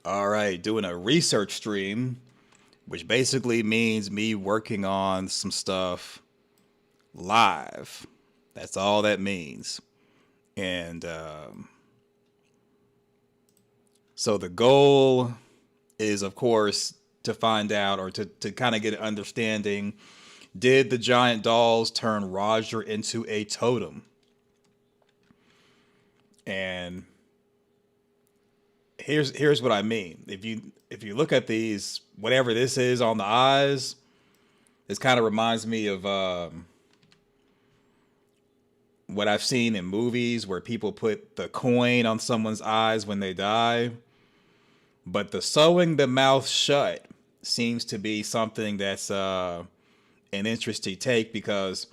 All right, doing a research stream, which basically means me working on some stuff live. That's all that means. And so the goal is, of course, to find out or to kind of get an understanding, did the giant dolls turn Roger into a totem? And here's what I mean. If you look at these, whatever this is on the eyes, this kind of reminds me of what I've seen in movies where people put the coin on someone's eyes when they die. But the sewing the mouth shut seems to be something that's an interesting take because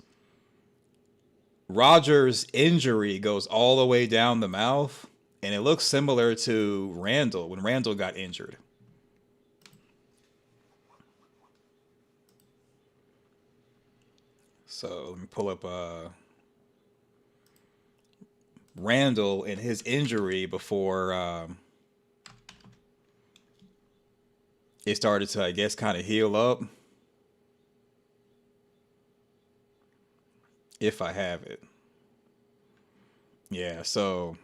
Roger's injury goes all the way down the mouth, and it looks similar to Randall when Randall got injured. So let me pull up Randall and his injury before it started to, I guess, kind of heal up. If I have it. Yeah, so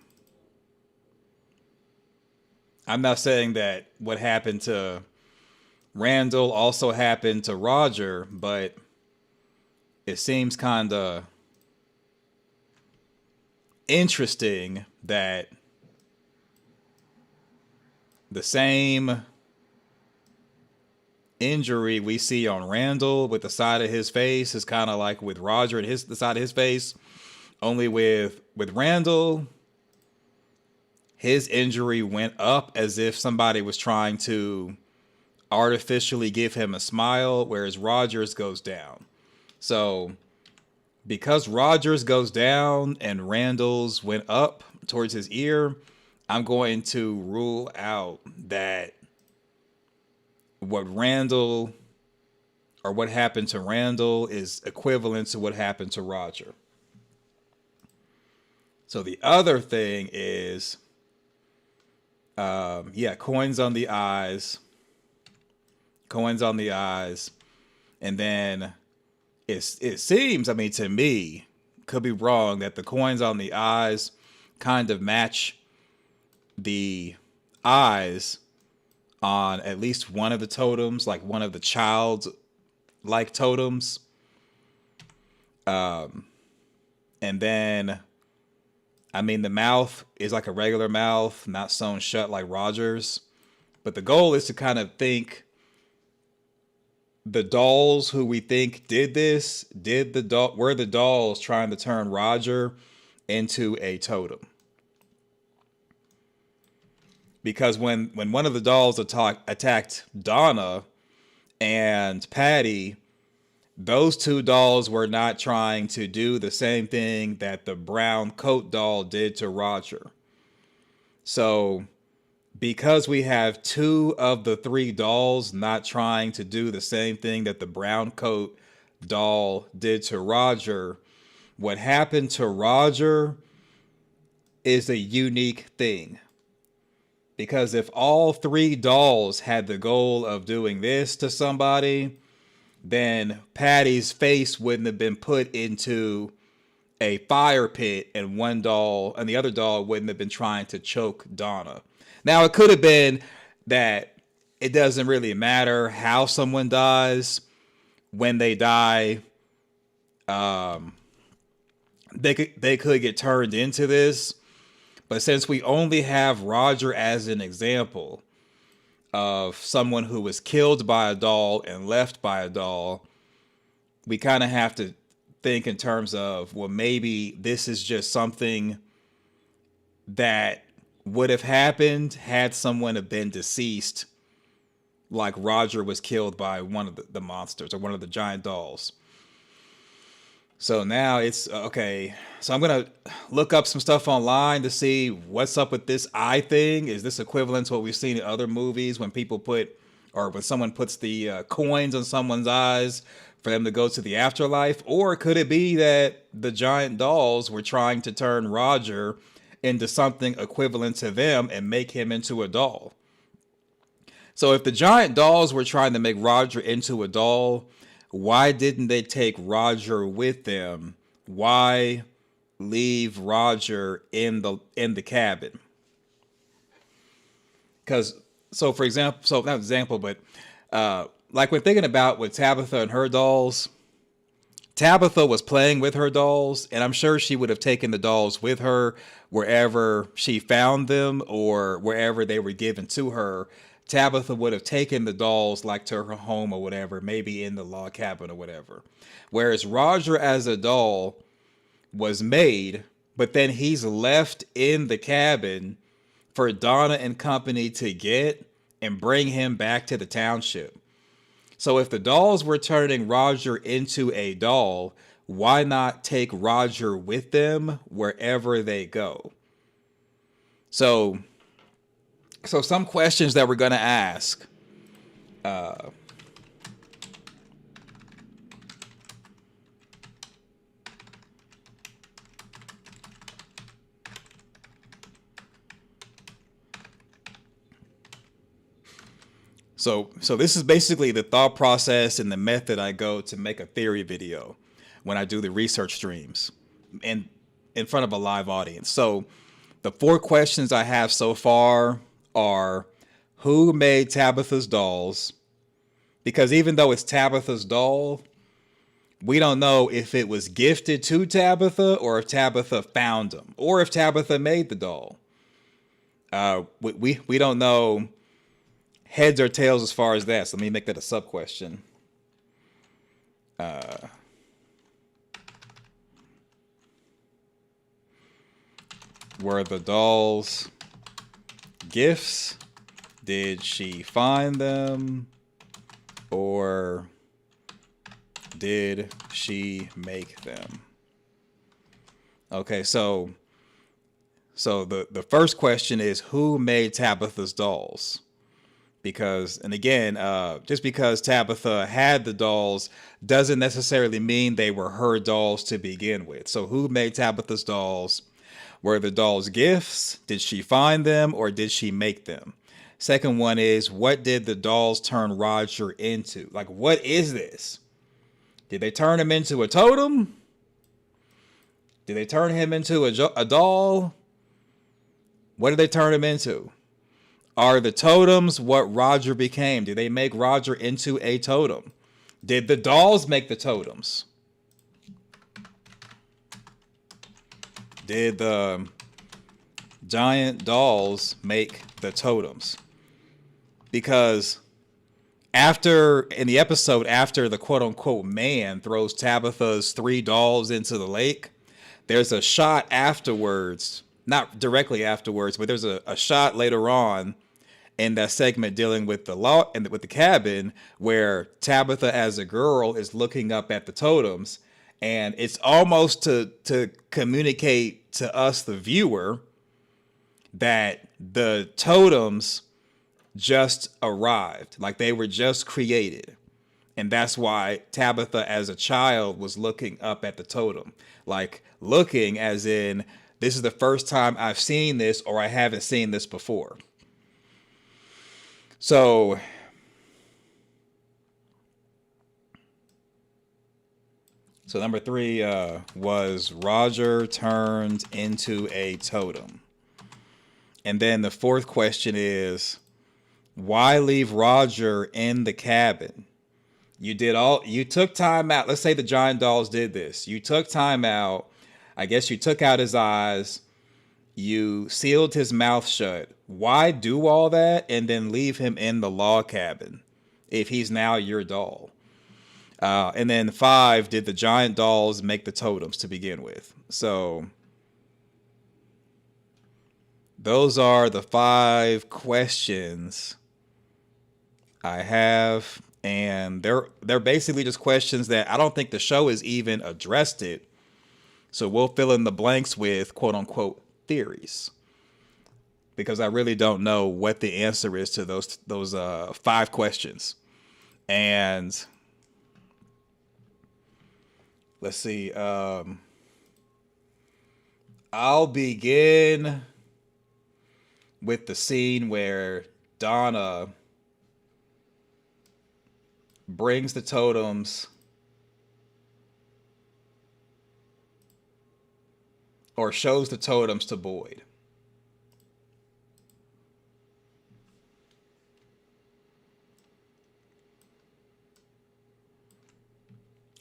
I'm not saying that what happened to Randall also happened to Roger, but it seems kind of interesting that the same injury we see on Randall with the side of his face is kind of like with Roger and the side of his face. Only with Randall, his injury went up as if somebody was trying to artificially give him a smile, whereas Rogers goes down. So because Rogers goes down and Randall's went up towards his ear, I'm going to rule out that what Randall or what happened to Randall is equivalent to what happened to Roger. So the other thing is, yeah, coins on the eyes, and then it seems, I mean, to me, could be wrong, that the coins on the eyes kind of match the eyes on at least one of the totems, like one of the child like totems. And then, I mean, the mouth is like a regular mouth, not sewn shut like Roger's. But the goal is to kind of think the dolls who we think did this, were the dolls trying to turn Roger into a totem? Because when one of the dolls attacked Donna and Patty, those two dolls were not trying to do the same thing that the brown coat doll did to Roger. So because we have two of the three dolls not trying to do the same thing that the brown coat doll did to Roger, what happened to Roger is a unique thing. Because if all three dolls had the goal of doing this to somebody, then Patty's face wouldn't have been put into a fire pit and one doll and the other doll wouldn't have been trying to choke Donna. Now, it could have been that it doesn't really matter how someone dies. When they die, they could get turned into this. But since we only have Roger as an example of someone who was killed by a doll and left by a doll, we kind of have to think in terms of, well, maybe this is just something that would have happened had someone have been deceased, like Roger was killed by one of the monsters or one of the giant dolls. So now it's okay. So I'm going to look up some stuff online to see what's up with this eye thing. Is this equivalent to what we've seen in other movies when people put, or when someone puts the coins on someone's eyes for them to go to the afterlife? Or could it be that the giant dolls were trying to turn Roger into something equivalent to them and make him into a doll? So if the giant dolls were trying to make Roger into a doll, why didn't they take Roger with them? Why leave Roger in the cabin? Because so for example, so not example, but like when thinking about with Tabitha and her dolls, Tabitha was playing with her dolls, and I'm sure she would have taken the dolls with her wherever she found them or wherever they were given to her. Tabitha would have taken the dolls like to her home or whatever, maybe in the log cabin or whatever. Whereas Roger as a doll was made, but then he's left in the cabin for Donna and company to get and bring him back to the township. So if the dolls were turning Roger into a doll, why not take Roger with them wherever they go? So some questions that we're going to ask. So this is basically the thought process and the method I go to make a theory video when I do the research streams in front of a live audience. So the 4 questions I have so far are: who made Tabitha's dolls? Because even though it's Tabitha's doll, we don't know if it was gifted to Tabitha or if Tabitha found them or if Tabitha made the doll. We don't know heads or tails as far as that. So let me make that a sub question. Were the dolls gifts? Did she find them? Or did she make them? Okay, so the first question is, who made Tabitha's dolls? Because, and again, just because Tabitha had the dolls doesn't necessarily mean they were her dolls to begin with. So who made Tabitha's dolls? Were the dolls gifts? Did she find them or did she make them? Second one is, what did the dolls turn Roger into? Like, what is this? Did they turn him into a totem? Did they turn him into a doll? What did they turn him into? Are the totems what Roger became? Did they make Roger into a totem? Did the dolls make the totems? Did the giant dolls make the totems? Because in the episode after the quote unquote man throws Tabitha's 3 dolls into the lake, there's a shot afterwards, not directly afterwards, but there's a shot later on in that segment dealing with the law and with the cabin where Tabitha as a girl is looking up at the totems, and it's almost to communicate to us, the viewer, that the totems just arrived, like they were just created. And that's why Tabitha as a child was looking up at the totem, like looking as in, this is the first time I've seen this, or I haven't seen this before. So number 3 was Roger turned into a totem. And then the 4th question is, why leave Roger in the cabin? You took time out. Let's say the giant dolls did this. You took time out. I guess you took out his eyes. You sealed his mouth shut. Why do all that and then leave him in the log cabin if he's now your doll? And then 5, did the giant dolls make the totems to begin with? So those are the 5 questions I have, and they're basically just questions that I don't think the show has even addressed it. So we'll fill in the blanks with quote unquote theories, because I really don't know what the answer is to those 5 questions. And let's see. I'll begin with the scene where Donna brings the totems or shows the totems to Boyd.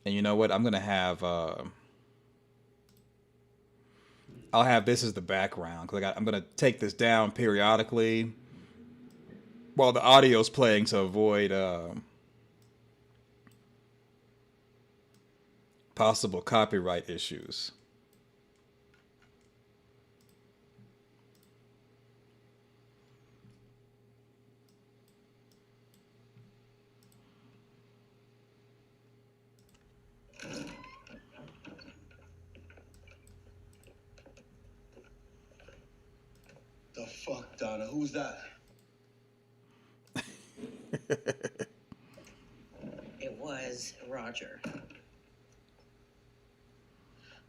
And you know what? I'm going to have, I'll have this as the background because I'm going to take this down periodically while the audio's playing to avoid possible copyright issues. The fuck, Donna? Who's that? It was Roger.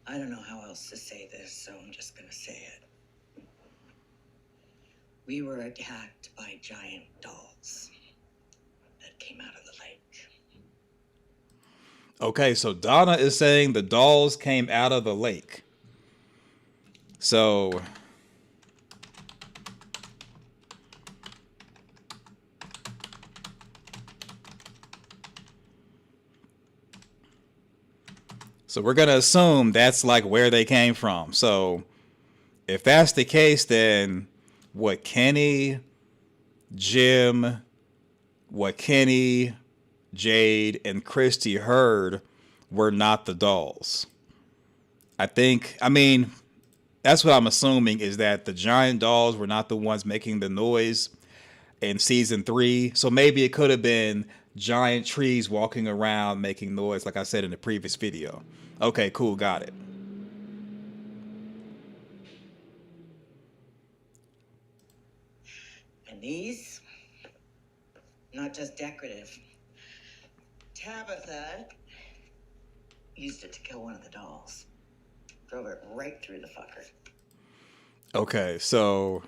I don't know how else to say this, so I'm just gonna say it. We were attacked by giant dolls that came out of the lake. Okay, so Donna is saying the dolls came out of the lake. So we're going to assume that's like where they came from. So if that's the case, then what Kenny, Jim, Jade, and Christy heard were not the dolls. I mean, that's what I'm assuming, is that the giant dolls were not the ones making the noise in season 3. So maybe it could have been giant trees walking around making noise, like I said in the previous video. Okay, cool, got it. And these, not just decorative. Tabitha used it to kill one of the dolls. Drove it right through the fucker. Okay, so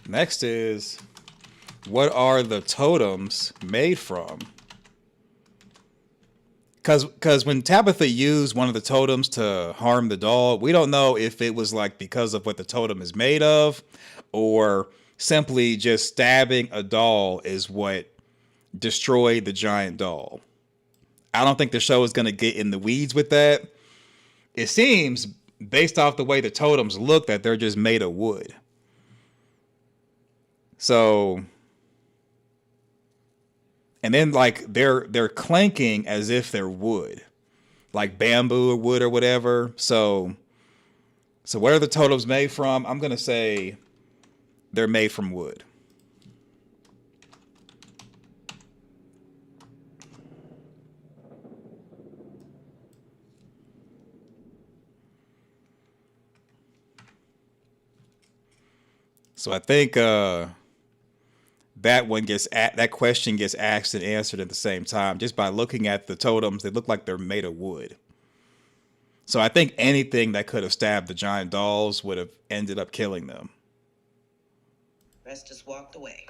next is, what are the totems made from? Because when Tabitha used one of the totems to harm the doll, we don't know if it was like because of what the totem is made of, or simply just stabbing a doll is what destroyed the giant doll. I don't think the show is going to get in the weeds with that. It seems, based off the way the totems look, that they're just made of wood. So, and then like they're clanking as if they're wood, like bamboo or wood or whatever. So what are the totems made from? I'm gonna say they're made from wood. So I think that question gets asked and answered at the same time. Just by looking at the totems, they look like they're made of wood. So I think anything that could have stabbed the giant dolls would have ended up killing them. Rest just walked away.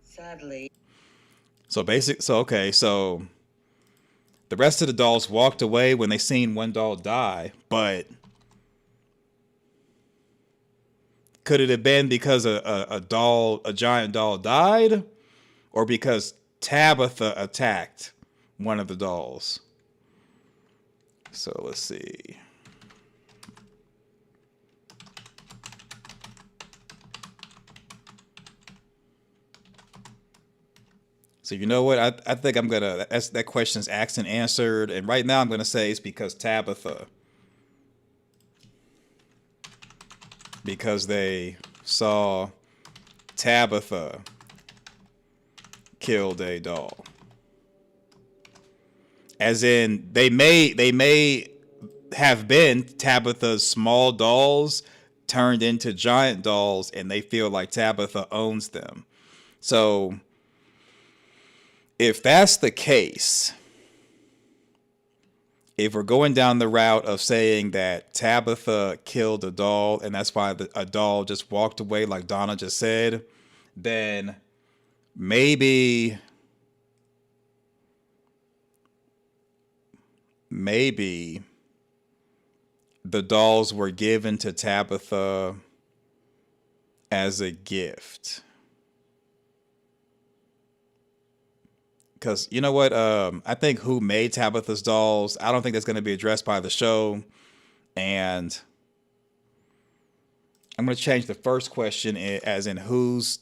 Sadly. So the rest of the dolls walked away when they seen one doll die, but could it have been because a giant doll died, or because Tabitha attacked one of the dolls? So let's see. So you know what? I think I'm gonna, that question's asked and answered, and right now I'm gonna say it's because Tabitha. Because they saw Tabitha killed a doll. As in, they may have been Tabitha's small dolls turned into giant dolls, and they feel like Tabitha owns them. So if that's the case, if we're going down the route of saying that Tabitha killed a doll and that's why a doll just walked away like Donna just said, then maybe the dolls were given to Tabitha as a gift. Because you know what? I think who made Tabitha's dolls, I don't think that's going to be addressed by the show. And I'm going to change the first question as in who's.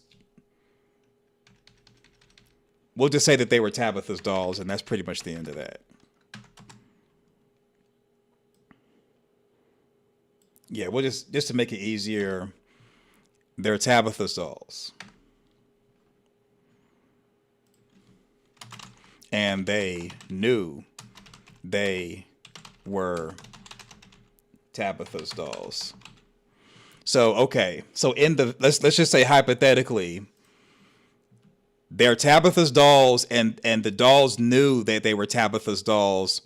We'll just say that they were Tabitha's dolls, and that's pretty much the end of that. Yeah, we'll just to make it easier, they're Tabitha's dolls. And they knew they were Tabitha's dolls. So, okay. So in the let's just say hypothetically, they're Tabitha's dolls and the dolls knew that they were Tabitha's dolls.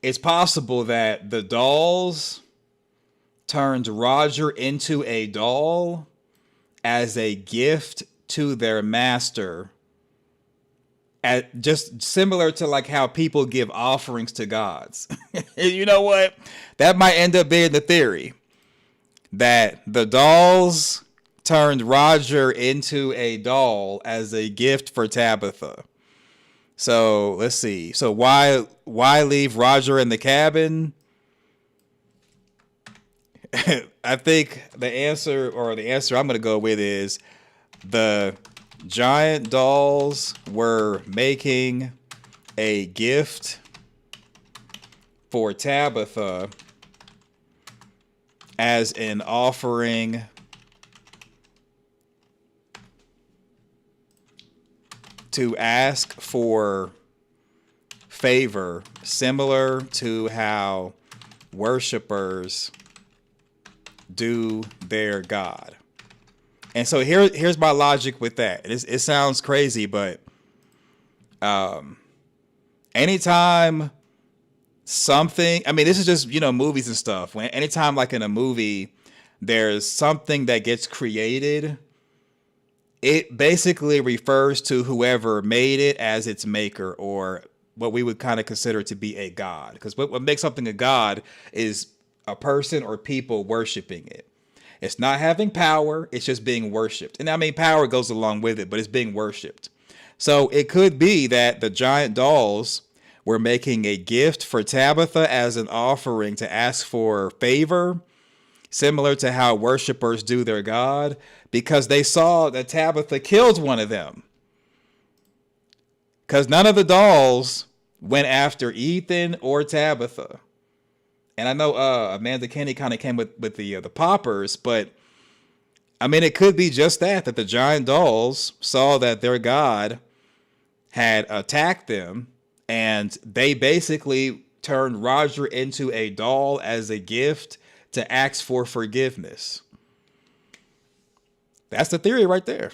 It's possible that the dolls turned Roger into a doll as a gift to their master. Just similar to like how people give offerings to gods. You know what? That might end up being the theory. That the dolls turned Roger into a doll as a gift for Tabitha. So let's see. So why leave Roger in the cabin? I think the answer I'm going to go with is the giant dolls were making a gift for Tabitha as an offering to ask for favor, similar to how worshipers do their God. And so here's my logic with that. It sounds crazy, but anytime something, I mean, this is just, movies and stuff. Anytime like in a movie, there's something that gets created, it basically refers to whoever made it as its maker, or what we would kind of consider to be a god. Because what makes something a god is a person or people worshiping it. It's not having power, it's just being worshipped. And I mean, power goes along with it, but it's being worshipped. So it could be that the giant dolls were making a gift for Tabitha as an offering to ask for favor, similar to how worshipers do their God, because they saw that Tabitha killed one of them. Because none of the dolls went after Ethan or Tabitha. And I know Amanda Kenny kind of came with the poppers, but I mean, it could be just that the giant dolls saw that their god had attacked them, and they basically turned Roger into a doll as a gift to ask for forgiveness. That's the theory right there.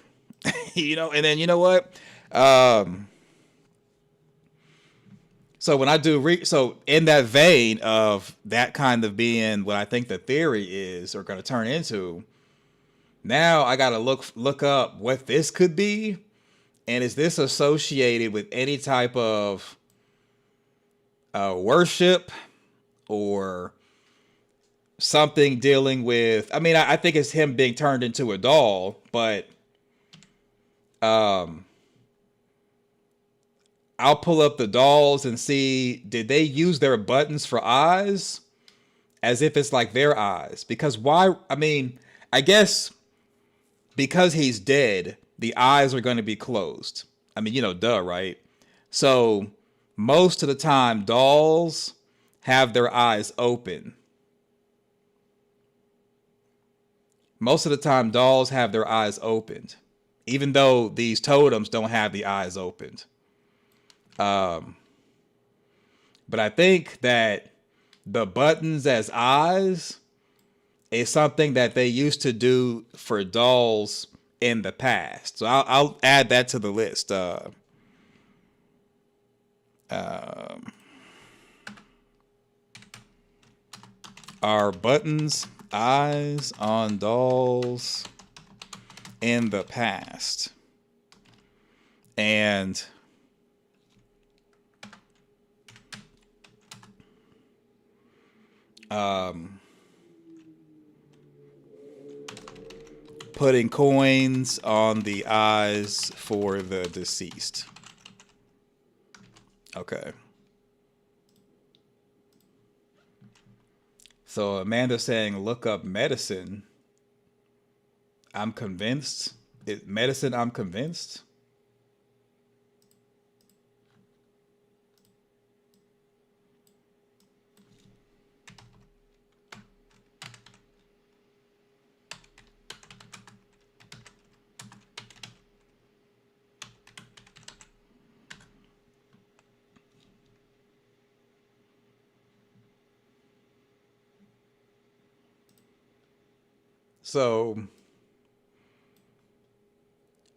And then you know what? So when I do so in that vein of that kind of being what I think the theory is or going to turn into, now I got to look up what this could be, and is this associated with any type of worship or something dealing with? I mean, I think it's him being turned into a doll, but I'll pull up the dolls and see, did they use their buttons for eyes as if it's like their eyes? Because why? I mean, I guess because he's dead, the eyes are going to be closed. I mean, duh, right? So most of the time, dolls have their eyes open. Most of the time, dolls have their eyes opened, even though these totems don't have the eyes opened. But I think that the buttons as eyes is something that they used to do for dolls in the past. So I'll add that to the list. Are buttons eyes on dolls in the past? and putting coins on the eyes for the deceased. Okay. So Amanda's saying, look up medicine. I'm convinced. Medicine, I'm convinced. So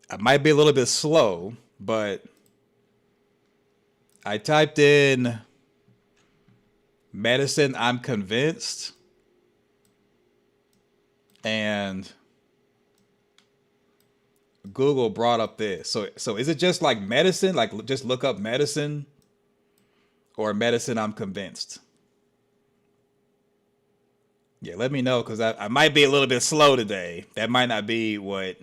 I might be a little bit slow, but I typed in medicine, I'm convinced. And Google brought up this. So is it just like medicine? Like just look up medicine, or medicine, I'm convinced? Yeah, let me know, because I might be a little bit slow today. That might not be what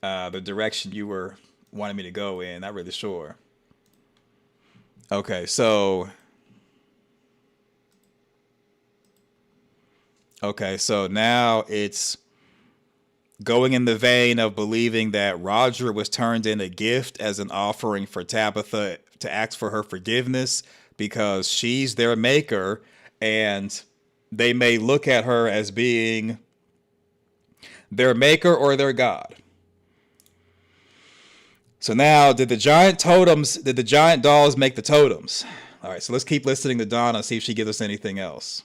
the direction you were wanting me to go in. Not really sure. Okay, so now it's going in the vein of believing that Roger was turned in a gift as an offering for Tabitha to ask for her forgiveness because she's their maker, and they may look at her as being their maker or their god. So now, did the giant dolls make the totems? All right, so let's keep listening to Donna, see if she gives us anything else.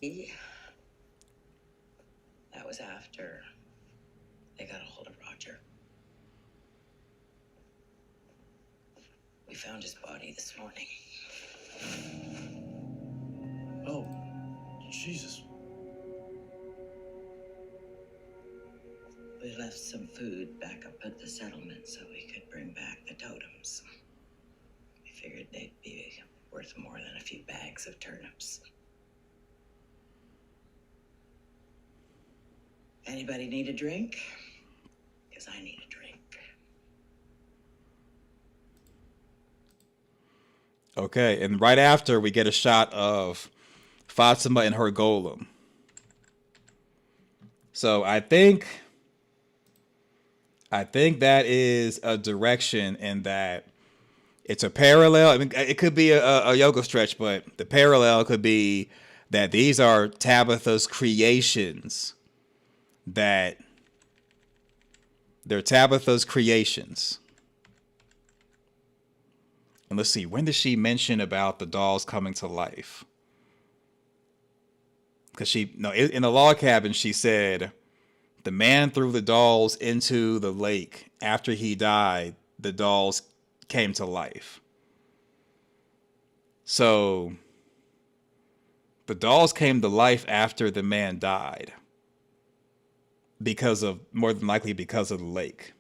Yeah. That was after they got a hold of Roger. We found his body this morning. Oh, Jesus. We left some food back up at the settlement so we could bring back the totems. We figured they'd be worth more than a few bags of turnips. Anybody need a drink? Because I need a drink. Okay, and right after we get a shot of Fatima and her golem. So I think that is a direction in that it's a parallel. I mean, it could be a yoga stretch, but the parallel could be that these are Tabitha's creations. That they're Tabitha's creations. And let's see, when does she mention about the dolls coming to life? Because in the log cabin, she said, the man threw the dolls into the lake. After he died, the dolls came to life. So the dolls came to life after the man died. More than likely because of the lake.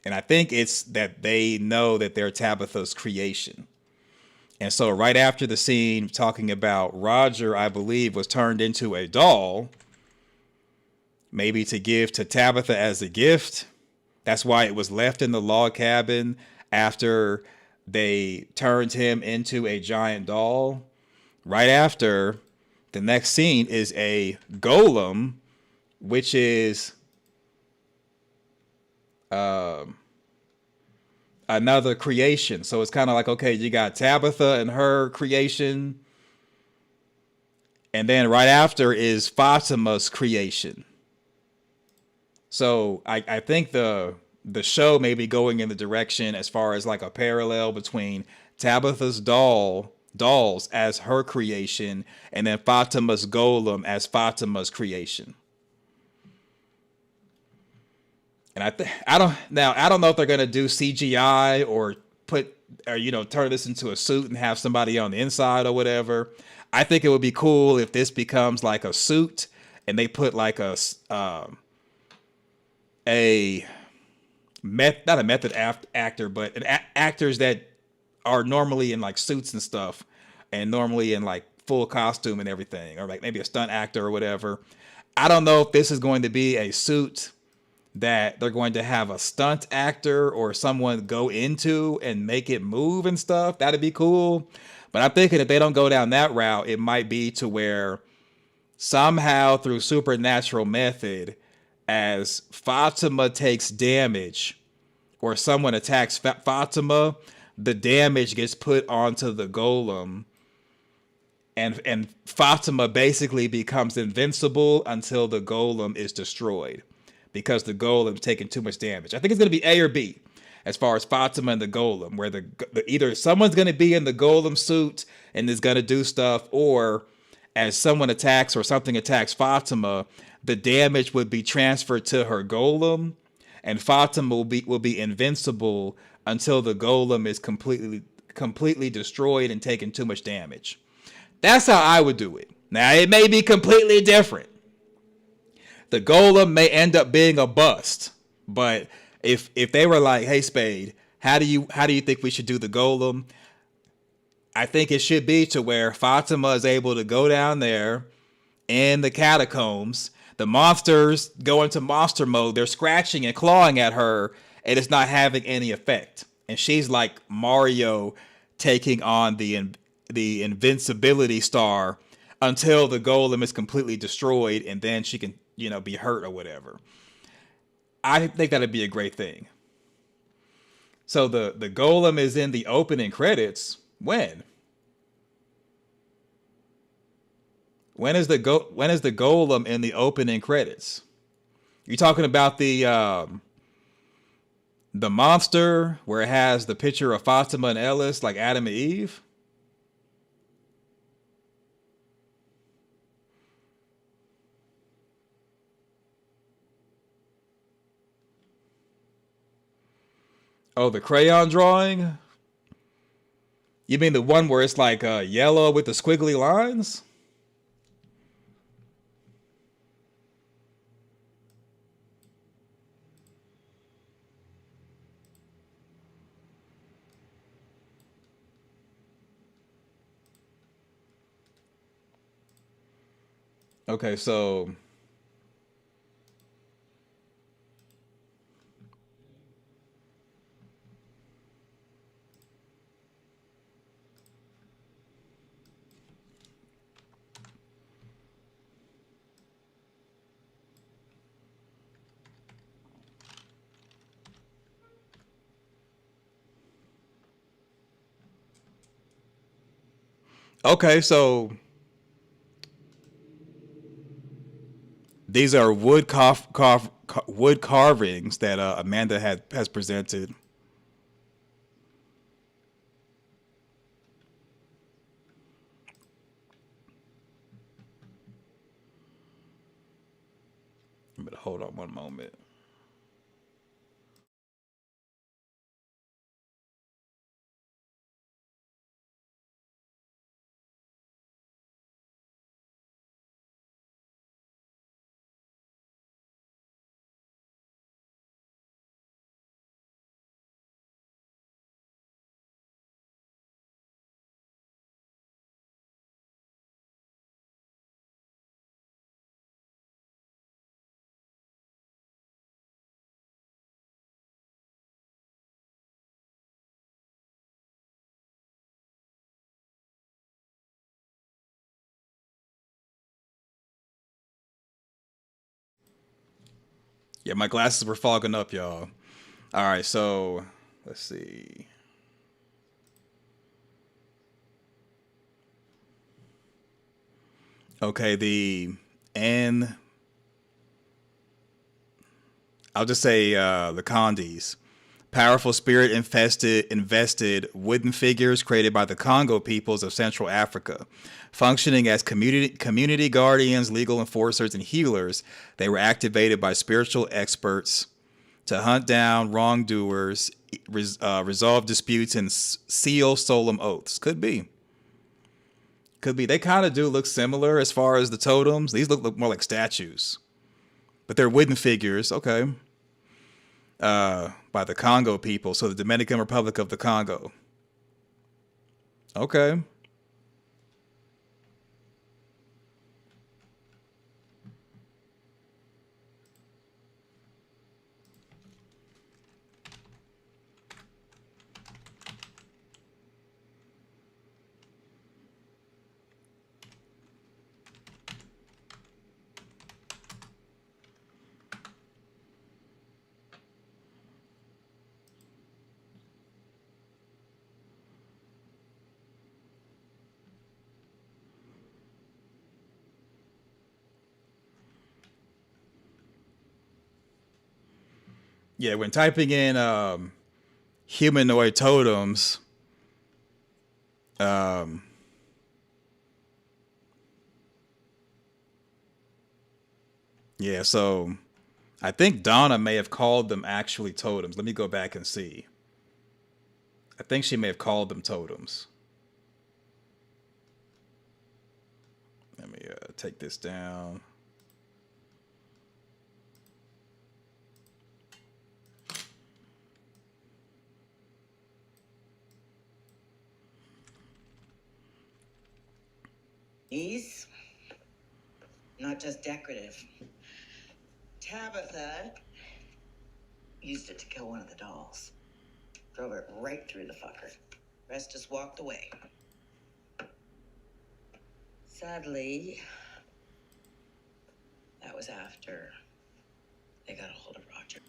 And I think it's that they know that they're Tabitha's creation. And so right after the scene talking about Roger, I believe, was turned into a doll, maybe to give to Tabitha as a gift. That's why it was left in the log cabin after they turned him into a giant doll. Right after, the next scene is a golem, which is another creation. So it's kind of like, okay, you got Tabitha and her creation, and then right after is Fatima's creation. So I think the show may be going in the direction as far as like a parallel between Tabitha's dolls as her creation, and then Fatima's golem as Fatima's creation. And I don't know if they're gonna do CGI or turn this into a suit and have somebody on the inside or whatever. I think it would be cool if this becomes like a suit and they put like a not a method actor, but actors that are normally in like suits and stuff, and normally in like full costume and everything, or like maybe a stunt actor or whatever. I don't know if this is going to be a suit that they're going to have a stunt actor or someone go into and make it move and stuff. That'd be cool. But I'm thinking if they don't go down that route, it might be to where somehow through supernatural method, as Fatima takes damage or someone attacks Fatima, the damage gets put onto the golem, and Fatima basically becomes invincible until the golem is destroyed because the golem's taking too much damage. I think it's going to be A or B as far as Fatima and the golem, where the either someone's going to be in the golem suit and is going to do stuff, or as someone attacks or something attacks Fatima, the damage would be transferred to her golem, and Fatima will be invincible until the golem is completely destroyed and taking too much damage. That's how I would do it. Now, it may be completely different. The golem may end up being a bust, but if they were like, "Hey, Spade, how do you think we should do the golem?" I think it should be to where Fatima is able to go down there in the catacombs. The monsters go into monster mode. They're scratching and clawing at her, and it's not having any effect. And she's like Mario taking on the invincibility star until the golem is completely destroyed, and then she can, be hurt or whatever. I think that'd be a great thing. So the golem is in the opening credits. When? When is the golem in the opening credits? You talking about the monster where it has the picture of Fatima and Ellis, like Adam and Eve? Oh, the crayon drawing? You mean the one where it's like yellow with the squiggly lines? Okay, so okay, so these are wood carvings that Amanda has presented. But hold on one moment. Yeah, my glasses were fogging up, y'all. All right, so let's see. Okay, and I'll just say the Condis. Powerful spirit invested wooden figures created by the Congo peoples of Central Africa. Functioning as community guardians, legal enforcers, and healers, they were activated by spiritual experts to hunt down wrongdoers, resolve disputes, and seal solemn oaths. Could be. Could be. They kind of do look similar as far as the totems. These look more like statues. But they're wooden figures. Okay. by the Congo people. So the Dominican Republic of the Congo. Okay. Yeah, when typing in humanoid totems, um, yeah, so I think Donna may have called them actually totems. Let me go back and see. I think she may have called them totems. Let me take this down. These, not just decorative. Tabitha used it to kill one of the dolls. Drove it right through the fucker. Rest just walked away. Sadly, that was after they got a hold of Roger.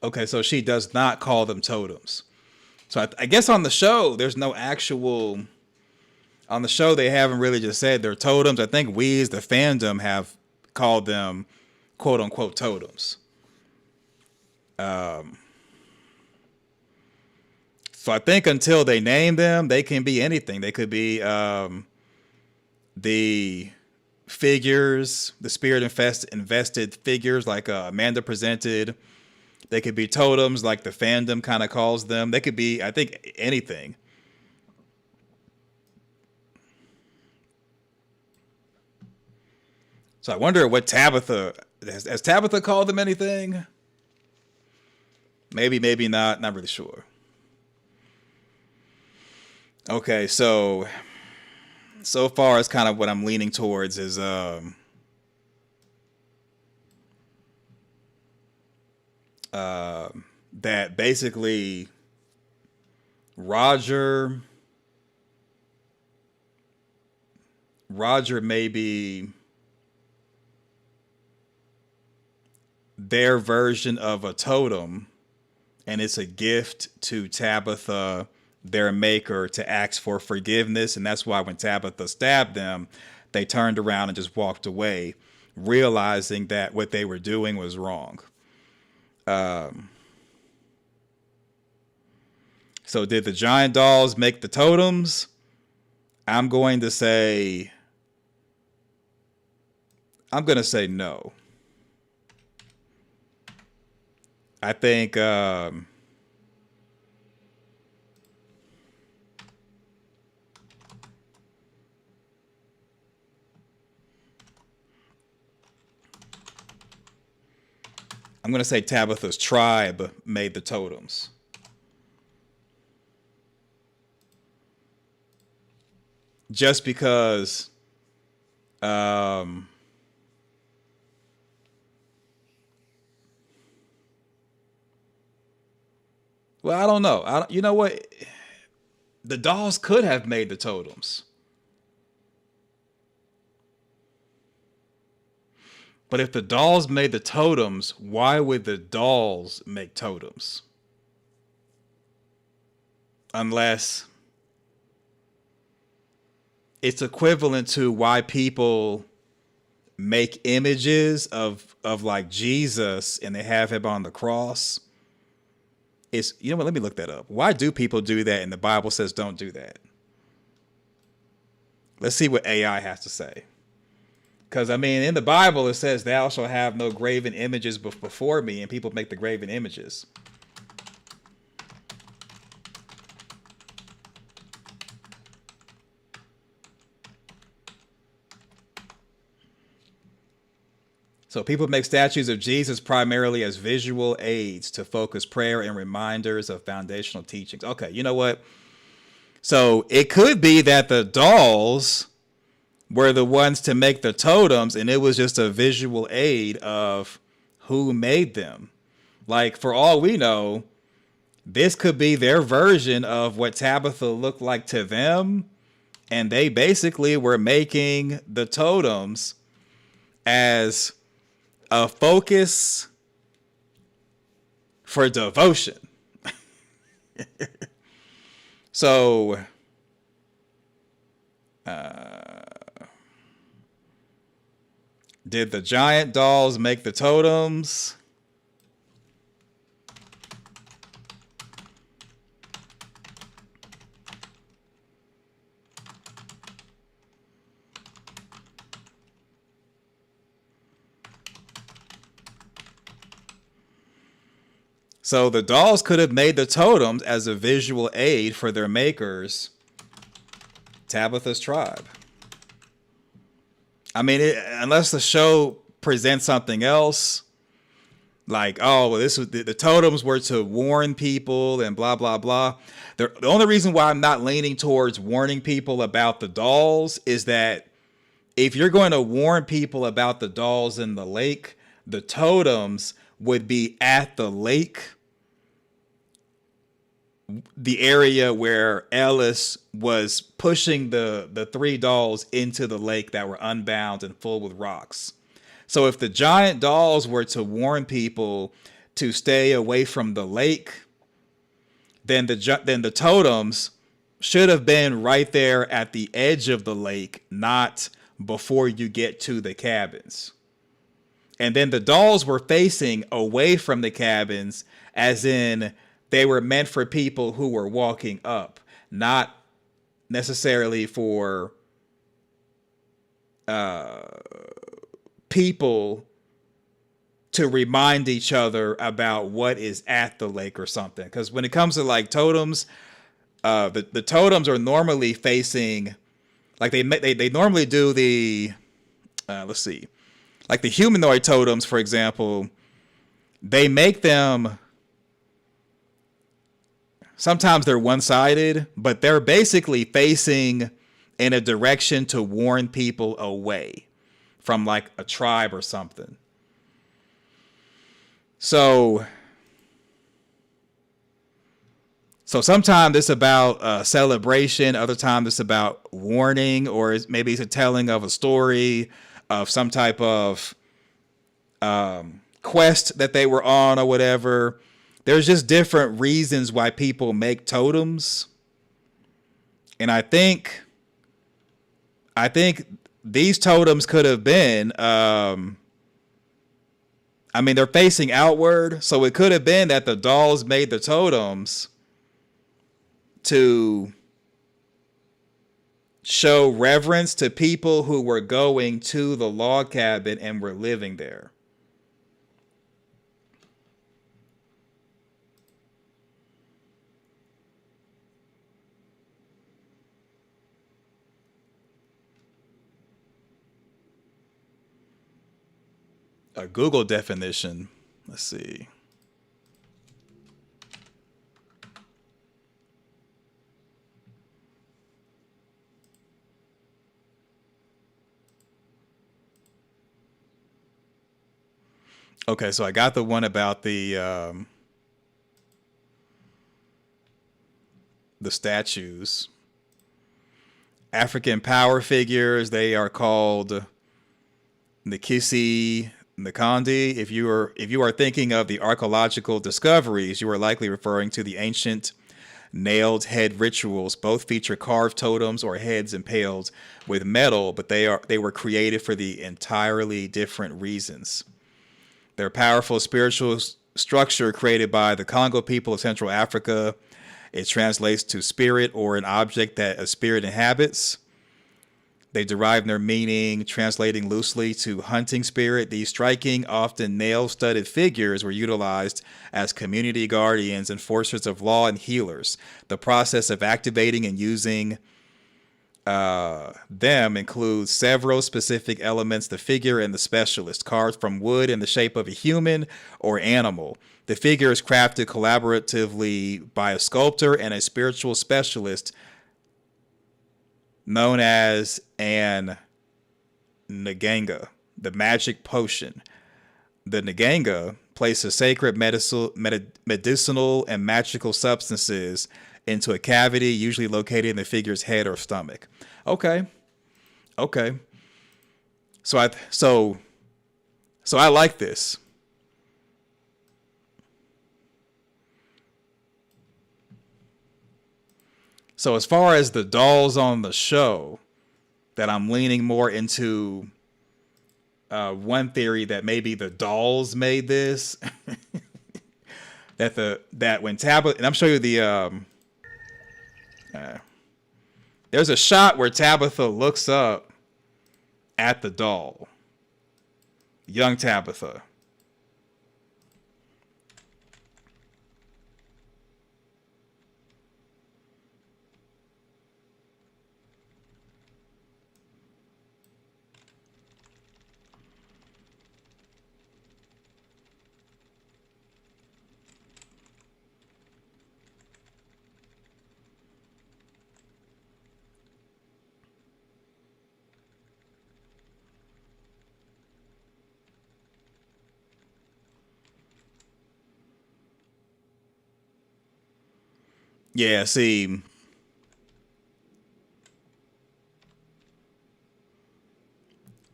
Okay, so she does not call them totems. So I guess on the show, there's no actual. On the show, they haven't really just said they're totems. I think we as the fandom have called them quote unquote totems. So I think until they name them, they can be anything. They could be the figures, the spirit invested figures like Amanda presented. They could be totems like the fandom kind of calls them. They could be, I think, anything. So I wonder what Tabitha has Tabitha called them anything? Maybe, maybe not. Not really sure. Okay, so far it's kind of what I'm leaning towards is that basically Roger may be their version of a totem, and it's a gift to Tabitha, their maker, to ask for forgiveness. And that's why when Tabitha stabbed them, they turned around and just walked away, realizing that what they were doing was wrong. So did the giant dolls make the totems? I'm going to say no. I think I'm going to say Tabitha's tribe made the totems. Just because well, I don't know. You know what? The dolls could have made the totems. But if the dolls made the totems, why would the dolls make totems? Unless it's equivalent to why people make images of like Jesus and they have him on the cross. It's, you know what, let me look that up. Why do people do that and the Bible says don't do that? Let's see what AI has to say. Because, I mean, in the Bible, it says, thou shalt have no graven images before me, and people make the graven images. So people make statues of Jesus primarily as visual aids to focus prayer and reminders of foundational teachings. Okay, you know what? So it could be that the dolls were the ones to make the totems, and it was just a visual aid of who made them. Like, for all we know, this could be their version of what Tabitha looked like to them, and they basically were making the totems as a focus for devotion. So, did the giant dolls make the totems? So the dolls could have made the totems as a visual aid for their makers, Tabitha's tribe. I mean, unless the show presents something else, like, oh, well, this was the totems were to warn people and blah, blah, blah. The only reason why I'm not leaning towards warning people about the dolls is that if you're going to warn people about the dolls in the lake, the totems would be at the lake, the area where Ellis was pushing the three dolls into the lake that were unbound and full with rocks. So if the giant dolls were to warn people to stay away from the lake, then the totems should have been right there at the edge of the lake, not before you get to the cabins. And then the dolls were facing away from the cabins, as in they were meant for people who were walking up, not necessarily for people to remind each other about what is at the lake or something. Because when it comes to like totems, the totems are normally facing, like they normally do the, let's see, like the humanoid totems, for example, they make them, sometimes they're one-sided, but they're basically facing in a direction to warn people away from like a tribe or something. So sometimes it's about celebration, other times it's about warning, or maybe it's a telling of a story of some type of quest that they were on or whatever. There's just different reasons why people make totems. And I think these totems could have been, I mean, they're facing outward. So it could have been that the dolls made the totems to show reverence to people who were going to the log cabin and were living there. A Google definition. Let's see. Okay, so I got the one about the statues. African power figures, they are called Nkisi Nkandi. If you are thinking of the archaeological discoveries, you are likely referring to the ancient nailed head rituals. Both feature carved totems or heads impaled with metal, but they were created for the entirely different reasons. Their powerful spiritual structure created by the Congo people of Central Africa. It translates to spirit or an object that a spirit inhabits. They derive their meaning, translating loosely to hunting spirit. These striking, often nail-studded figures were utilized as community guardians, enforcers of law, and healers. The process of activating and using them includes several specific elements: the figure and the specialist. Carved from wood in the shape of a human or animal. The figure is crafted collaboratively by a sculptor and a spiritual specialist known as an Nganga, the magic potion. The Nganga places sacred medicinal and magical substances into a cavity, usually located in the figure's head or stomach. Okay. So I like this. So as far as the dolls on the show, that I'm leaning more into one theory that maybe the dolls made this. that when Tabitha, and I'm showing you the there's a shot where Tabitha looks up at the doll, young Tabitha. Yeah, see,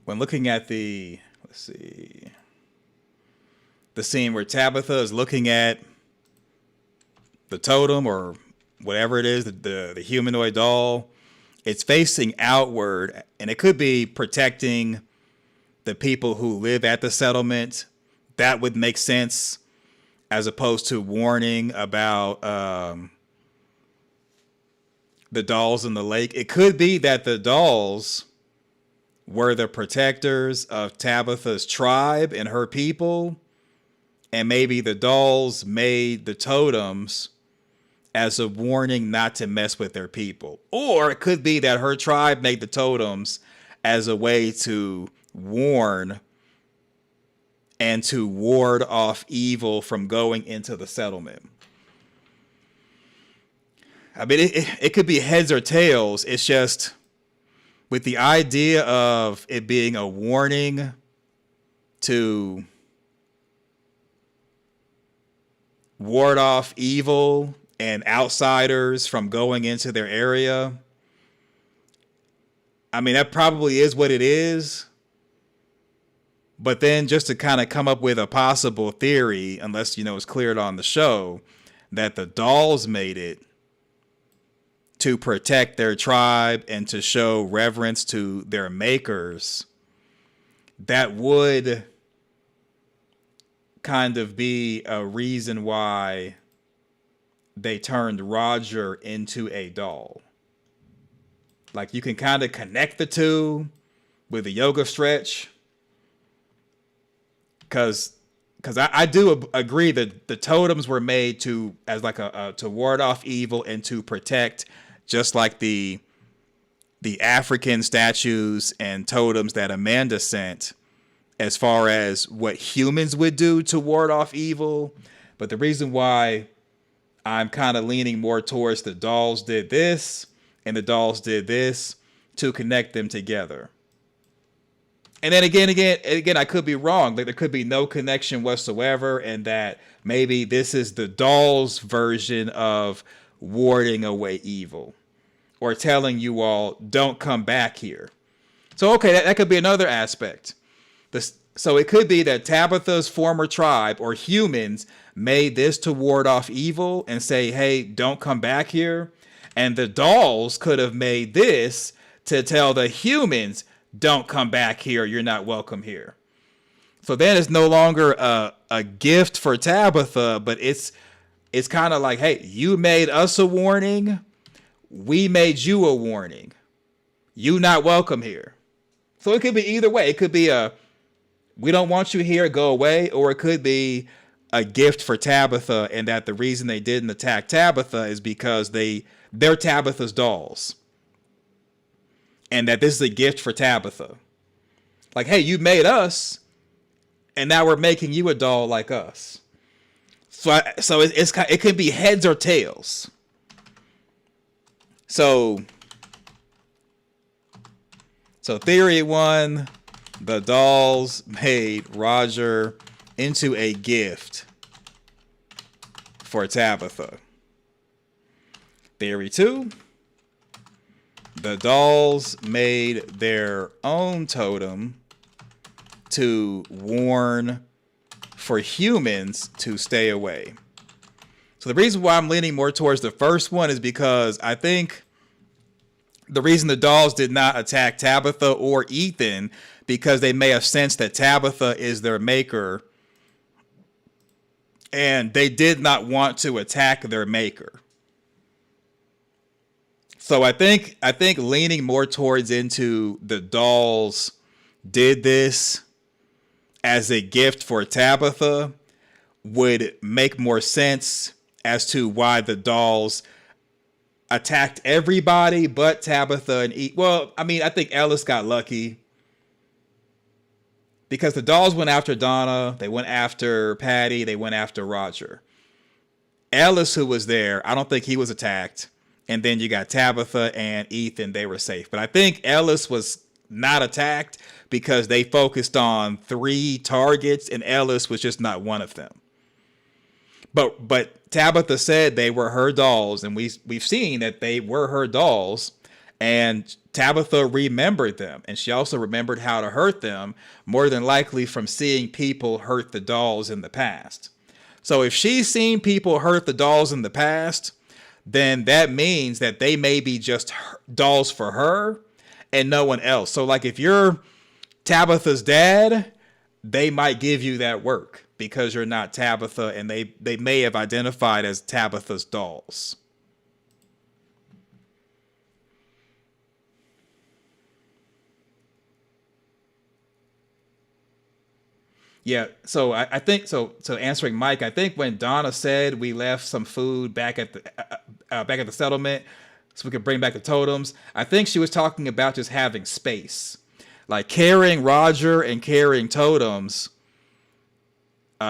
when looking at the, let's see, the scene where Tabitha is looking at the totem or whatever it is, the humanoid doll, it's facing outward, and it could be protecting the people who live at the settlement. That would make sense, as opposed to warning about the dolls in the lake. It could be that the dolls were the protectors of Tabitha's tribe and her people, and maybe the dolls made the totems as a warning not to mess with their people. Or it could be that her tribe made the totems as a way to warn and to ward off evil from going into the settlement. I mean, it could be heads or tails. It's just with the idea of it being a warning to ward off evil and outsiders from going into their area. I mean, that probably is what it is. But then just to kind of come up with a possible theory, unless, it's cleared on the show, that the dolls made it to protect their tribe and to show reverence to their makers, that would kind of be a reason why they turned Roger into a doll. Like, you can kind of connect the two with a yoga stretch. Because I do agree that the totems were made to ward off evil and to protect, just like the African statues and totems that Amanda sent, as far as what humans would do to ward off evil. But the reason why I'm kind of leaning more towards the dolls did this and the dolls did this to connect them together. And then again, I could be wrong. Like, there could be no connection whatsoever, and that maybe this is the dolls' version of warding away evil, or telling you all, don't come back here. So, okay, that could be another aspect. So it could be that Tabitha's former tribe or humans made this to ward off evil and say, hey, don't come back here. And the dolls could have made this to tell the humans, don't come back here. You're not welcome here. So then it's no longer a gift for Tabitha, but it's kind of like, hey, you made us a warning. We made you a warning. You not welcome here. So it could be either way. It could be we don't want you here, go away. Or it could be a gift for Tabitha, and that the reason they didn't attack Tabitha is because they're Tabitha's dolls. and that this is a gift for Tabitha. Like, hey, you made us, and now we're making you a doll like us. So it could be heads or tails. So theory one, the dolls made Roger into a gift for Tabitha. Theory two, the dolls made their own totem to warn for humans to stay away. So the reason why I'm leaning more towards the first one is because I think the reason the dolls did not attack Tabitha or Ethan, because they may have sensed that Tabitha is their maker, and they did not want to attack their maker. So I think leaning more towards into the dolls did this as a gift for Tabitha would make more sense as to why the dolls attacked everybody but Tabitha and well, I mean, I think Ellis got lucky because the dolls went after Donna, they went after Patty, they went after Roger. Ellis, who was there, I don't think he was attacked. And then you got Tabitha and Ethan, they were safe. But I think Ellis was not attacked because they focused on 3 targets and Ellis was just not one of them. But Tabitha said they were her dolls, and we've seen that they were her dolls, and Tabitha remembered them, and she also remembered how to hurt them, more than likely from seeing people hurt the dolls in the past. So if she's seen people hurt the dolls in the past, then that means that they may be just dolls for her and no one else. So like if you're Tabitha's dad, they might give you that work because you're not Tabitha, and they may have identified as Tabitha's dolls. Yeah, so I think so. So answering Mike, I think when Donna said we left some food back at the settlement, so we could bring back the totems, I think she was talking about just having space, like carrying Roger and carrying totems.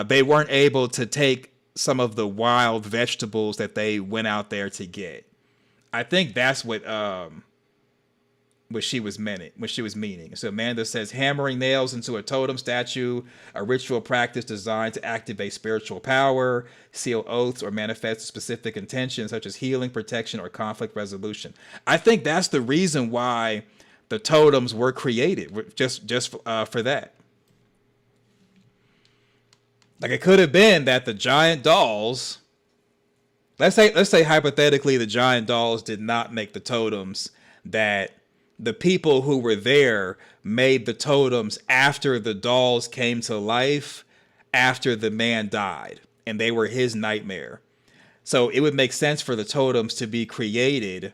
They weren't able to take some of the wild vegetables that they went out there to get. I think that's what she was meaning. So Amanda says hammering nails into a totem statue, a ritual practice designed to activate spiritual power, seal oaths, or manifest specific intentions such as healing, protection, or conflict resolution. I think that's the reason why the totems were created, just for that. Like it could have been that the giant dolls, let's say hypothetically the giant dolls did not make the totems, that the people who were there made the totems after the dolls came to life, after the man died, and they were his nightmare. So it would make sense for the totems to be created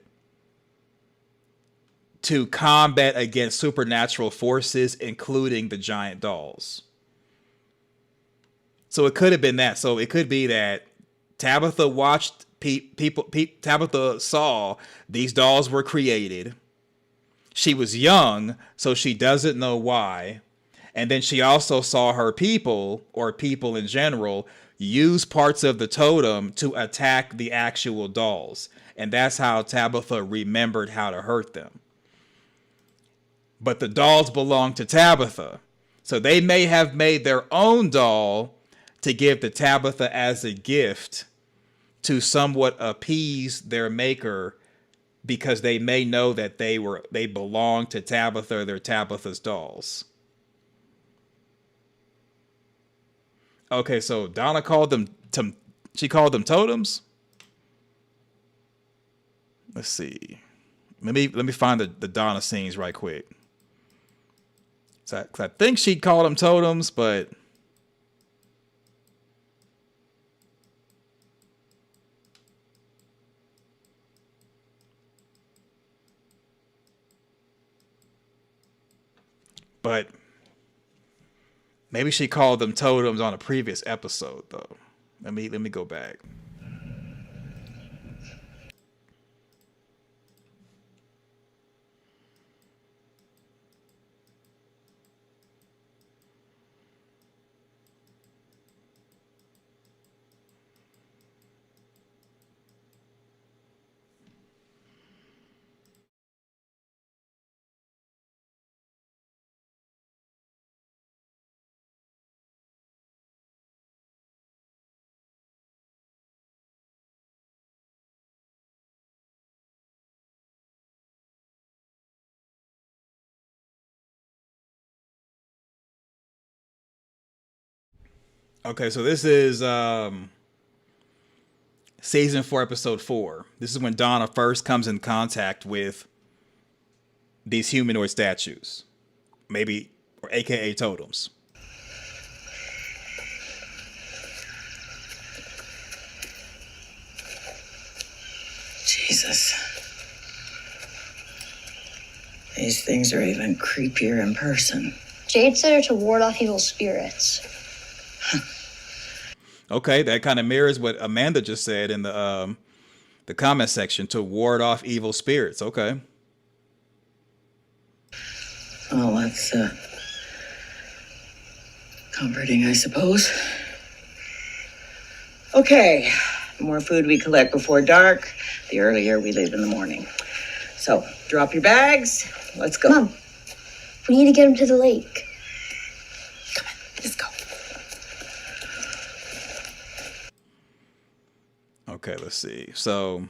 to combat against supernatural forces, including the giant dolls. So it could have been that. So it could be that Tabitha watched Tabitha saw these dolls were created. She was young, so she doesn't know why. And then she also saw her people, or people in general, use parts of the totem to attack the actual dolls. And that's how Tabitha remembered how to hurt them. But the dolls belong to Tabitha. So they may have made their own doll to give to Tabitha as a gift to somewhat appease their maker, because they may know that they belong to Tabitha, they're Tabitha's dolls. Okay, so Donna called them she called them totems. Let's see. Let me find the Donna scenes right quick. So I think she called them totems, but maybe she called them totems on a previous episode, though. Let me go back. Okay, so this is season 4, episode 4. This is when Donna first comes in contact with these humanoid statues, maybe, or AKA totems. Jesus. These things are even creepier in person. Jade said her to ward off evil spirits. Okay, that kind of mirrors what Amanda just said in the comment section, to ward off evil spirits. Okay. Oh, that's comforting, I suppose. Okay, the more food we collect before dark, the earlier we leave in the morning. So, drop your bags. Let's go. Mom, we need to get him to the lake. Come on, let's go. Okay, let's see. So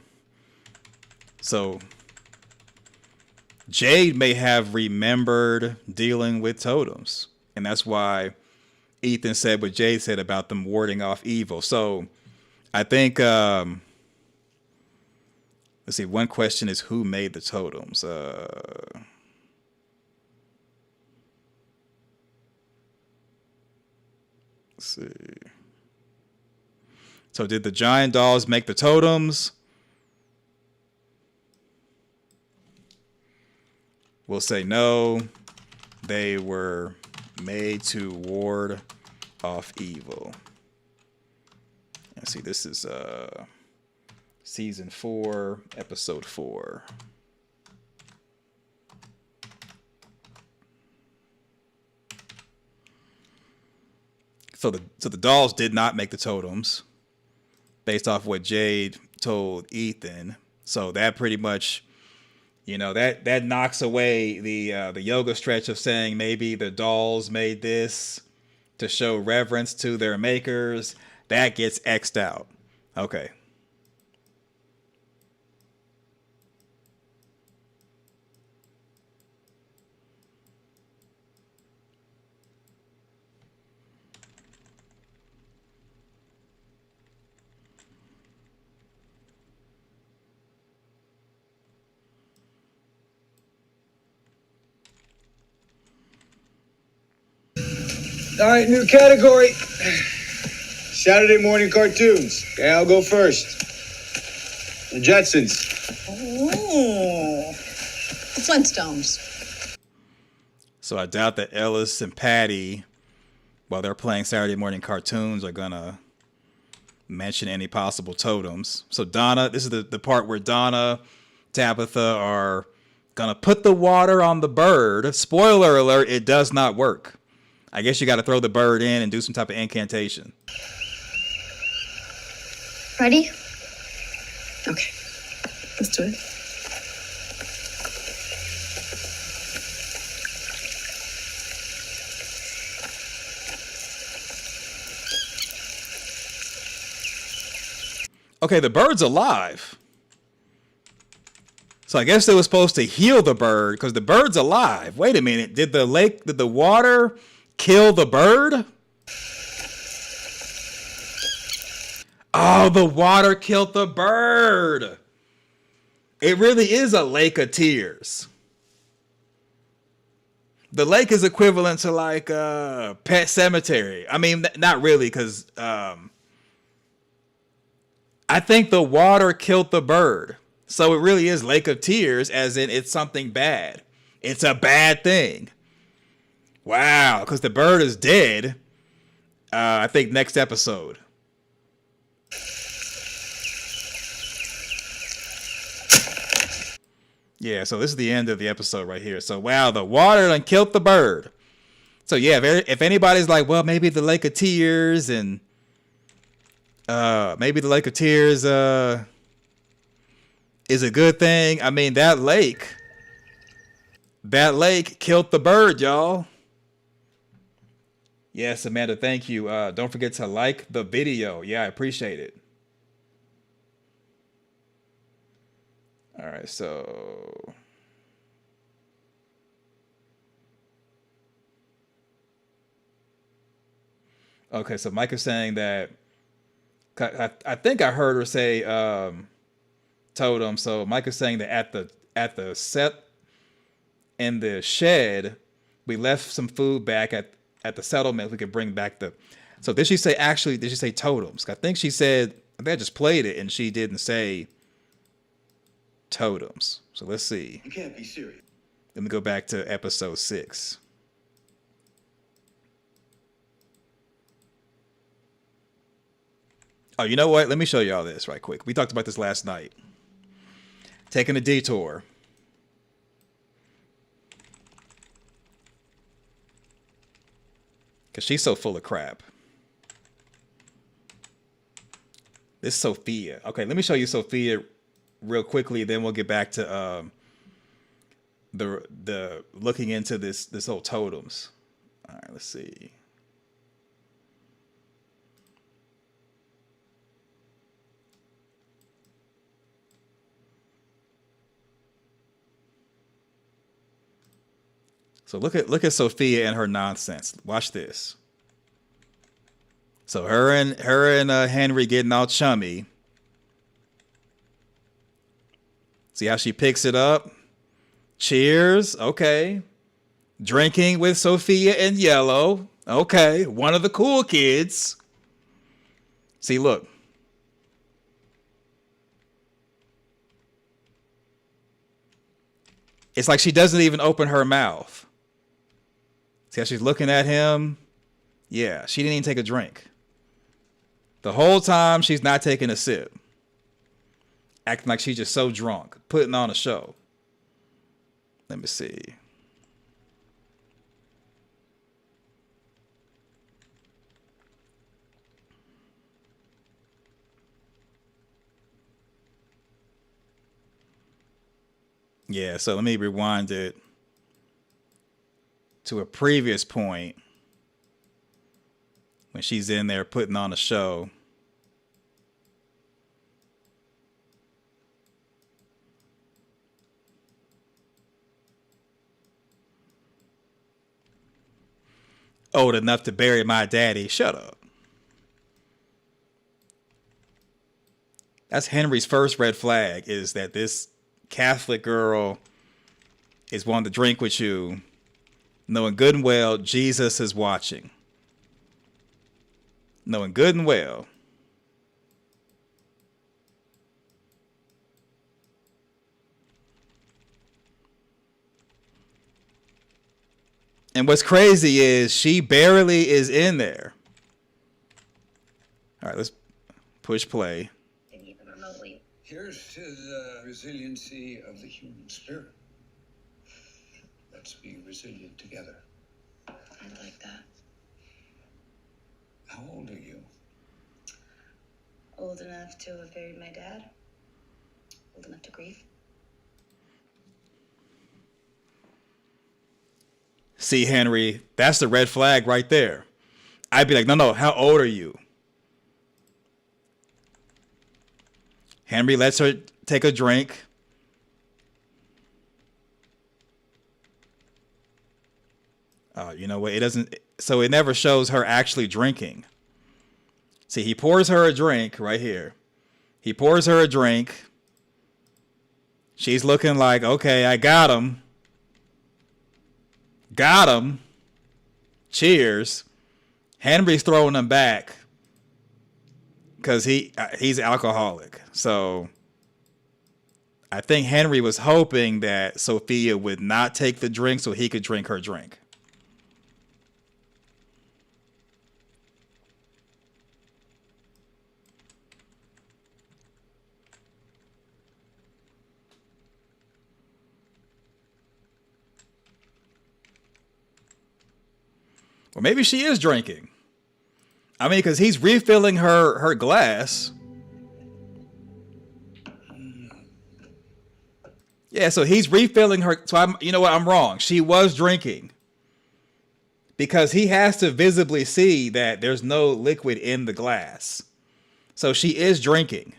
Jade may have remembered dealing with totems, and that's why Ethan said what Jade said about them warding off evil. So I think let's see, one question is who made the totems? Let's see. So did the giant dolls make the totems? We'll say no. They were made to ward off evil. And see, this is season 4, episode 4. So the dolls did not make the totems, based off what Jade told Ethan. So that pretty much, you know, that knocks away the yoga stretch of saying maybe the dolls made this to show reverence to their makers. That gets X'd out. Okay. All right, new category. Saturday morning cartoons. Okay, I'll go first. The Jetsons. Ooh. The Flintstones. So I doubt that Ellis and Patty, while they're playing Saturday morning cartoons, are gonna mention any possible totems. So Donna, this is the part where Donna, Tabitha are gonna put the water on the bird. Spoiler alert, it does not work. I guess you got to throw the bird in and do some type of incantation. Ready? Okay, let's do it. Okay, the bird's alive. So I guess they were supposed to heal the bird because the bird's alive. Wait a minute. Did the water kill the bird? Oh, the water killed the bird. It really is a lake of tears. The lake is equivalent to like a pet cemetery. I mean, not really, because I think the water killed the bird. So it really is lake of tears, as in it's something bad. It's a bad thing. Wow, because the bird is dead. I think next episode. Yeah, so this is the end of the episode right here. So wow, the water done killed the bird. So yeah, if anybody's like, well, maybe the lake of tears and maybe the lake of tears is a good thing. I mean, that lake killed the bird, y'all. Yes, Amanda, thank you. Don't forget to like the video. Yeah, I appreciate it. All right, so Okay, so Mike is saying that I think I heard her say totem. So Mike is saying that at the set in the shed, we left some food back at the settlement. We could bring back the. So did she say actually? Did she say totems? I think she said. I think I just played it and she didn't say totems. So let's see. You can't be serious. Let me go back to episode 6. Oh, you know what? Let me show y'all this right quick. We talked about this last night. Taking a detour. Because she's so full of crap. This is Sophia. Okay, let me show you Sophia real quickly. Then we'll get back to the looking into this whole totems. All right, let's see. So look at Sophia and her nonsense. Watch this. So her and Henry getting all chummy. See how she picks it up? Cheers. Okay. Drinking with Sophia and Yellow. Okay. One of the cool kids. See, look. It's like she doesn't even open her mouth. See how she's looking at him? Yeah, she didn't even take a drink. The whole time she's not taking a sip. Acting like she's just so drunk. Putting on a show. Let me see. Yeah, so let me rewind it to a previous point when she's in there putting on a show. Old enough to bury my daddy. Shut up. That's Henry's first red flag, is that this Catholic girl is wanting to drink with you, knowing good and well Jesus is watching. Knowing good and well. And what's crazy is she barely is in there. All right, let's push play. Here's to the resiliency of the human spirit. Let's be resilient together. I like that. How old are you? Old enough to have buried my dad. Old enough to grieve. See, Henry, that's the red flag right there. I'd be like, no, how old are you? Henry lets her take a drink. You know what? It doesn't. So it never shows her actually drinking. See, he pours her a drink right here. He pours her a drink. She's looking like, okay, I got him. Got him. Cheers. Henry's throwing him back because he's alcoholic. So I think Henry was hoping that Sophia would not take the drink so he could drink her drink. Or maybe she is drinking. I mean, because he's refilling her glass. Yeah, so he's refilling her. So you know what? I'm wrong. She was drinking. Because he has to visibly see that there's no liquid in the glass. So she is drinking.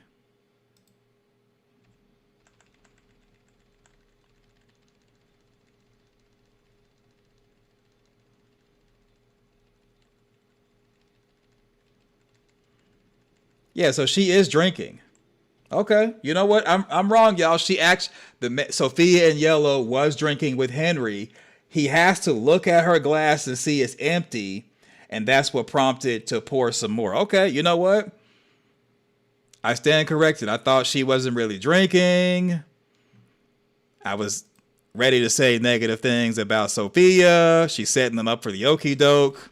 Yeah, so she is drinking. Okay, you know what? I'm wrong, y'all. Sophia in yellow was drinking with Henry. He has to look at her glass and see it's empty, and that's what prompted to pour some more. Okay, you know what? I stand corrected. I thought she wasn't really drinking. I was ready to say negative things about Sophia. She's setting them up for the okie doke.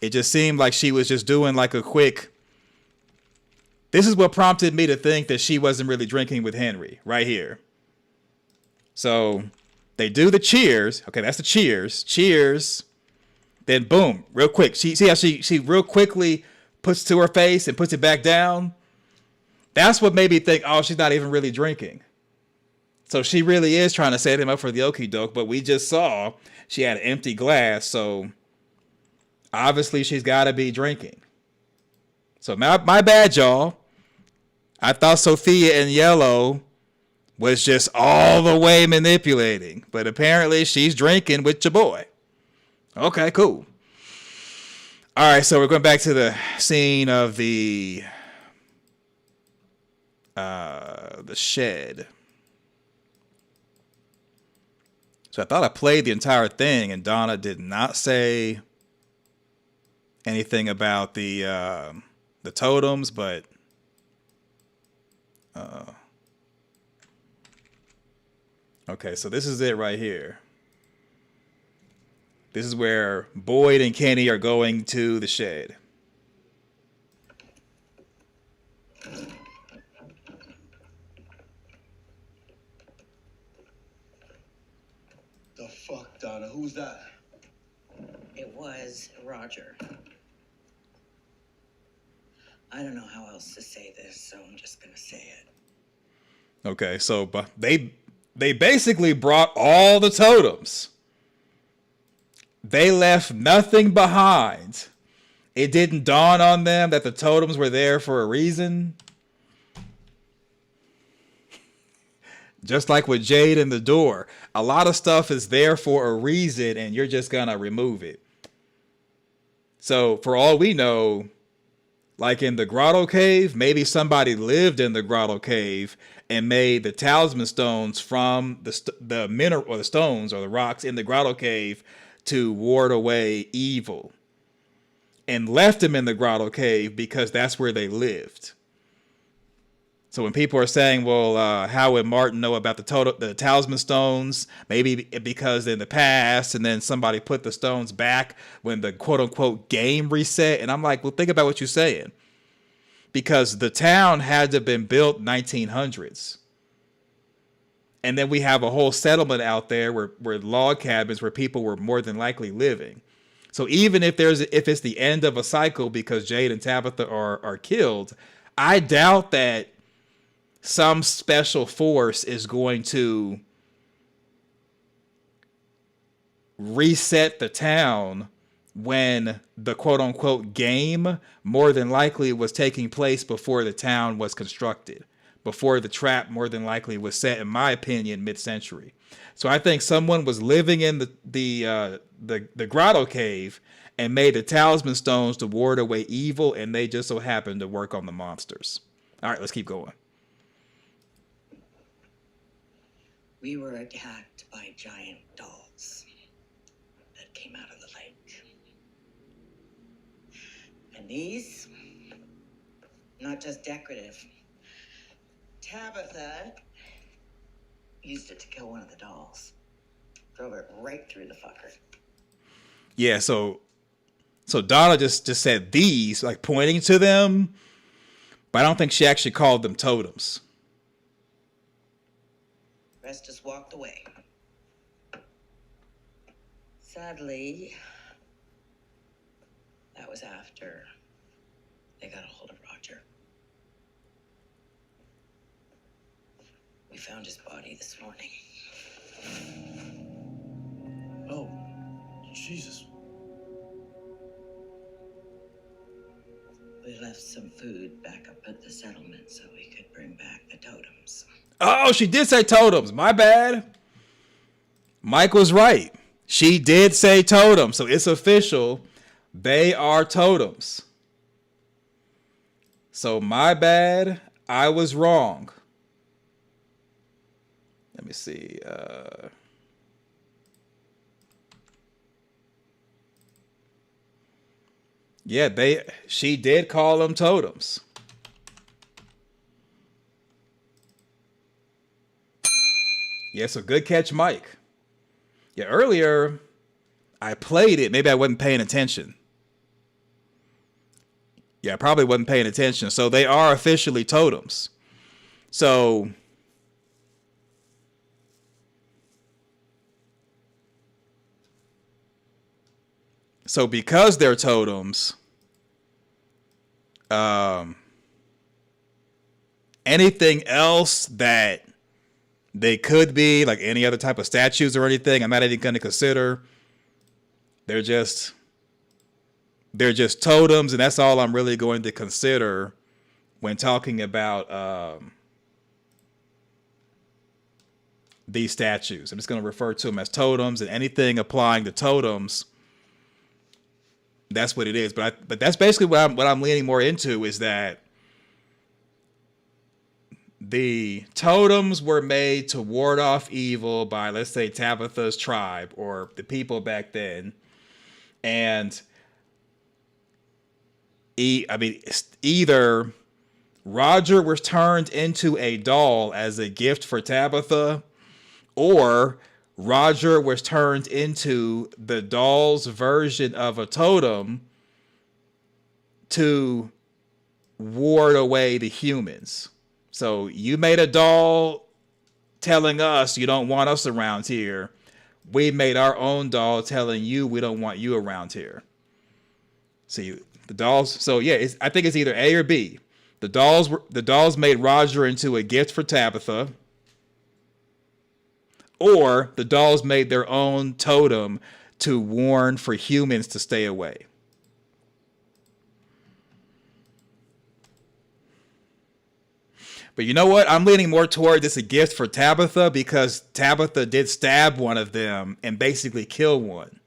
It just seemed like she was just doing like a quick. This is what prompted me to think that she wasn't really drinking with Henry right here. So they do the cheers. Okay, that's the cheers. Cheers. Then boom, real quick. See how she real quickly puts it to her face and puts it back down. That's what made me think, oh, she's not even really drinking. So she really is trying to set him up for the okie doke, but we just saw she had an empty glass, so obviously she's got to be drinking. So my bad, y'all. I thought Sophia in yellow was just all the way manipulating, but apparently she's drinking with your boy. Okay, cool. All right, so we're going back to the scene of the shed. So I thought I played the entire thing, and Donna did not say anything about the totems, but okay, so this is it right here. This is where Boyd and Kenny are going to the shed. The fuck, Donna? Who's that? It was Roger. I don't know how else to say this, so I'm just gonna say it. Okay, so but they basically brought all the totems. They left nothing behind. It didn't dawn on them that the totems were there for a reason. Just like with Jade and the door. A lot of stuff is there for a reason and you're just gonna remove it. So for all we know, like in the grotto cave, maybe somebody lived in the grotto cave and made the talisman stones from the mineral or the stones or the rocks in the grotto cave to ward away evil, and left them in the grotto cave because that's where they lived. So when people are saying, well, how would Martin know about the talisman stones? Maybe because in the past, and then somebody put the stones back when the quote unquote game reset. And I'm like, well, think about what you're saying. Because the town had to have been built 1900s. And then we have a whole settlement out there where log cabins where people were more than likely living. So even if it's the end of a cycle because Jade and Tabitha are killed, I doubt that some special force is going to reset the town when the quote unquote game more than likely was taking place before the town was constructed, before the trap more than likely was set, in my opinion, mid-century. So I think someone was living in the grotto cave and made the talisman stones to ward away evil, and they just so happened to work on the monsters. All right, let's keep going. We were attacked by giant dolls that came out of the lake. And these, not just decorative. Tabitha used it to kill one of the dolls. Drove it right through the fucker. Yeah, so Donna just said these, like pointing to them, but I don't think she actually called them totems. Rest just walked away. Sadly, that was after they got a hold of Roger. We found his body this morning. Oh, Jesus. We left some food back up at the settlement so we could bring back the totems. Oh, she did say totems. My bad. Mike was right. She did say totems, so it's official. They are totems. So my bad. I was wrong. Let me see. Yeah, she did call them totems. Yeah, so good catch, Mike. Yeah, earlier I played it. Maybe I wasn't paying attention. Yeah, I probably wasn't paying attention. So they are officially totems. So because they're totems, anything else that they could be, like any other type of statues or anything, I'm not even going to consider. They're just totems, and that's all I'm really going to consider when talking about these statues. I'm just going to refer to them as totems, and anything applying to totems, that's what it is. But that's basically what I'm leaning more into, is that the totems were made to ward off evil by, let's say, Tabitha's tribe or the people back then. And either Roger was turned into a doll as a gift for Tabitha, or Roger was turned into the doll's version of a totem to ward away the humans. So you made a doll telling us you don't want us around here. We made our own doll telling you we don't want you around here. See, the dolls. So yeah, I think it's either A or B. The dolls made Roger into a gift for Tabitha, or the dolls made their own totem to warn for humans to stay away. But you know what? I'm leaning more toward this a gift for Tabitha, because Tabitha did stab one of them and basically kill one.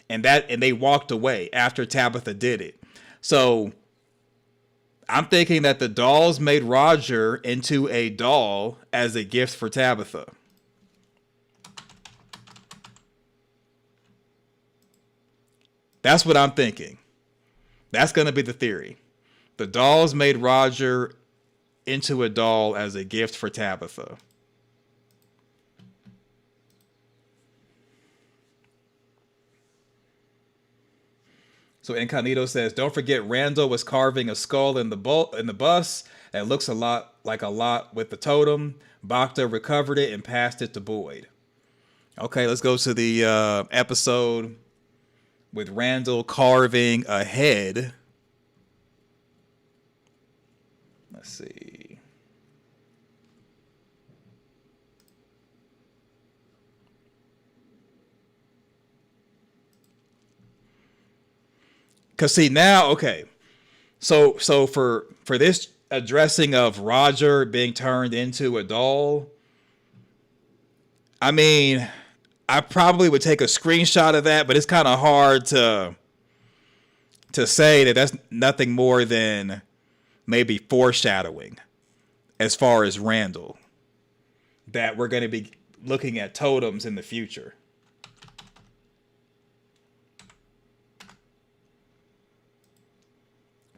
And they walked away after Tabitha did it. So I'm thinking that the dolls made Roger into a doll as a gift for Tabitha. That's what I'm thinking. That's going to be the theory. The dolls made Roger into a doll as a gift for Tabitha. So Incognito says, don't forget Randall was carving a skull in the bus that looks a lot with the totem. Bacta recovered it and passed it to Boyd. Okay, let's go to the episode with Randall carving a head. Let's see. Cause see now, okay. So for this addressing of Roger being turned into a doll, I mean, I probably would take a screenshot of that, but it's kind of hard to say that that's nothing more than maybe foreshadowing as far as Randall, that we're going to be looking at totems in the future.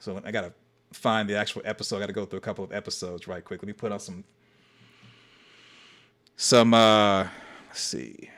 So I got to find the actual episode. I got to go through a couple of episodes right quick. Let me put on some let's see.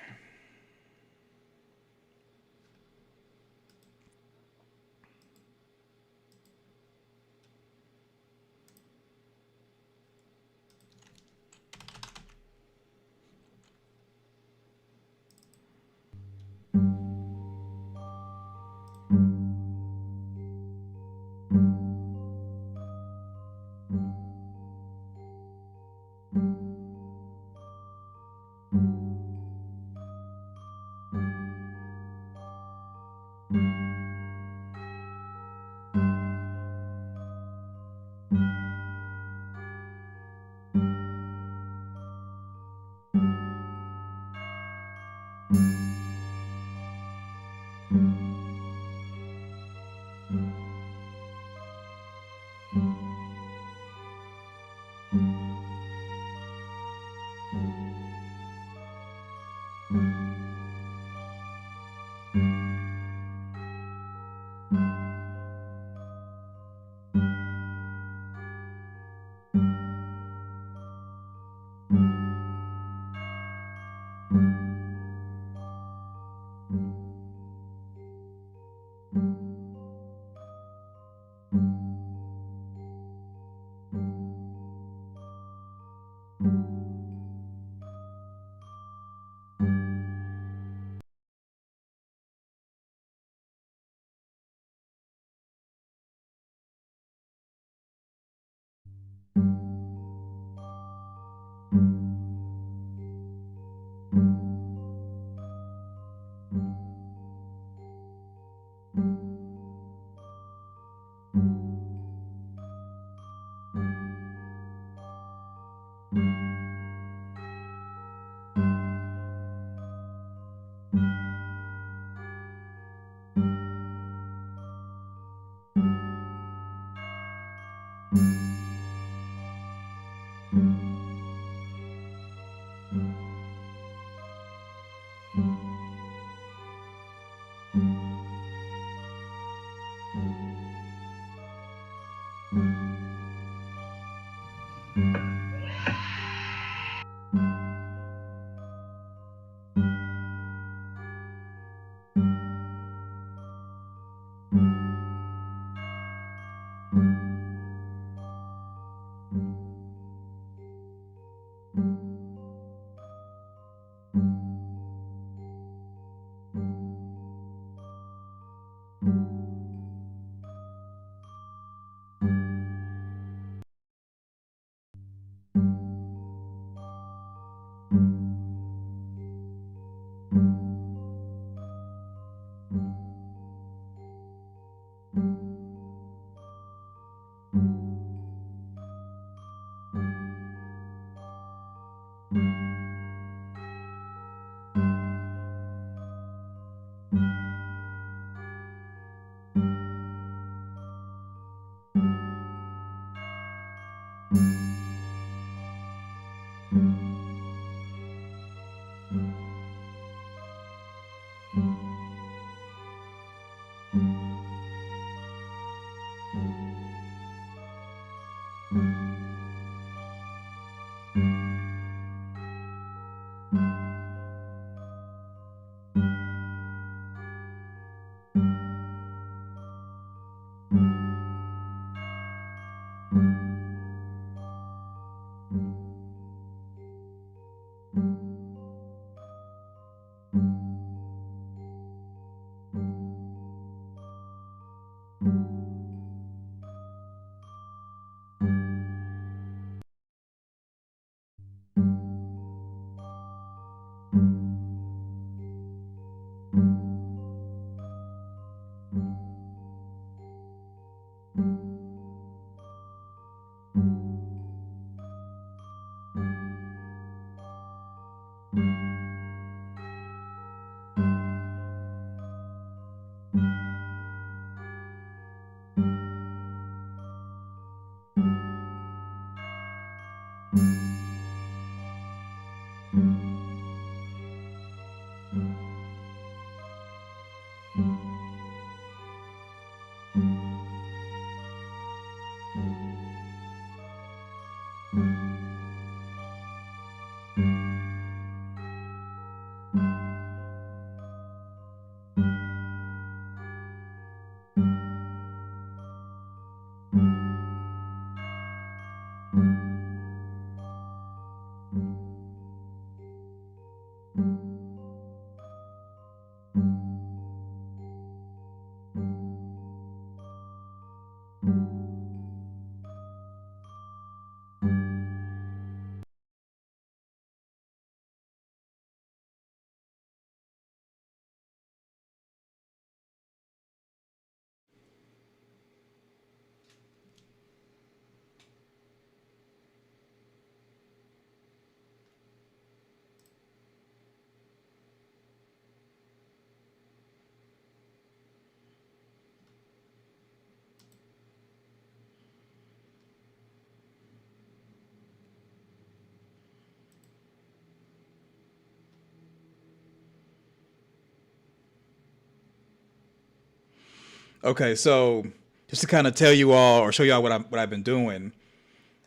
Okay, so just to kind of tell you all or show y'all what I've been doing,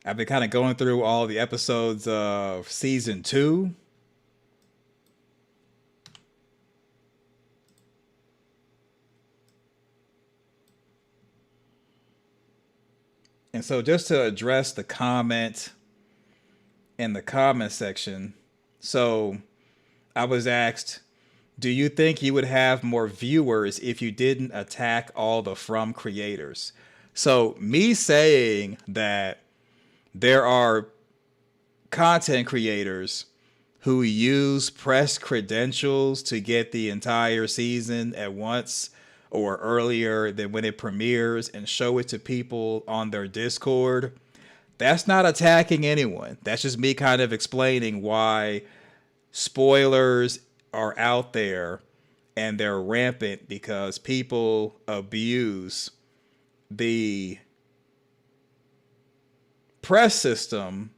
I've been kind of going through all the episodes of season 2. And so just to address the comment in the comment section, so I was asked, do you think you would have more viewers if you didn't attack all the From creators? So me saying that there are content creators who use press credentials to get the entire season at once or earlier than when it premieres and show it to people on their Discord. That's not attacking anyone. That's just me kind of explaining why spoilers are out there and they're rampant because people abuse the press system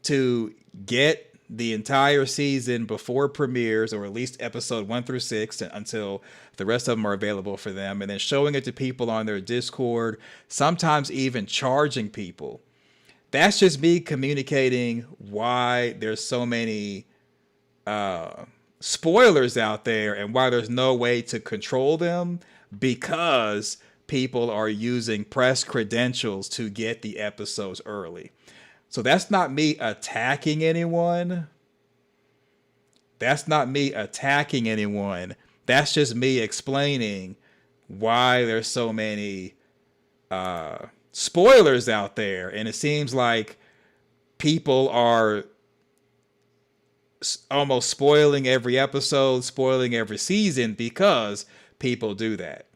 to get the entire season before premieres, or at least episode 1 through 6 until the rest of them are available for them, and then showing it to people on their Discord, sometimes even charging people. That's just me communicating why there's so many spoilers out there and why there's no way to control them, because people are using press credentials to get the episodes early. So that's not me attacking anyone. That's not me attacking anyone. That's just me explaining why there's so many spoilers out there. And it seems like people are almost spoiling every episode, spoiling every season because people do that.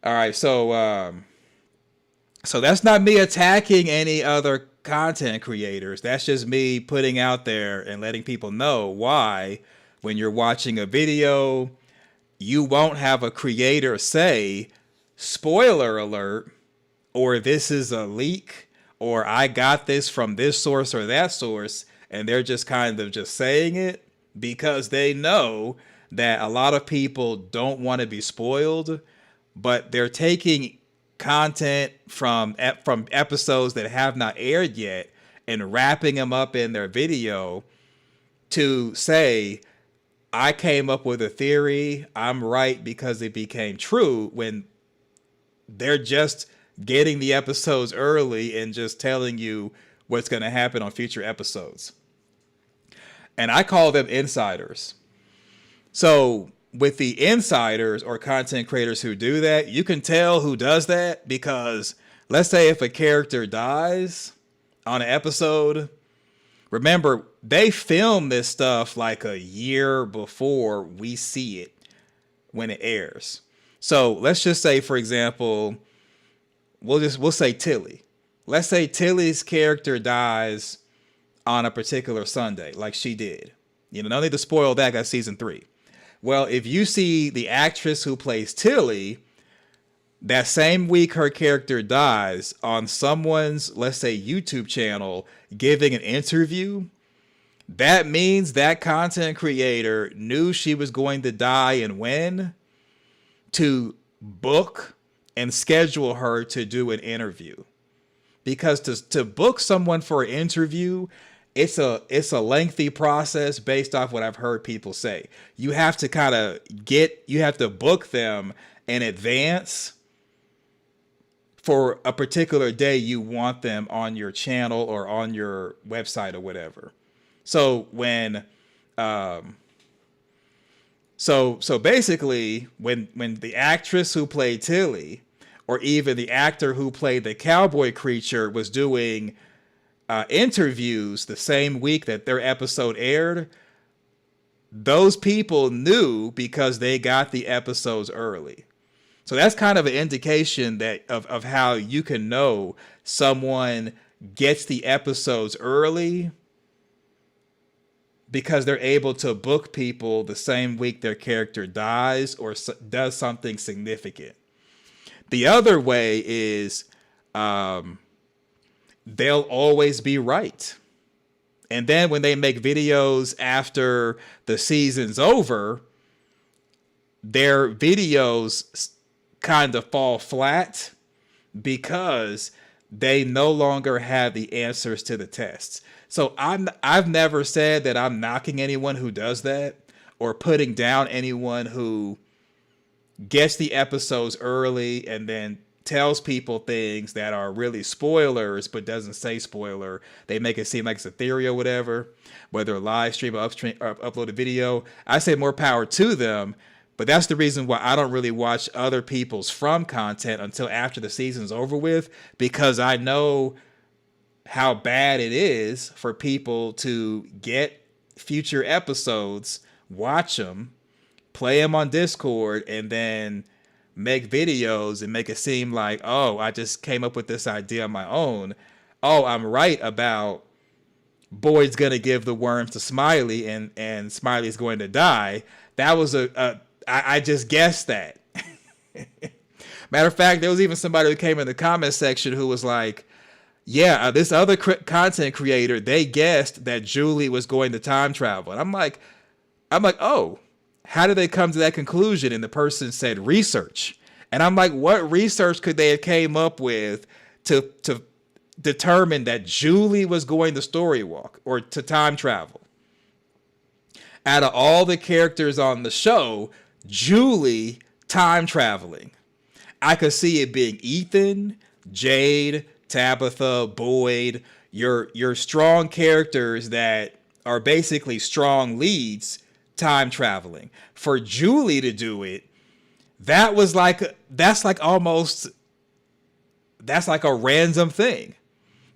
All right, so that's not me attacking any other content creators. That's just me putting out there and letting people know why when you're watching a video, you won't have a creator say, spoiler alert, or this is a leak, or I got this from this source or that source, and they're just kind of just saying it because they know that a lot of people don't want to be spoiled, but they're taking content from episodes that have not aired yet and wrapping them up in their video to say, I came up with a theory, I'm right because it became true, when they're just getting the episodes early and just telling you what's going to happen on future episodes. And I call them insiders. So with the insiders or content creators who do that, you can tell who does that because let's say if a character dies on an episode, remember, they film this stuff like a year before we see it when it airs. So let's just say, for example, we'll say Tilly. Let's say Tilly's character dies on a particular Sunday, like she did. You know, no need to spoil that, got season 3. Well, if you see the actress who plays Tilly, that same week her character dies on someone's, let's say, YouTube channel giving an interview, that means that content creator knew she was going to die and when to book and schedule her to do an interview. Because to book someone for an interview, it's a lengthy process based off what I've heard people say. You have to you have to book them in advance for a particular day you want them on your channel or on your website or whatever. So when so basically when the actress who played Tilly or even the actor who played the cowboy creature was doing interviews the same week that their episode aired, those people knew because they got the episodes early. So that's kind of an indication that of how you can know someone gets the episodes early because they're able to book people the same week their character dies or does something significant. The other way is they'll always be right. And then when they make videos after the season's over, their videos kind of fall flat because they no longer have the answers to the tests. So I've never said that I'm knocking anyone who does that or putting down anyone who gets the episodes early and then tells people things that are really spoilers but doesn't say spoiler. They make it seem like it's a theory or whatever, whether live stream or upload a video. I say more power to them, but that's the reason why I don't really watch other people's from content until after the season's over with, because I know how bad it is for people to get future episodes, watch them, play them on Discord, and then make videos and make it seem like, oh, I just came up with this idea on my own. Oh, I'm right about Boyd's gonna give the worms to Smiley and Smiley's going to die. That was I just guessed that. Matter of fact, there was even somebody who came in the comment section who was like, yeah, this other content creator, they guessed that Julie was going to time travel. And I'm like, oh, how did they come to that conclusion? And the person said research. And I'm like, what research could they have came up with to determine that Julie was going to story walk or to time travel? Out of all the characters on the show, Julie time traveling. I could see it being Ethan, Jade, Tabitha, Boyd, your strong characters that are basically strong leads time traveling. For Julie to do it, that's like a random thing.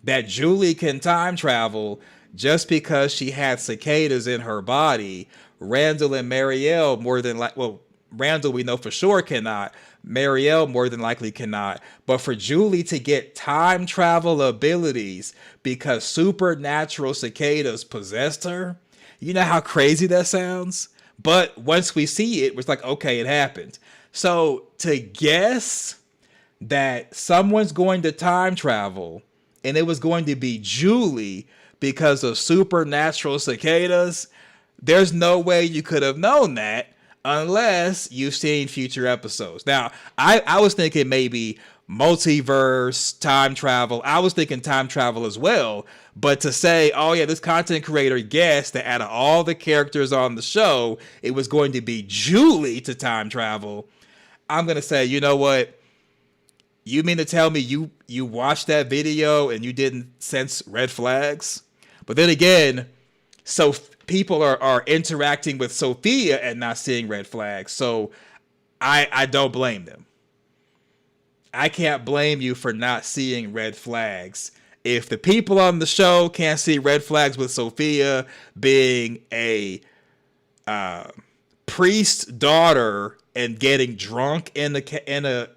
That Julie can time travel just because she had cicadas in her body. Randall and Marielle Randall we know for sure cannot. Marielle more than likely cannot. But for Julie to get time travel abilities because supernatural cicadas possessed her, you know how crazy that sounds? But once we see it, it's like, okay, it happened. So to guess that someone's going to time travel and it was going to be Julie because of supernatural cicadas, there's no way you could have known that unless you've seen future episodes. Now, I was thinking maybe multiverse, time travel. I was thinking time travel as well. But to say, oh yeah, this content creator guessed that out of all the characters on the show, it was going to be Julie to time travel, I'm going to say, you know what? You mean to tell me you watched that video and you didn't sense red flags? But then again, so people are interacting with Sophia and not seeing red flags. So I don't blame them. I can't blame you for not seeing red flags. If the people on the show can't see red flags with Sophia being a priest's daughter and getting drunk in the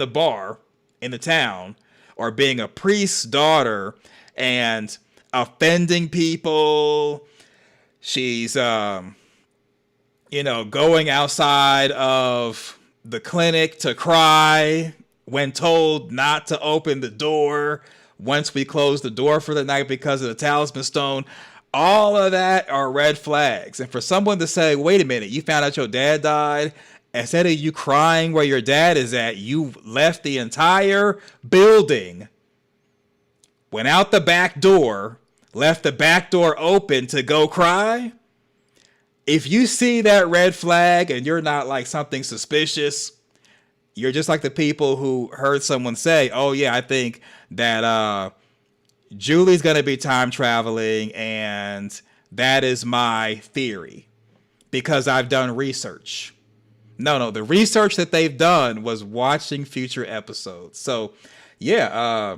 bar in the town, or being a priest's daughter and offending people, she's going outside of the clinic to cry when told not to open the door once we close the door for the night because of the talisman stone. All of that are red flags. And for someone to say, wait a minute, you found out your dad died, instead of you crying where your dad is at, you left the entire building, went out the back door, left the back door open to go cry. If you see that red flag and you're not like something suspicious, you're just like the people who heard someone say, oh yeah, I think that Julie's going to be time traveling, and that is my theory because I've done research. No, the research that they've done was watching future episodes. So yeah,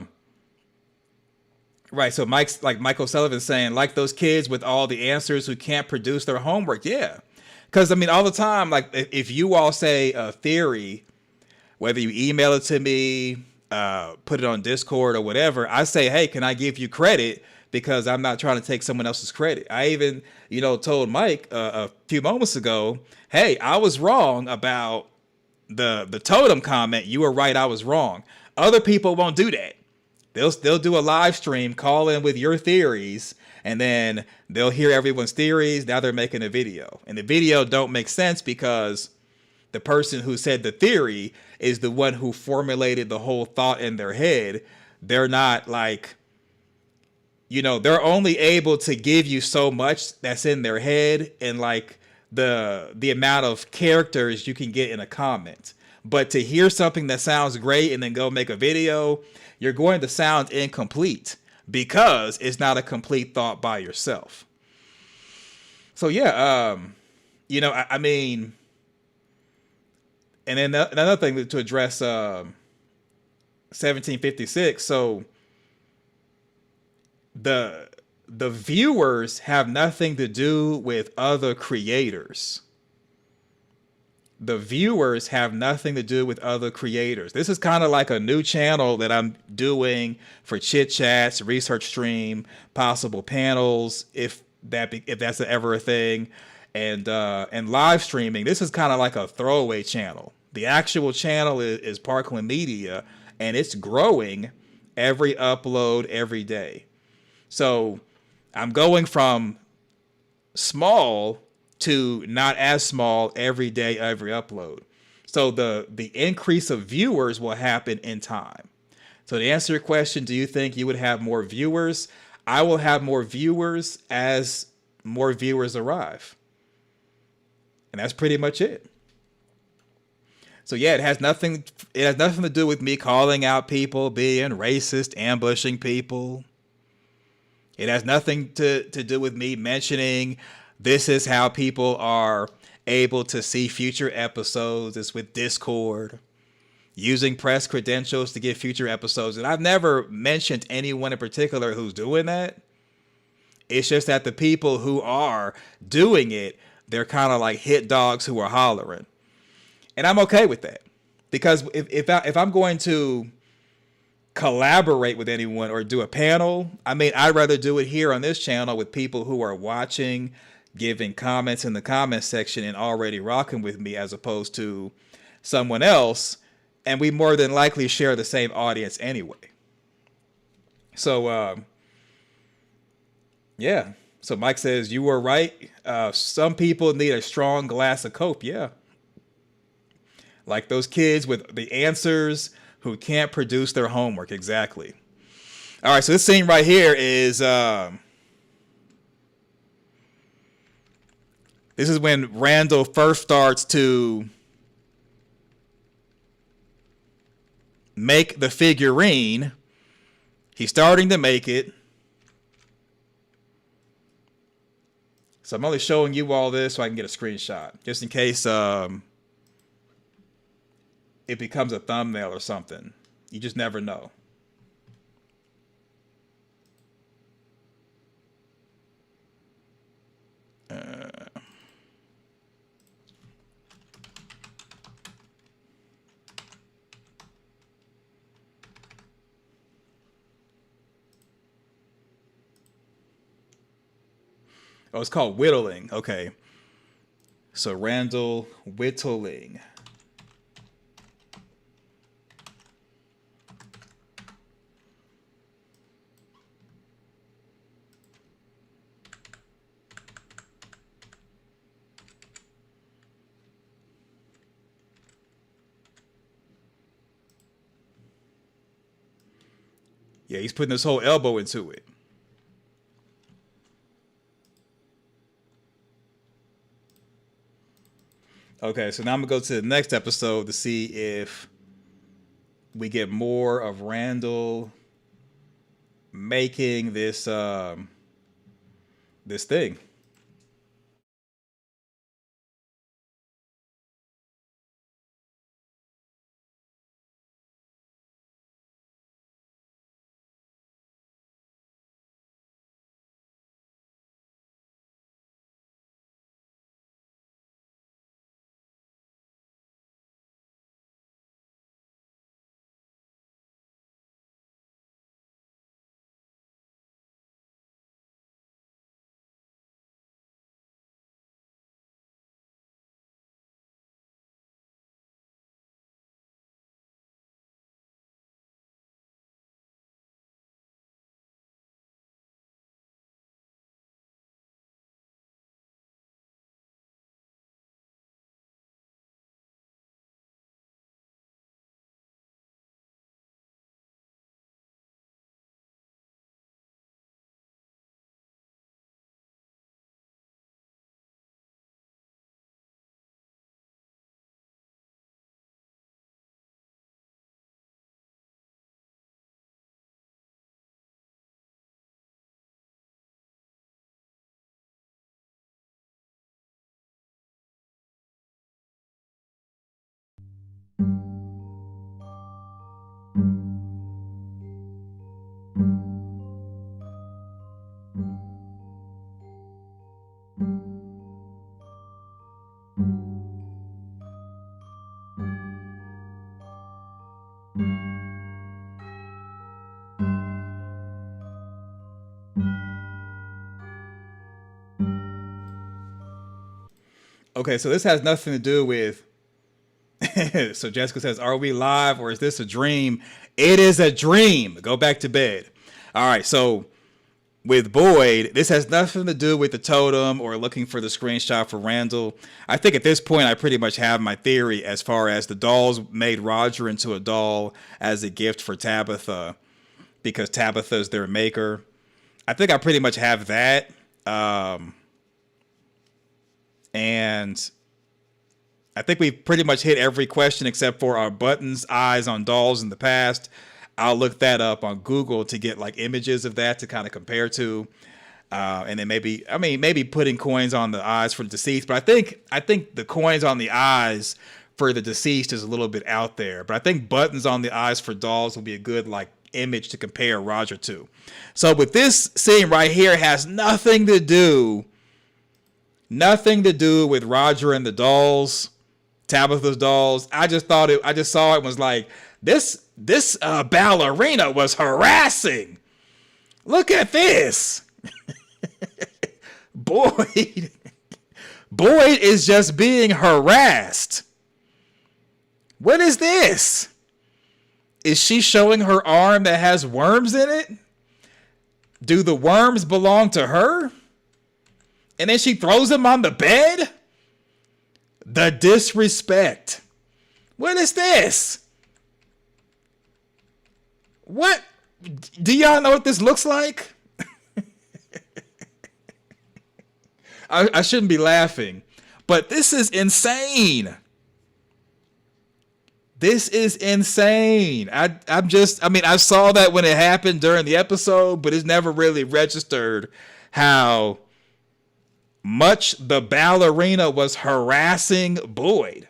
right. So Michael Sullivan saying, like those kids with all the answers who can't produce their homework. Yeah. Because I mean, all the time, like if you all say a theory, whether you email it to me, put it on Discord or whatever, I say, hey, can I give you credit? Because I'm not trying to take someone else's credit. I even, told Mike a few moments ago, hey, I was wrong about the totem comment. You were right. I was wrong. Other people won't do that. They'll do a live stream, call in with your theories, and then they'll hear everyone's theories. Now they're making a video, and the video don't make sense because the person who said the theory is the one who formulated the whole thought in their head. They're not like, they're only able to give you so much that's in their head and like the amount of characters you can get in a comment. But to hear something that sounds great and then go make a video, you're going to sound incomplete because it's not a complete thought by yourself. So yeah, I mean, and then another thing to address 1756. So the the viewers have nothing to do with other creators. The viewers have nothing to do with other creators. This is kind of like a new channel that I'm doing for chit chats, research stream, possible panels, if that's ever a thing, and live streaming. This is kind of like a throwaway channel. The actual channel is Parkland Media, and it's growing every upload every day. So I'm going from small to not as small every day, every upload. So the increase of viewers will happen in time. So to answer your question, do you think you would have more viewers? I will have more viewers as more viewers arrive. And that's pretty much it. So yeah, it has nothing to do with me calling out people, being racist, ambushing people. It has nothing to do with me mentioning this is how people are able to see future episodes. It's with Discord, using press credentials to get future episodes. And I've never mentioned anyone in particular who's doing that. It's just that the people who are doing it, they're kind of like hit dogs who are hollering. And I'm okay with that. Because if I'm going to collaborate with anyone or do a panel, I mean, I'd rather do it here on this channel with people who are watching, giving comments in the comment section and already rocking with me, as opposed to someone else, and we more than likely share the same audience anyway. So yeah, so Mike says you were right. Some people need a strong glass of coke. Yeah, like those kids with the answers who can't produce their homework. Exactly. All right, so this scene right here is this is when Randall first starts to make the figurine. He's starting to make it. So I'm only showing you all this so I can get a screenshot, just in case it becomes a thumbnail or something. You just never know. Oh, it's called whittling. Okay. So Randall whittling. Yeah, he's putting his whole elbow into it. Okay, so now I'm gonna go to the next episode to see if we get more of Randall making this this thing. Okay, so this has nothing to do with. So Jessica says, "Are we live or is this a dream?" It is a dream. Go back to bed. All right, so with Boyd, this has nothing to do with the totem or looking for the screenshot for Randall. I think at this point I pretty much have my theory as far as the dolls made Roger into a doll as a gift for Tabitha because Tabitha is their maker. I think I pretty much have that. And I think we've pretty much hit every question except for our buttons, eyes on dolls in the past. I'll look that up on Google to get like images of that to kind of compare to. And then maybe putting coins on the eyes for the deceased. But I think the coins on the eyes for the deceased is a little bit out there. But I think buttons on the eyes for dolls will be a good like image to compare Roger to. So with this scene right here, it has nothing to do with Roger and the dolls, Tabitha's dolls. I just saw it and was like, this ballerina was harassing. Look at this. Boyd is just being harassed. What is this? Is she showing her arm that has worms in it? Do the worms belong to her? And then she throws them on the bed? The disrespect. What is this? What? Do y'all know what this looks like? I shouldn't be laughing, but this is insane. This is insane. I saw that when it happened during the episode, but it's never really registered how much the ballerina was harassing Boyd.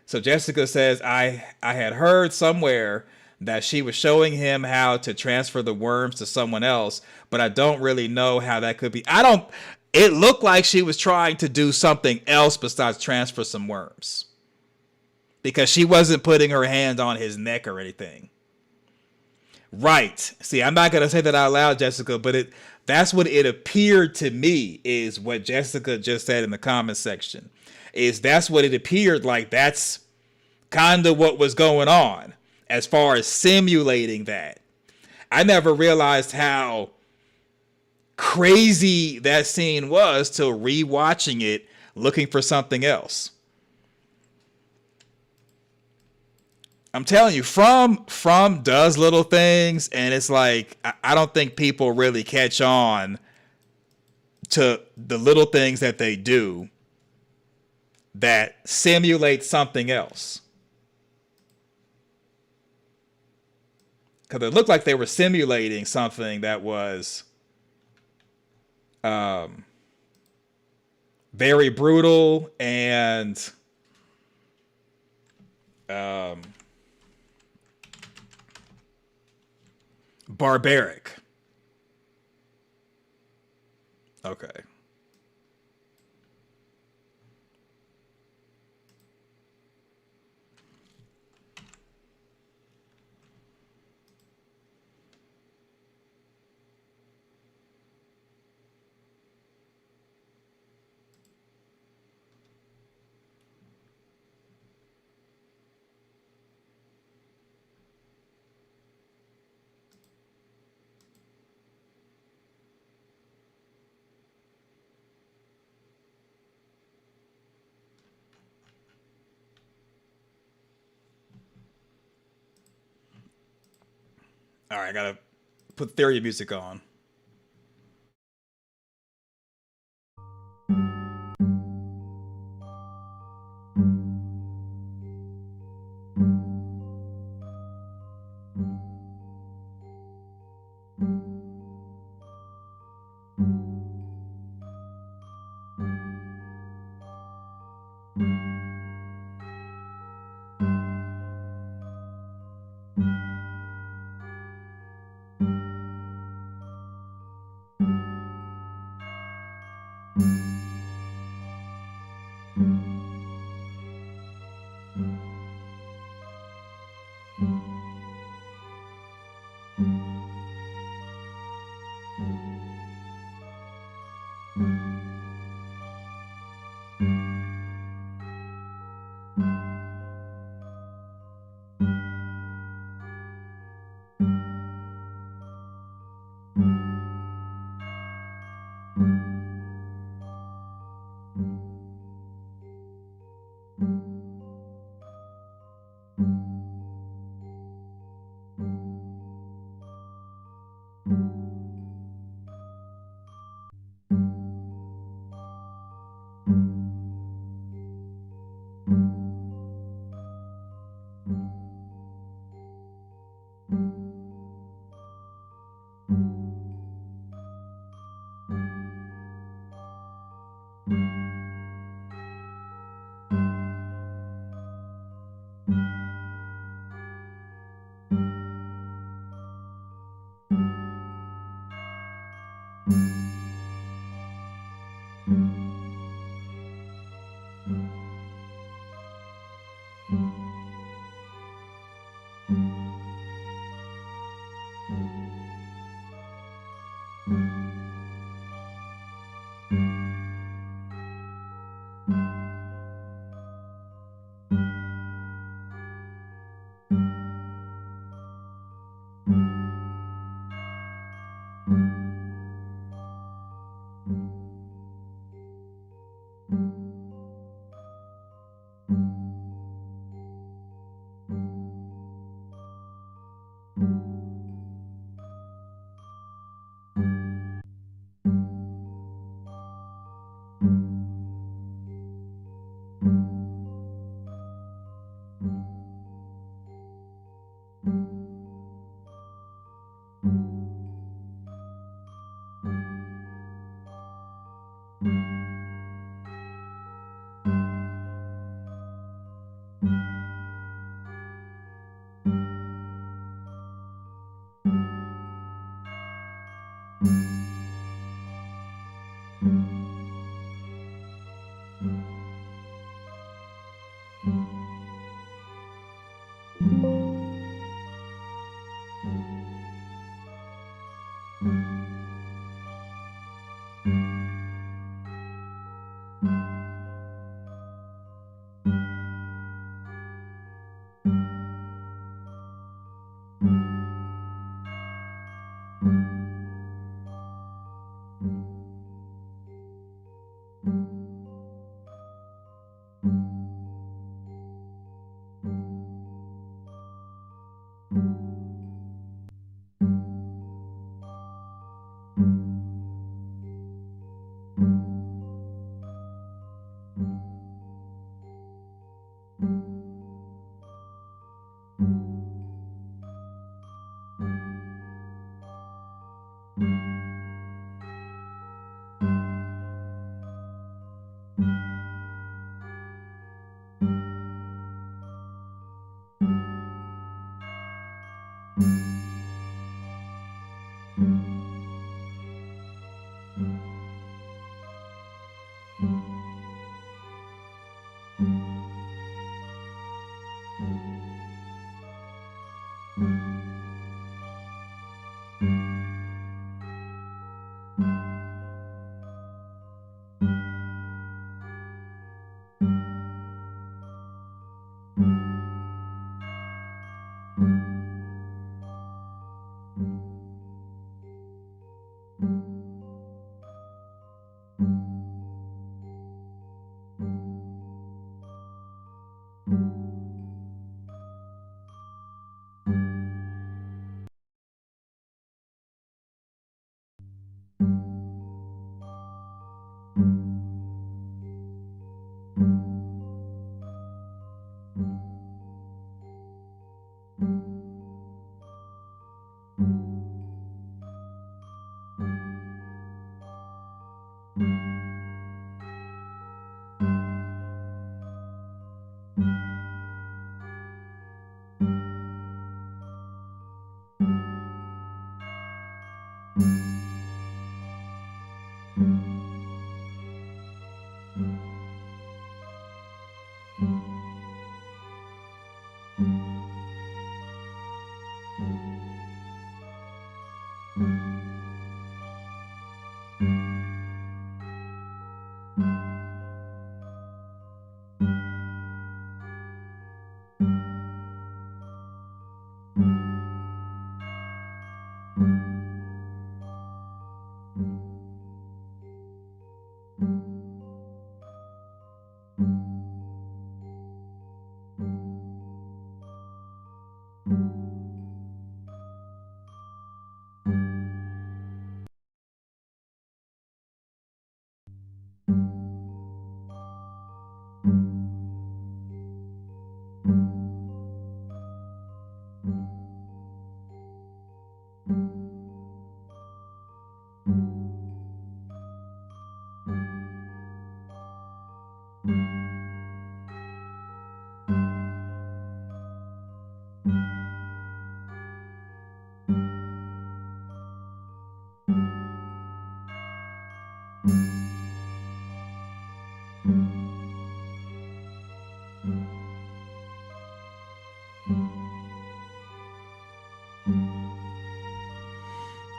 So Jessica says, I had heard somewhere that she was showing him how to transfer the worms to someone else, but I don't really know how that could be. It looked like she was trying to do something else besides transfer some worms, because she wasn't putting her hand on his neck or anything. Right. See, I'm not going to say that out loud, Jessica, but that's what it appeared to me, is what Jessica just said in the comment section. That's what it appeared like. That's kind of what was going on as far as simulating that. I never realized how crazy that scene was till rewatching it, looking for something else. I'm telling you, From does little things, and it's like, I don't think people really catch on to the little things that they do that simulate something else. Because it looked like they were simulating something that was very brutal and barbaric. Okay. All right, I gotta put theory music on.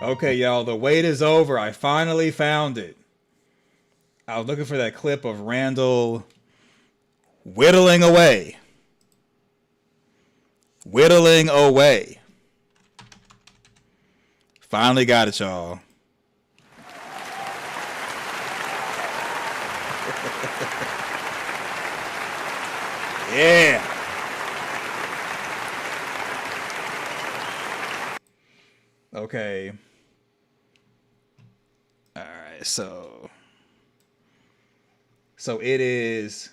Okay, y'all, the wait is over. I finally found it. I was looking for that clip of Randall whittling away. Whittling away. Finally got it, y'all. Yeah. Okay. All right, so it is.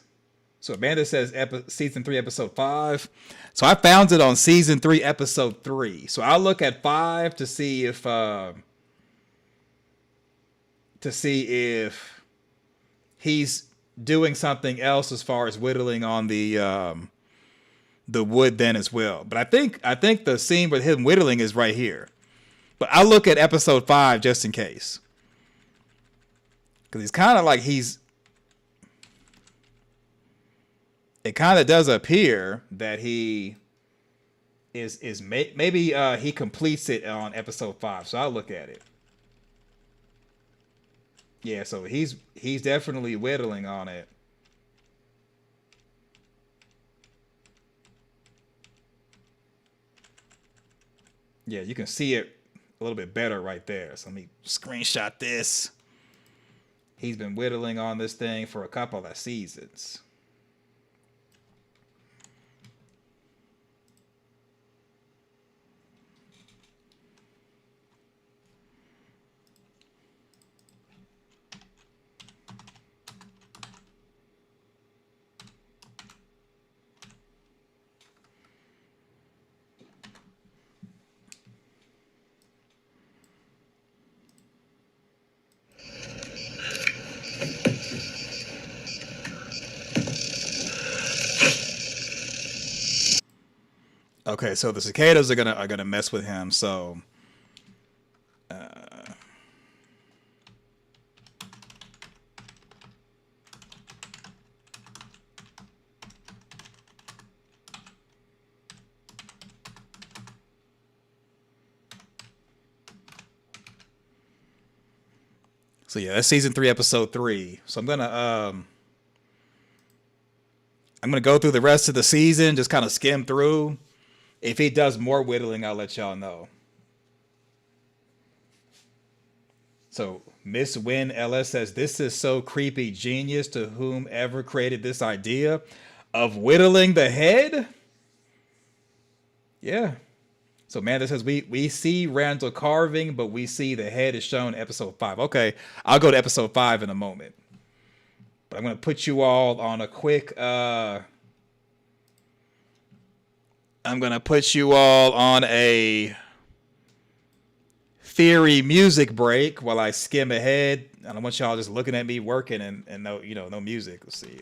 So Amanda says season 3, episode 5. So I found it on season 3, episode 3. So I'll look at 5 to see if he's doing something else as far as whittling on the wood then as well. But I think the scene with him whittling is right here. But I'll look at episode 5 just in case. Because he's kind of like it kind of does appear that he maybe he completes it on episode 5. So I'll look at it. Yeah, so he's definitely whittling on it. Yeah, you can see it a little bit better right there. So let me screenshot this. He's been whittling on this thing for a couple of seasons. Okay, so the cicadas are gonna mess with him. So, yeah, that's season 3, episode 3. So I'm gonna go through the rest of the season, just kind of skim through. If he does more whittling, I'll let y'all know. So Miss Win LS says, this is so creepy. Genius to whomever created this idea of whittling the head. Yeah. So Amanda says, we see Randall carving, but we see the head is shown in episode 5. Okay, I'll go to episode 5 in a moment. But I'm going to put you all on a quick... I'm going to put you all on a theory music break while I skim ahead. I don't want y'all just looking at me working and no, no music. Let's see.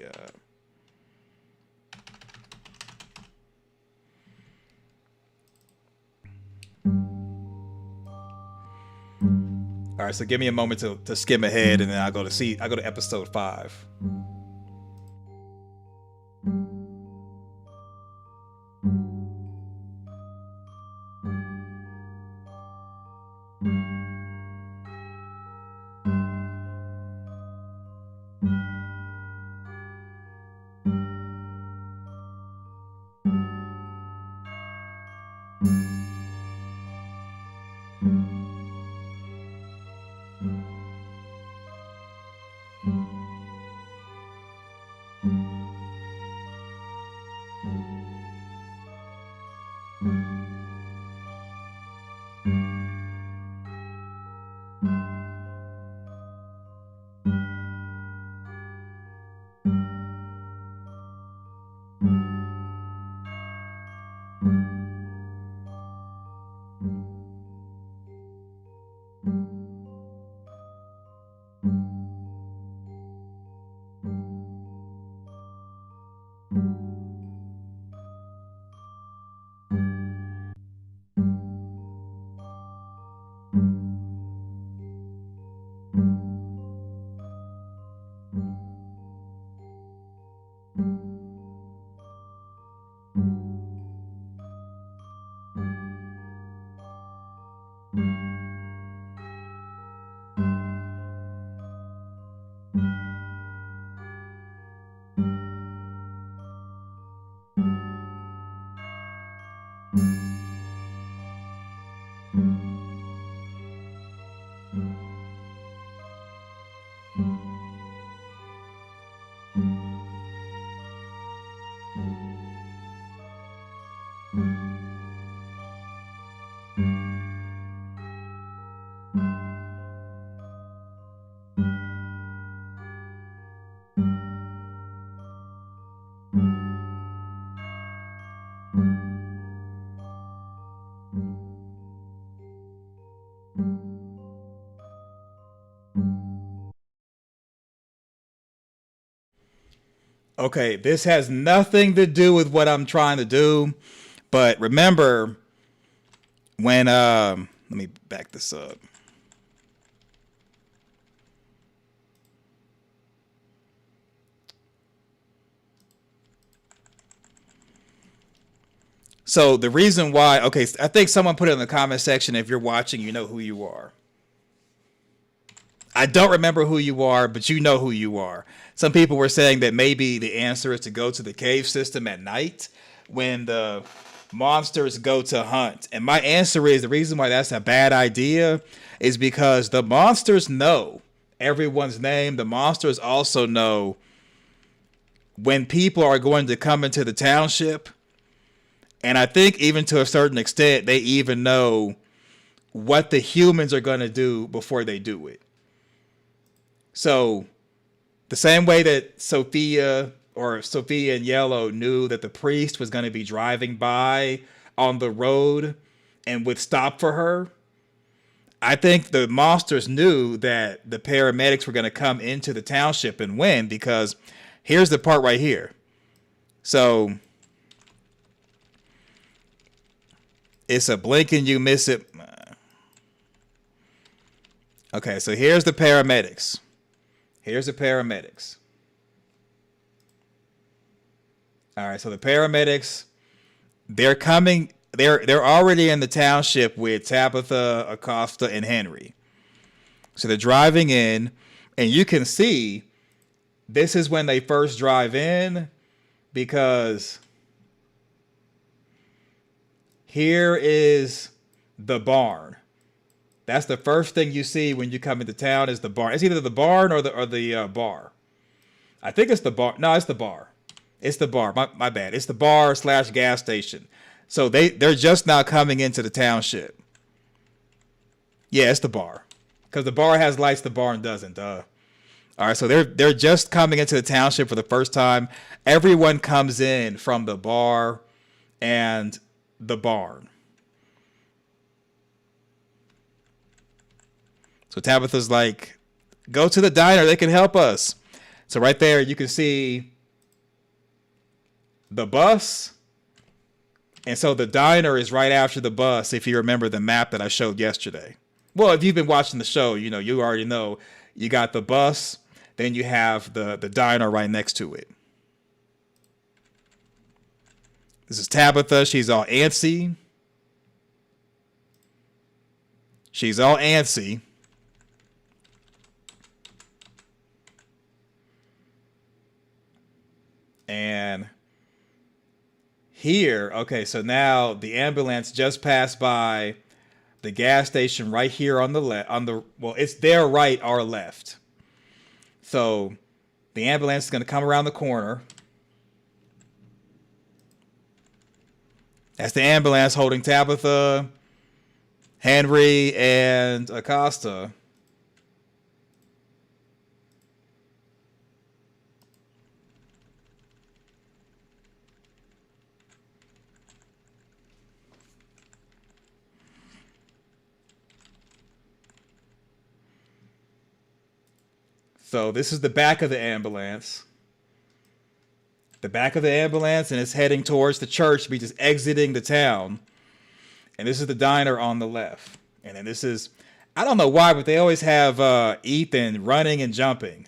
All right, so give me a moment to skim ahead, and then I'll go to episode 5. Okay, this has nothing to do with what I'm trying to do, but remember when let me back this up. So the reason why, okay, I think someone put it in the comment section. If you're watching, you know who you are. I don't remember who you are, but you know who you are. Some people were saying that maybe the answer is to go to the cave system at night when the monsters go to hunt. And my answer is the reason why that's a bad idea is because the monsters know everyone's name. The monsters also know when people are going to come into the township. And I think even to a certain extent, they even know what the humans are going to do before they do it. So the same way that Sophia in yellow knew that the priest was going to be driving by on the road and would stop for her, I think the monsters knew that the paramedics were going to come into the township and win, because here's the part right here. So it's a blink and you miss it. Okay, so here's the paramedics. Here's the paramedics. All right, so the paramedics, they're coming. They're already in the township with Tabitha, Acosta, and Henry. So they're driving in, and you can see this is when they first drive in, because here is the barn. That's the first thing you see when you come into town is the barn. It's either the barn or the bar. I think it's the bar. No, it's the bar. It's the bar. My bad. It's the bar / gas station. So they're just now coming into the township. Yeah, it's the bar. Because the bar has lights, the barn doesn't. All right, so they're just coming into the township for the first time. Everyone comes in from the bar and the barn. So Tabitha's like, go to the diner. They can help us. So right there, you can see the bus. And so the diner is right after the bus, if you remember the map that I showed yesterday. Well, if you've been watching the show, you know, you already know. You got the bus, then you have the diner right next to it. This is Tabitha. She's all antsy. She's all antsy. And here, okay, so now the ambulance just passed by the gas station right here on the left, well, it's their right, our left. So the ambulance is going to come around the corner. That's the ambulance holding Tabitha, Henry, and Acosta. So this is the back of the ambulance. The back of the ambulance, and it's heading towards the church, be just exiting the town. And this is the diner on the left. And then this is, I don't know why, but they always have Ethan running and jumping.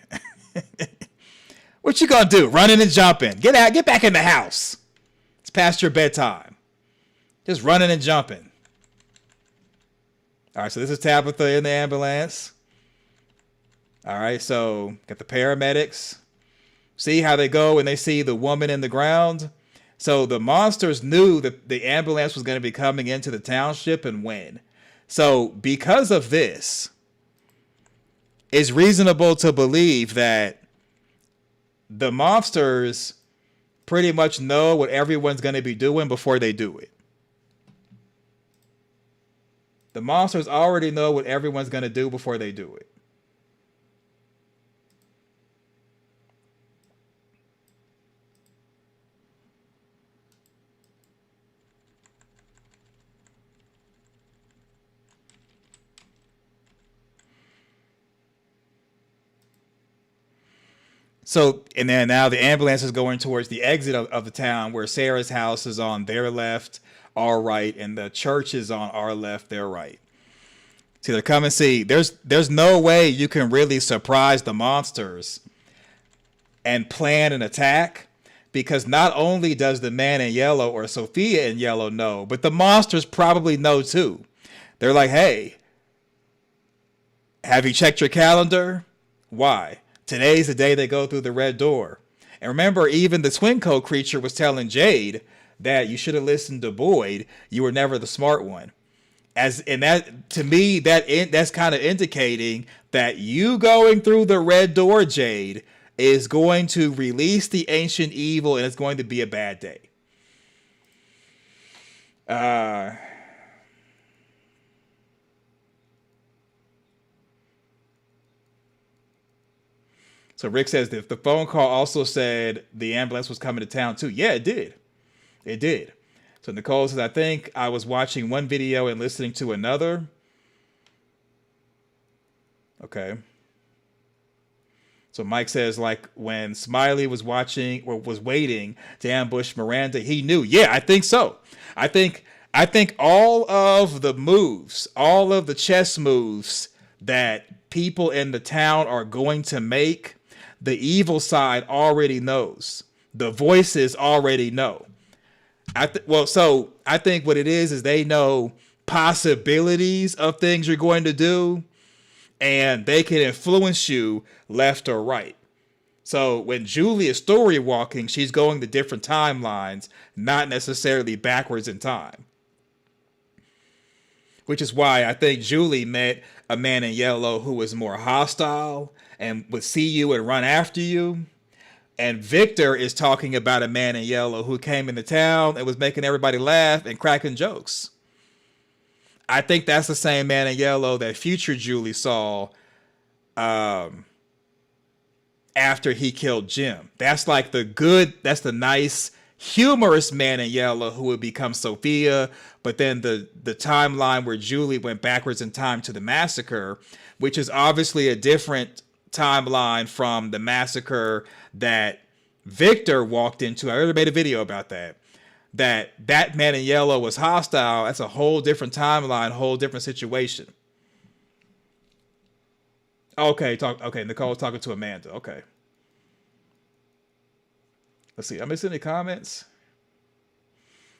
What you gonna do? Running and jumping. Get out, get back in the house. It's past your bedtime. Just running and jumping. All right, so this is Tabitha in the ambulance. All right, so got the paramedics. See how they go and they see the woman in the ground? So the monsters knew that the ambulance was going to be coming into the township and when. So because of this, it's reasonable to believe that the monsters pretty much know what everyone's going to be doing before they do it. The monsters already know what everyone's going to do before they do it. So, and then now the ambulance is going towards the exit of the town where Sarah's house is on their left, our right, and the church is on our left, their right. See, they're coming. See, there's no way you can really surprise the monsters and plan an attack, because not only does the man in yellow or Sophia in yellow know, but the monsters probably know too. They're like, hey, have you checked your calendar? Why? Today's the day they go through the red door. And remember, even the twin coat creature was telling Jade that you should have listened to Boyd. You were never the smart one. And that, to me, that's kind of indicating that you going through the red door, Jade, is going to release the ancient evil, and it's going to be a bad day. So Rick says that the phone call also said the ambulance was coming to town too. Yeah, it did. It did. So Nicole says, I think I was watching one video and listening to another. Okay. So Mike says, like, when Smiley was watching or was waiting to ambush Miranda, he knew. Yeah, I think so. I think all of the moves, all of the chess moves that people in the town are going to make, the evil side already knows. The voices already know. So I think what it is they know possibilities of things you're going to do, and they can influence you left or right. So when Julie is story walking, she's going to different timelines, not necessarily backwards in time. Which is why I think Julie met a man in yellow who was more hostile and would see you and run after you. And Victor is talking about a man in yellow who came into town and was making everybody laugh and cracking jokes. I think that's the same man in yellow that future Julie saw after he killed Jim. That's like that's the nice, humorous man in yellow who would become Sophia. But then the timeline where Julie went backwards in time to the massacre, which is obviously a different timeline from the massacre that Victor walked into. I already made a video about that. That man in yellow was hostile. That's a whole different timeline, whole different situation. Okay, Nicole's talking to Amanda. Okay. Let's see. Am I missing any comments?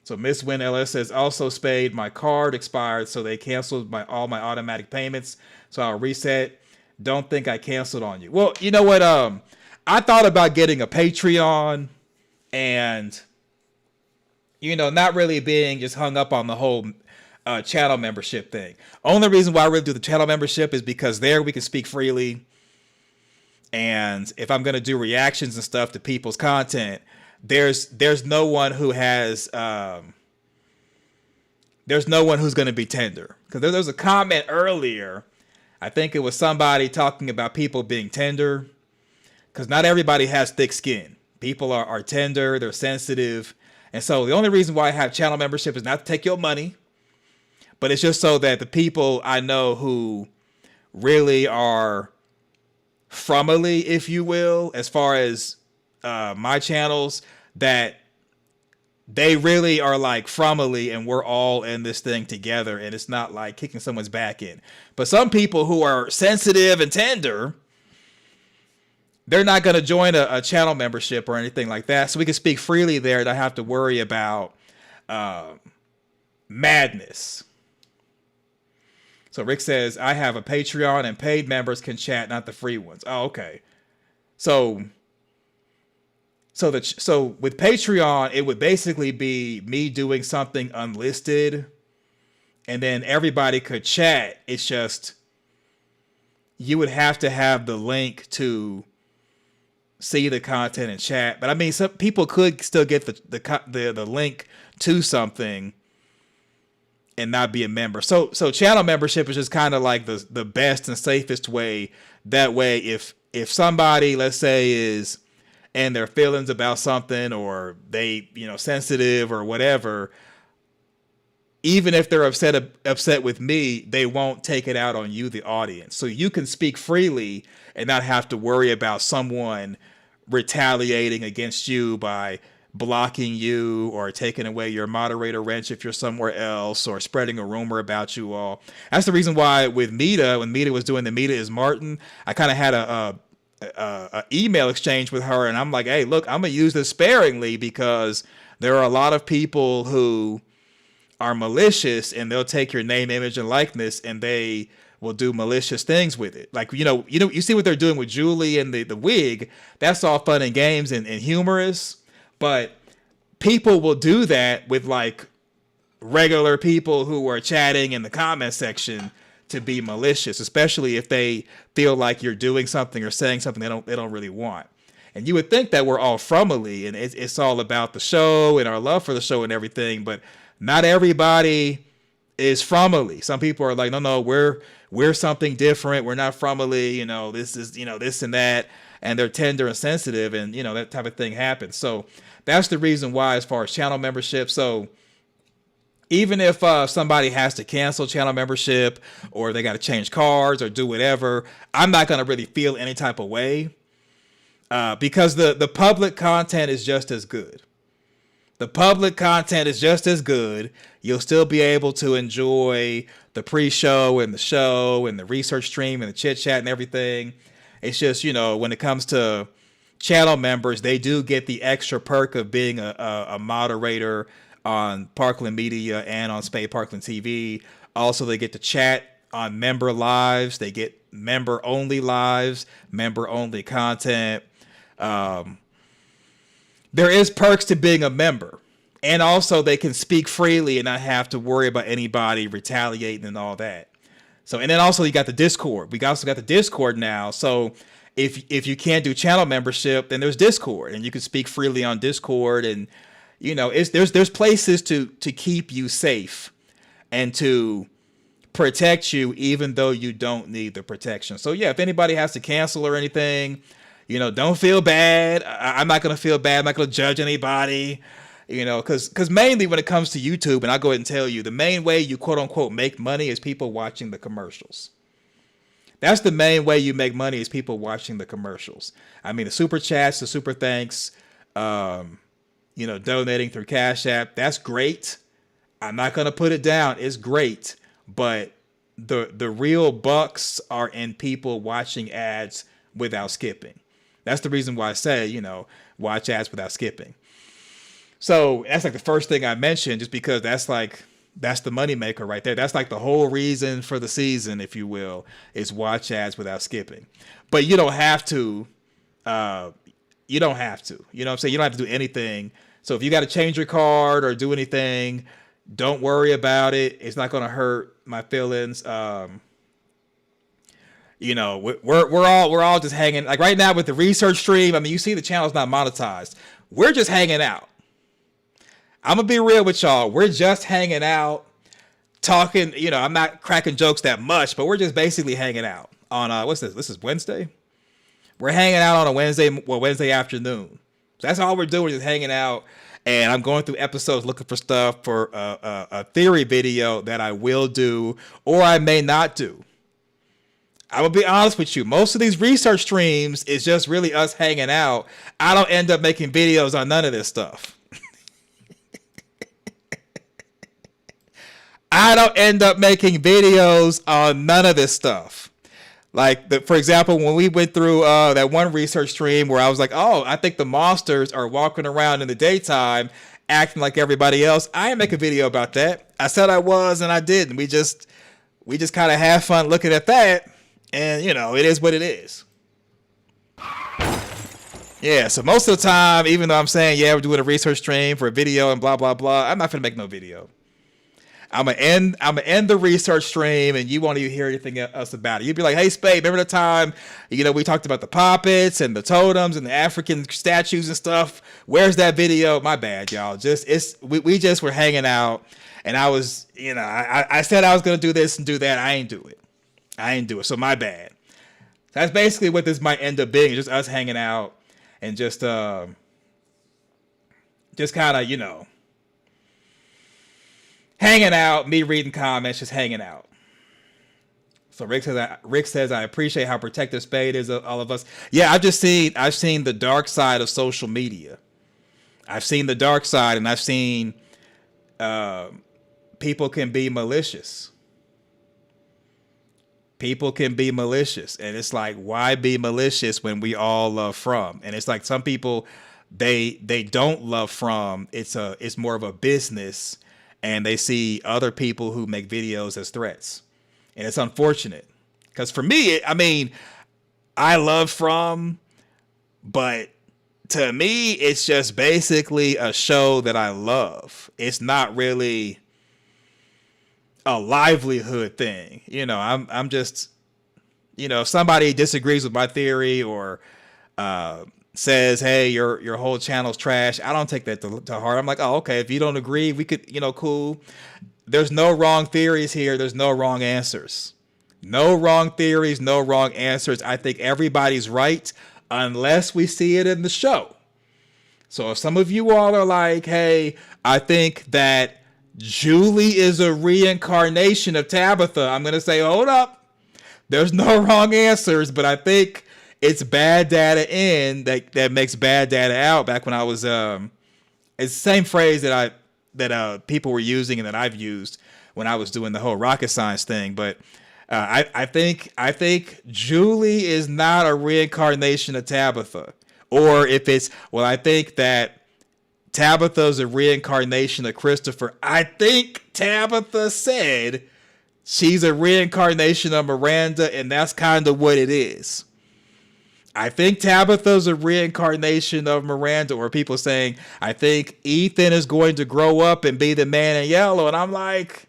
So Miss Win LS says, also Spade, my card expired, so they canceled all my automatic payments. So I'll reset. Don't think I canceled on you. Well, you know what? I thought about getting a Patreon and, not really being just hung up on the whole channel membership thing. Only reason why I really do the channel membership is because there we can speak freely. And if I'm going to do reactions and stuff to people's content, there's no one who has, there's no one who's going to be tender. Because there was a comment earlier. I think it was somebody talking about people being tender, because not everybody has thick skin. People are tender, they're sensitive. And so the only reason why I have channel membership is not to take your money, but it's just so that the people I know who really are frumily, if you will, as far as my channels, that they really are like frumily and we're all in this thing together, and it's not like kicking someone's back in. But some people who are sensitive and tender, they're not going to join a channel membership or anything like that. So we can speak freely there and not have to worry about madness. So Rick says, I have a Patreon and paid members can chat, not the free ones. Oh, okay. So with Patreon, it would basically be me doing something unlisted, and then everybody could chat. It's just you would have to have the link to see the content and chat. But I mean, some people could still get the link to something and not be a member. So channel membership is just kind of like the best and safest way. That way, if somebody, let's say, is and their feelings about something, or they, sensitive or whatever, even if they're upset with me, they won't take it out on you, the audience. So you can speak freely and not have to worry about someone retaliating against you by blocking you or taking away your moderator wrench if you're somewhere else or spreading a rumor about you all. That's the reason why with Mita, when Mita was doing the Mita is Martin, I kind of had a email exchange with her, and I'm like, hey, look, I'm gonna use this sparingly because there are a lot of people who are malicious and they'll take your name, image, and likeness and they will do malicious things with it. Like, you see what they're doing with Julie and the wig. That's all fun and games and humorous. But people will do that with like regular people who are chatting in the comment section to be malicious, especially if they feel like you're doing something or saying something they don't really want. And you would think that we're all friendly and it's all about the show and our love for the show and everything, but not everybody is friendly. Some people are like, no, we're something different. We're not friendly. This is, this and that. And they're tender and sensitive, and that type of thing happens. So that's the reason why, as far as channel membership. So even if somebody has to cancel channel membership or they got to change cards or do whatever, I'm not going to really feel any type of way because the public content is just as good. The public content is just as good. You'll still be able to enjoy the pre-show and the show and the research stream and the chit chat and everything. It's just, when it comes to channel members, they do get the extra perk of being a moderator on Parkland Media and on Spade Parkland TV. Also, they get to chat on member lives. They get member-only lives, member-only content. There is perks to being a member. And also, they can speak freely and not have to worry about anybody retaliating and all that. So, and then also you got the Discord. We also got the Discord now. So if you can't do channel membership, then there's Discord, and you can speak freely on Discord. And there's places to keep you safe and to protect you, even though you don't need the protection. So yeah, if anybody has to cancel or anything, don't feel bad. I'm not gonna feel bad. I'm not gonna judge anybody. Because mainly when it comes to YouTube, and I'll go ahead and tell you, the main way you quote unquote make money is people watching the commercials. That's the main way you make money is people watching the commercials. I mean, the super chats, the super thanks, donating through Cash App. That's great. I'm not going to put it down. It's great. But the real bucks are in people watching ads without skipping. That's the reason why I say, watch ads without skipping. So that's like the first thing I mentioned, just because that's the money maker right there. That's like the whole reason for the season, if you will, is watch ads without skipping. But you don't have to. You don't have to. You know what I'm saying? You don't have to do anything. So if you got to change your card or do anything, don't worry about it. It's not going to hurt my feelings. We're all just hanging. Like right now with the research stream, I mean, you see the channel's not monetized. We're just hanging out. I'm going to be real with y'all. We're just hanging out, talking. I'm not cracking jokes that much, but we're just basically hanging out on, what's this? This is Wednesday? We're hanging out on a Wednesday afternoon. So that's all we're doing, just hanging out. And I'm going through episodes looking for stuff for a theory video that I will do or I may not do. I will be honest with you. Most of these research streams is just really us hanging out. I don't end up making videos on none of this stuff. I don't end up making videos on none of this stuff. Like, for example, when we went through that one research stream where I was like, oh, I think the monsters are walking around in the daytime acting like everybody else. I didn't make a video about that. I said I was, and I didn't. We just kind of have fun looking at that. And, it is what it is. Yeah, so most of the time, even though I'm saying, yeah, we're doing a research stream for a video and blah, blah, blah, I'm not going to make no video. I'm gonna end the research stream, and you won't even hear anything else about it. You'd be like, "Hey, Spade, remember the time we talked about the puppets and the totems and the African statues and stuff? Where's that video?" My bad, y'all. We just were hanging out, and I was, I said I was gonna do this and do that. I ain't do it. So my bad. That's basically what this might end up being. Just us hanging out and just kind of, hanging out, me reading comments, just hanging out. So Rick says I appreciate how protective Spade is of all of us. Yeah, I've seen the dark side of social media. I've seen the dark side, and I've seen people can be malicious. People can be malicious, and it's like, why be malicious when we all love From? And it's like some people they don't love From. It's more of a business, and they see other people who make videos as threats. And it's unfortunate because for me, I mean, I love From, but to me, it's just basically a show that I love. It's not really a livelihood thing. You know, I'm just, you know, if somebody disagrees with my theory or says, hey, your whole channel's trash, I don't take that to heart. I'm like, oh, okay, if you don't agree, we could, you know, cool. There's no wrong theories here. There's no wrong answers. No wrong theories, no wrong answers. I think everybody's right unless we see it in the show. So if some of you all are like, hey, I think that Julie is a reincarnation of Tabitha, I'm going to say, hold up. There's no wrong answers, but I think it's bad data in that makes bad data out. Back when I was, it's the same phrase that people were using and that I've used when I was doing the whole rocket science thing. But I think Julie is not a reincarnation of Tabitha. Or if it's, well, I think that Tabitha's a reincarnation of Christopher. I think Tabitha said she's a reincarnation of Miranda, and that's kind of what it is. I think Tabitha's a reincarnation of Miranda, or people saying, I think Ethan is going to grow up and be the man in yellow. And I'm like,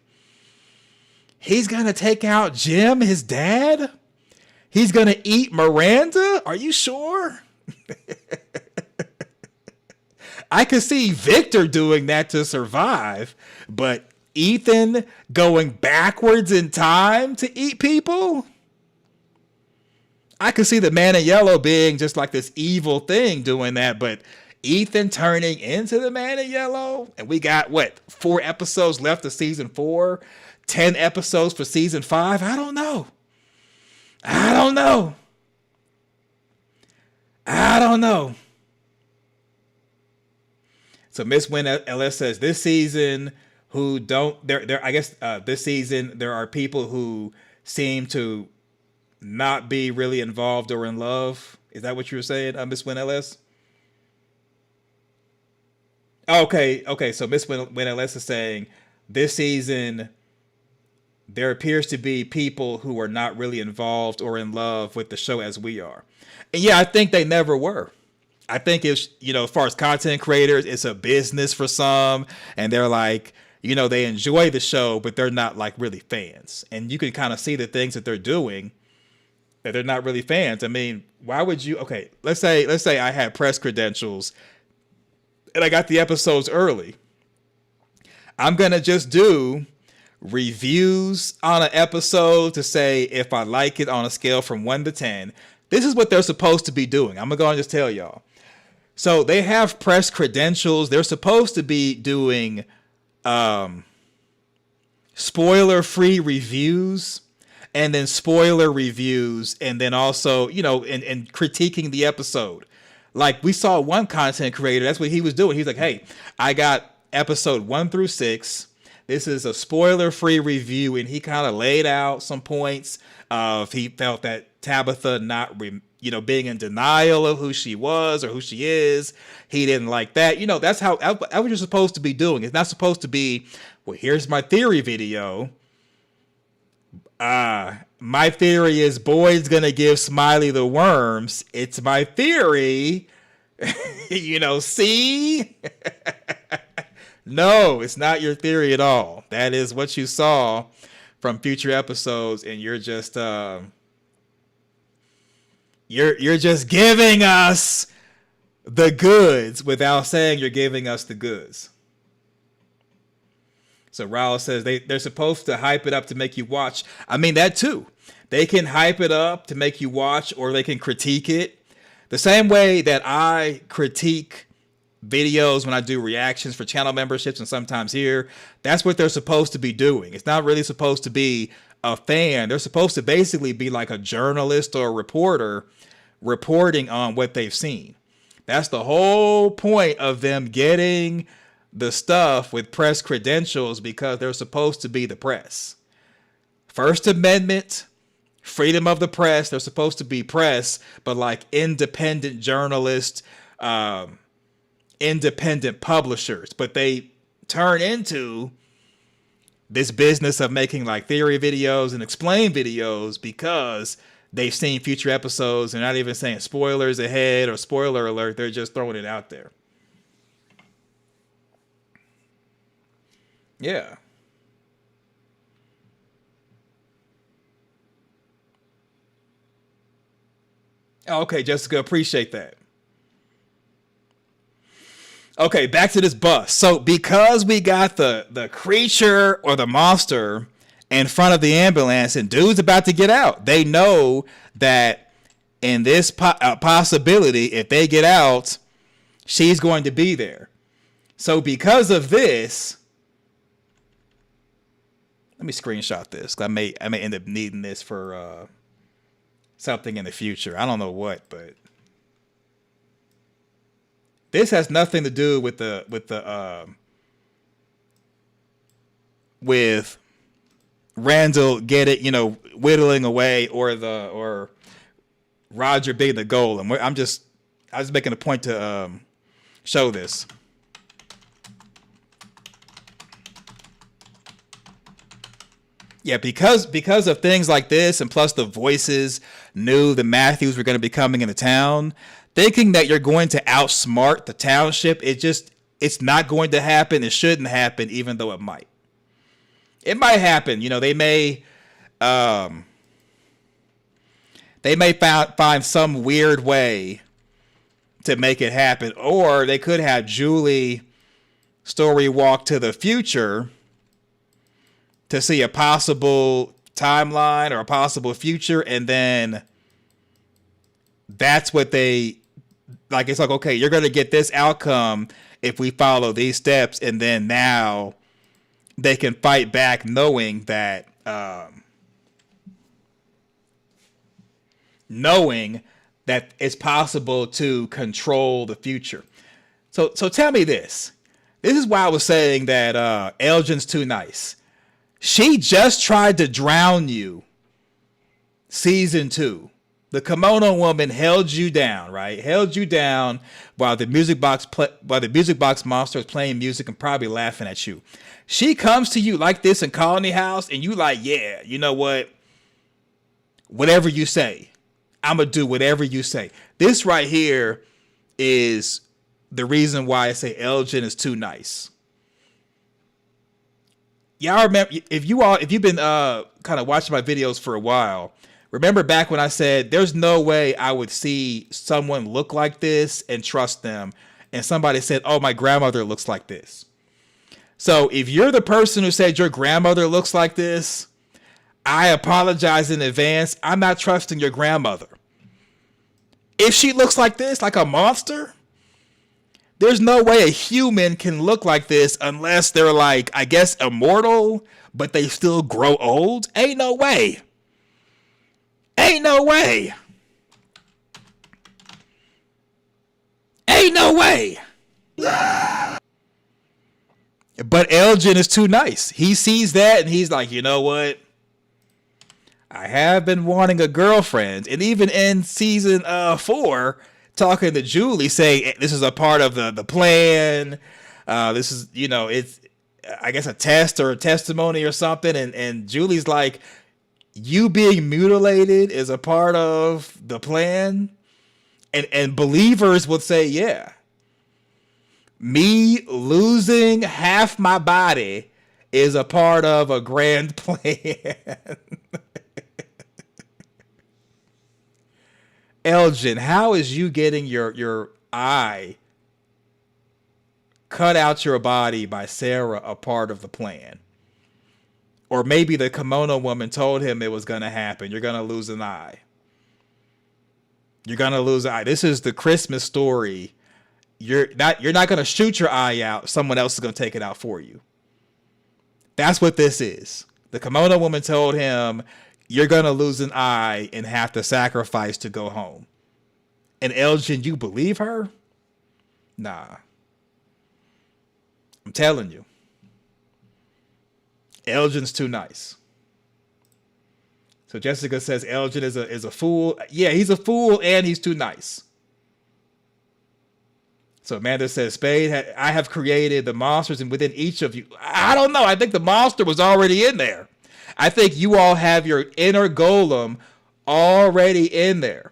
he's going to take out Jim, his dad? He's going to eat Miranda? Are you sure? I could see Victor doing that to survive, but Ethan going backwards in time to eat people? I could see the man in yellow being just like this evil thing doing that, but Ethan turning into the man in yellow? And we got, 4 episodes left of season 4? 10 episodes for season 5? I don't know. So Miss Win LS says this season who don't I guess this season there are people who seem to not be really involved or in love. Is that what you were saying, Miss Win LS? Okay. So Miss Win LS is saying this season there appears to be people who are not really involved or in love with the show as we are. And yeah, I think they never were. I think it's, as far as content creators, it's a business for some, and they're like, they enjoy the show, but they're not like really fans. And you can kind of see the things that they're doing that they're not really fans. I mean, why would you? Okay, let's say I had press credentials and I got the episodes early. I'm going to just do reviews on an episode to say if I like it on a scale from 1 to 10. This is what they're supposed to be doing. I'm going to go and just tell y'all. So they have press credentials. They're supposed to be doing spoiler-free reviews and then spoiler reviews and then also, and critiquing the episode. Like we saw one content creator, that's what he was doing. He's like, hey, I got episode 1 through 6. This is a spoiler-free review, and he kind of laid out some points of he felt that Tabitha not, being in denial of who she was or who she is. He didn't like that. That's how what you're supposed to be doing. It's not supposed to be, well, here's my theory video. My theory is Boyd's gonna give Smiley the worms. It's my theory. See? No, it's not your theory at all. That is what you saw from future episodes, and you're just you're just giving us the goods without saying you're giving us the goods. So Raul says they're supposed to hype it up to make you watch. I mean, that too. They can hype it up to make you watch, or they can critique it. The same way that I critique videos when I do reactions for channel memberships and sometimes here, that's what they're supposed to be doing. It's not really supposed to be a fan. They're supposed to basically be like a journalist or a reporter reporting on what they've seen. That's the whole point of them getting the stuff with press credentials, because they're supposed to be the press. First Amendment, freedom of the press. They're supposed to be press, but like independent journalists, independent publishers. But they turn into this business of making like theory videos and explain videos because they've seen future episodes. They're not even saying spoilers ahead or spoiler alert. They're just throwing it out there. Yeah. Okay, Jessica, appreciate that. Okay, back to this bus. So because we got the creature or the monster in front of the ambulance and dude's about to get out, they know that in this possibility, if they get out, she's going to be there. So because of this, let me screenshot this. I may end up needing this for something in the future. I don't know what, but this has nothing to do with with Randall whittling away or Roger being the goal. And I was making a point to show this. Yeah, because of things like this, and plus the voices knew the Matthews were going to be coming into town, thinking that you're going to outsmart the township, it's not going to happen. It shouldn't happen, even though it might. It might happen. They may find some weird way to make it happen, or they could have Julie story walk to the future to see a possible timeline or a possible future, and then that's what they like. It's like, okay, you're going to get this outcome if we follow these steps, and then now they can fight back knowing that it's possible to control the future. So tell me this. This is why I was saying that Elgin's too nice. She just tried to drown you. Season 2. The kimono woman held you down, right? Held you down while the music box monster is playing music and probably laughing at you. She comes to you like this in Colony House, and you like, yeah, you know what? Whatever you say, I'm going to do whatever you say. This right here is the reason why I say Elgin is too nice. Y'all remember, if you've been kind of watching my videos for a while, remember back when I said there's no way I would see someone look like this and trust them, and somebody said, oh, my grandmother looks like this. So if you're the person who said your grandmother looks like this, I apologize in advance. I'm not trusting your grandmother. If she looks like this, like a monster, there's no way a human can look like this unless they're like, I guess, immortal, but they still grow old. Ain't no way. Ain't no way. Ain't no way. But Elgin is too nice. He sees that and he's like, you know what? I have been wanting a girlfriend. And even in season 4, talking to Julie, saying this is a part of the plan. This is, it's, I guess, a test or a testimony or something. And Julie's like, you being mutilated is a part of the plan. And believers would say, yeah. Me losing half my body is a part of a grand plan. Elgin, how is you getting your eye cut out your body by Sarah a part of the plan? Or maybe the kimono woman told him it was going to happen. You're going to lose an eye. You're going to lose an eye. This is the Christmas story. You're not going to shoot your eye out. Someone else is going to take it out for you. That's what this is. The kimono woman told him, "You're gonna lose an eye and have to sacrifice to go home." And Elgin, you believe her? Nah. I'm telling you. Elgin's too nice. So Jessica says Elgin is a fool. Yeah, he's a fool and he's too nice. So Amanda says, Spade, I have created the monsters and within each of you. I don't know. I think the monster was already in there. I think you all have your inner golem already in there.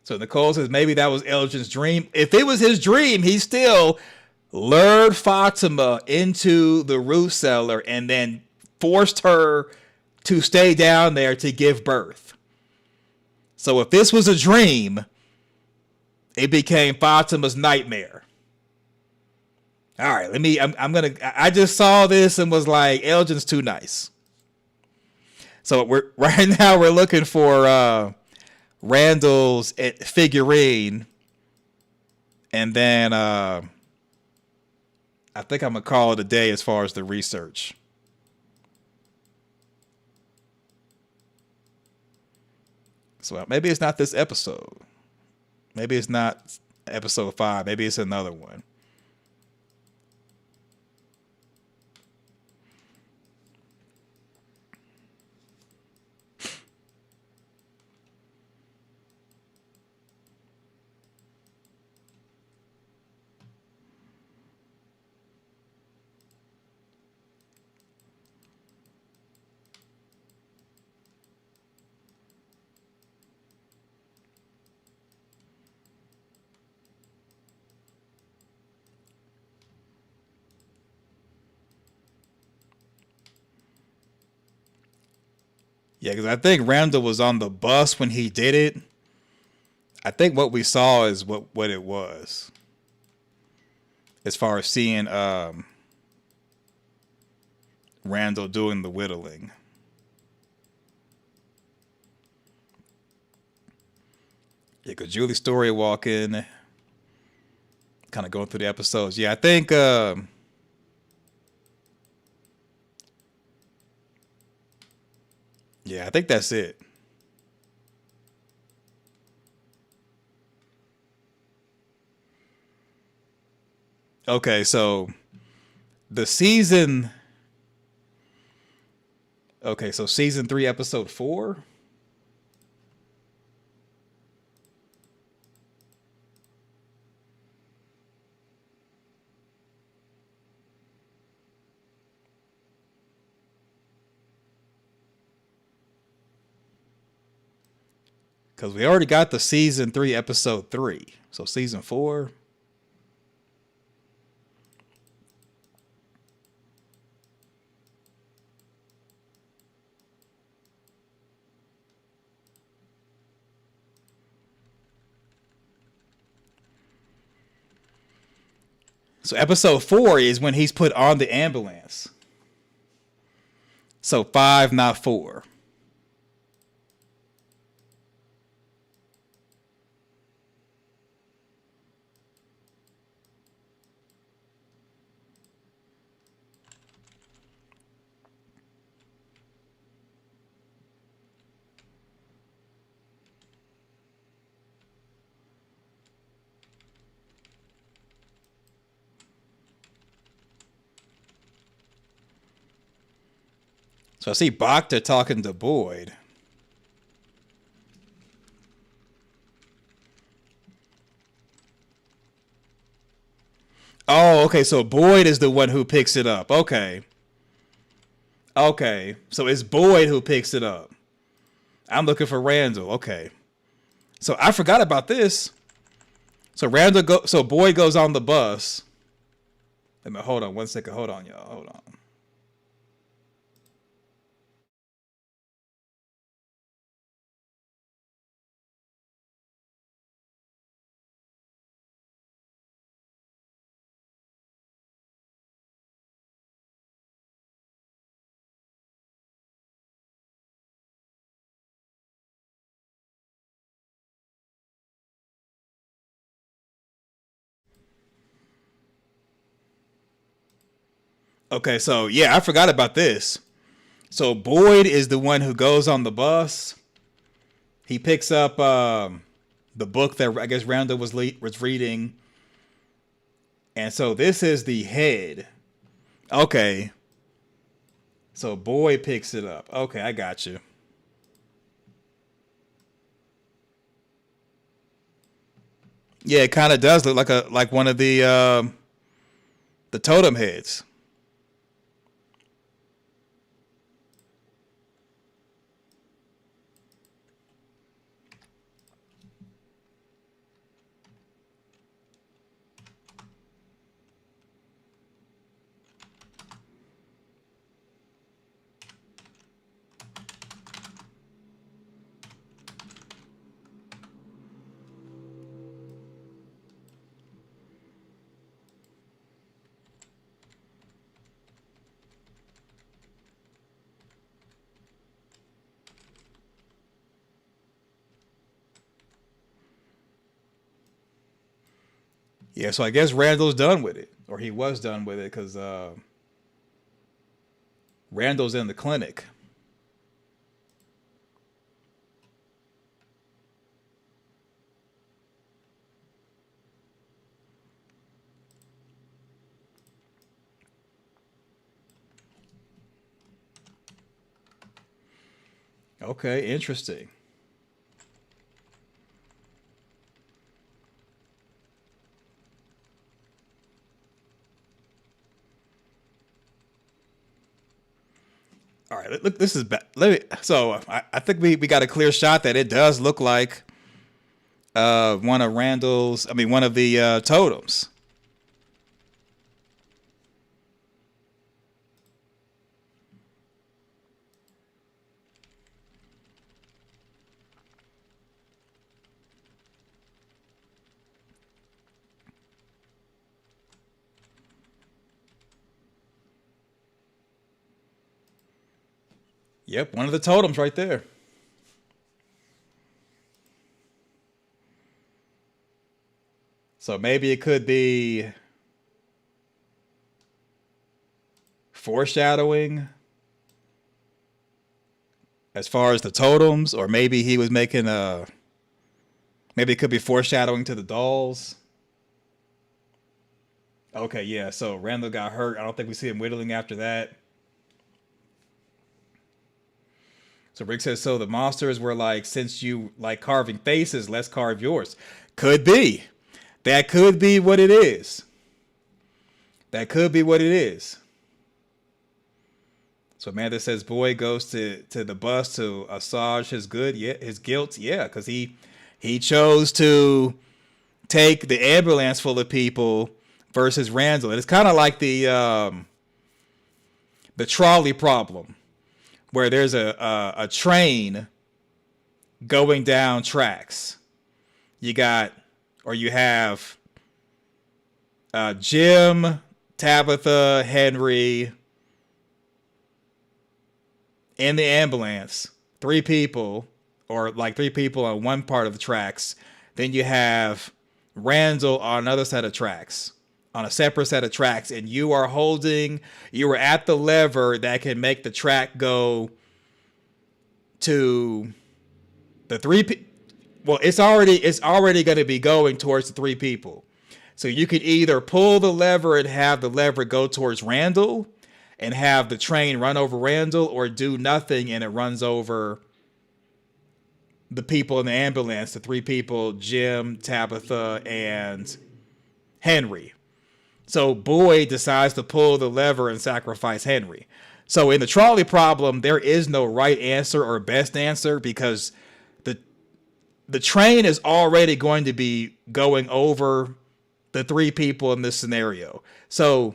So Nicole says maybe that was Elgin's dream. If it was his dream, he still lured Fatima into the root cellar and then forced her to stay down there to give birth. So if this was a dream, it became Fatima's nightmare. All right, I just saw this and was like, Elgin's too nice. So right now we're looking for Randall's figurine. And then I think I'm going to call it a day as far as the research. So maybe it's not this episode. Maybe it's not episode 5. Maybe it's another one. Yeah, because I think Randall was on the bus when he did it. I think what we saw is what it was. As far as seeing Randall doing the whittling. Yeah, because Julie Story walking, kind of going through the episodes. Yeah, I think yeah, I think that's it. Okay, so the season. Okay, so season 3, episode 4. Because we already got the season 3, episode 3. So season 4. So episode 4 is when he's put on the ambulance. So 5, not 4. So I see Bacta talking to Boyd. Oh, okay. So Boyd is the one who picks it up. Okay. Okay. So it's Boyd who picks it up. I'm looking for Randall. Okay. So I forgot about this. So so Boyd goes on the bus. Wait a minute, hold on 1 second. Hold on, y'all. Hold on. Okay, so yeah, I forgot about this. So Boyd is the one who goes on the bus. He picks up the book that I guess Randall was reading, and so this is the head. Okay, so Boyd picks it up. Okay, I got you. Yeah, it kind of does look like one of the totem heads. Yeah, so I guess Randall's done with it, or he was done with it, because Randall's in the clinic. Okay, interesting. All right, look, this is bad. So I think we got a clear shot that it does look like one of one of the totems. Yep, one of the totems right there. So maybe it could be foreshadowing as far as the totems, or maybe he was making maybe it could be foreshadowing to the dolls. Okay, yeah, so Randall got hurt. I don't think we see him whittling after that. So Rick says, so the monsters were like, since you like carving faces, let's carve yours. Could be. That could be what it is. That could be what it is. So Amanda says, Boyd goes to the bus to assuage his guilt. Yeah, because he chose to take the ambulance full of people versus Randall. And it's kind of like the trolley problem, where there's a train going down tracks. You have Jim, Tabitha, Henry in the ambulance. 3 people, or like 3 people on one part of the tracks. Then you have Randall on another set of tracks, on a separate set of tracks, and you are at the lever that can make the track go to the 3 well, it's already going to be going towards the 3 people. So you could either pull the lever and have the lever go towards Randall and have the train run over Randall, or do nothing and it runs over the people in the ambulance, the 3 people, Jim, Tabitha, and Henry. So Boyd decides to pull the lever and sacrifice Henry. So in the trolley problem, there is no right answer or best answer, because the train is already going to be going over the 3 people in this scenario. So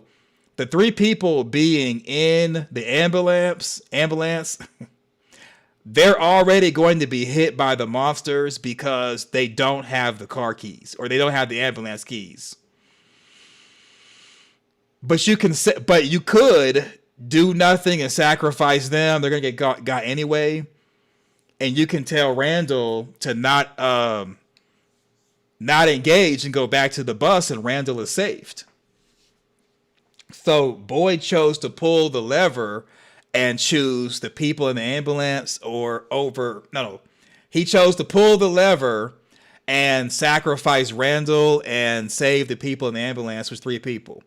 the 3 people being in the ambulance, they're already going to be hit by the monsters because they don't have the car keys, or they don't have the ambulance keys. But you could do nothing and sacrifice them. They're gonna get got anyway, and you can tell Randall to not engage and go back to the bus, and Randall is saved. So Boyd chose to pull the lever and choose the people in the ambulance or over. No. He chose to pull the lever and sacrifice Randall and save the people in the ambulance, which was 3 people.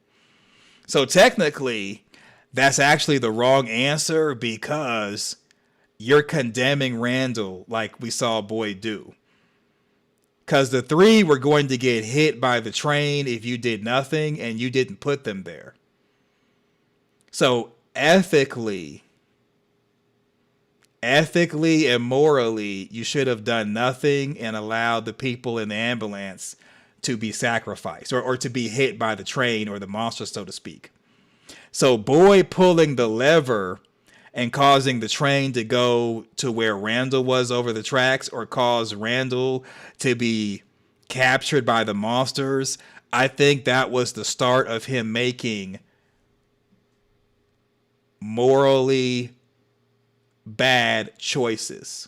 So technically, that's actually the wrong answer because you're condemning Randall like we saw Boyd do. Because the 3 were going to get hit by the train if you did nothing and you didn't put them there. So ethically and morally, you should have done nothing and allowed the people in the ambulance to be sacrificed or to be hit by the train or the monster, so to speak. So Boyd pulling the lever and causing the train to go to where Randall was over the tracks or cause Randall to be captured by the monsters, I think that was the start of him making morally bad choices.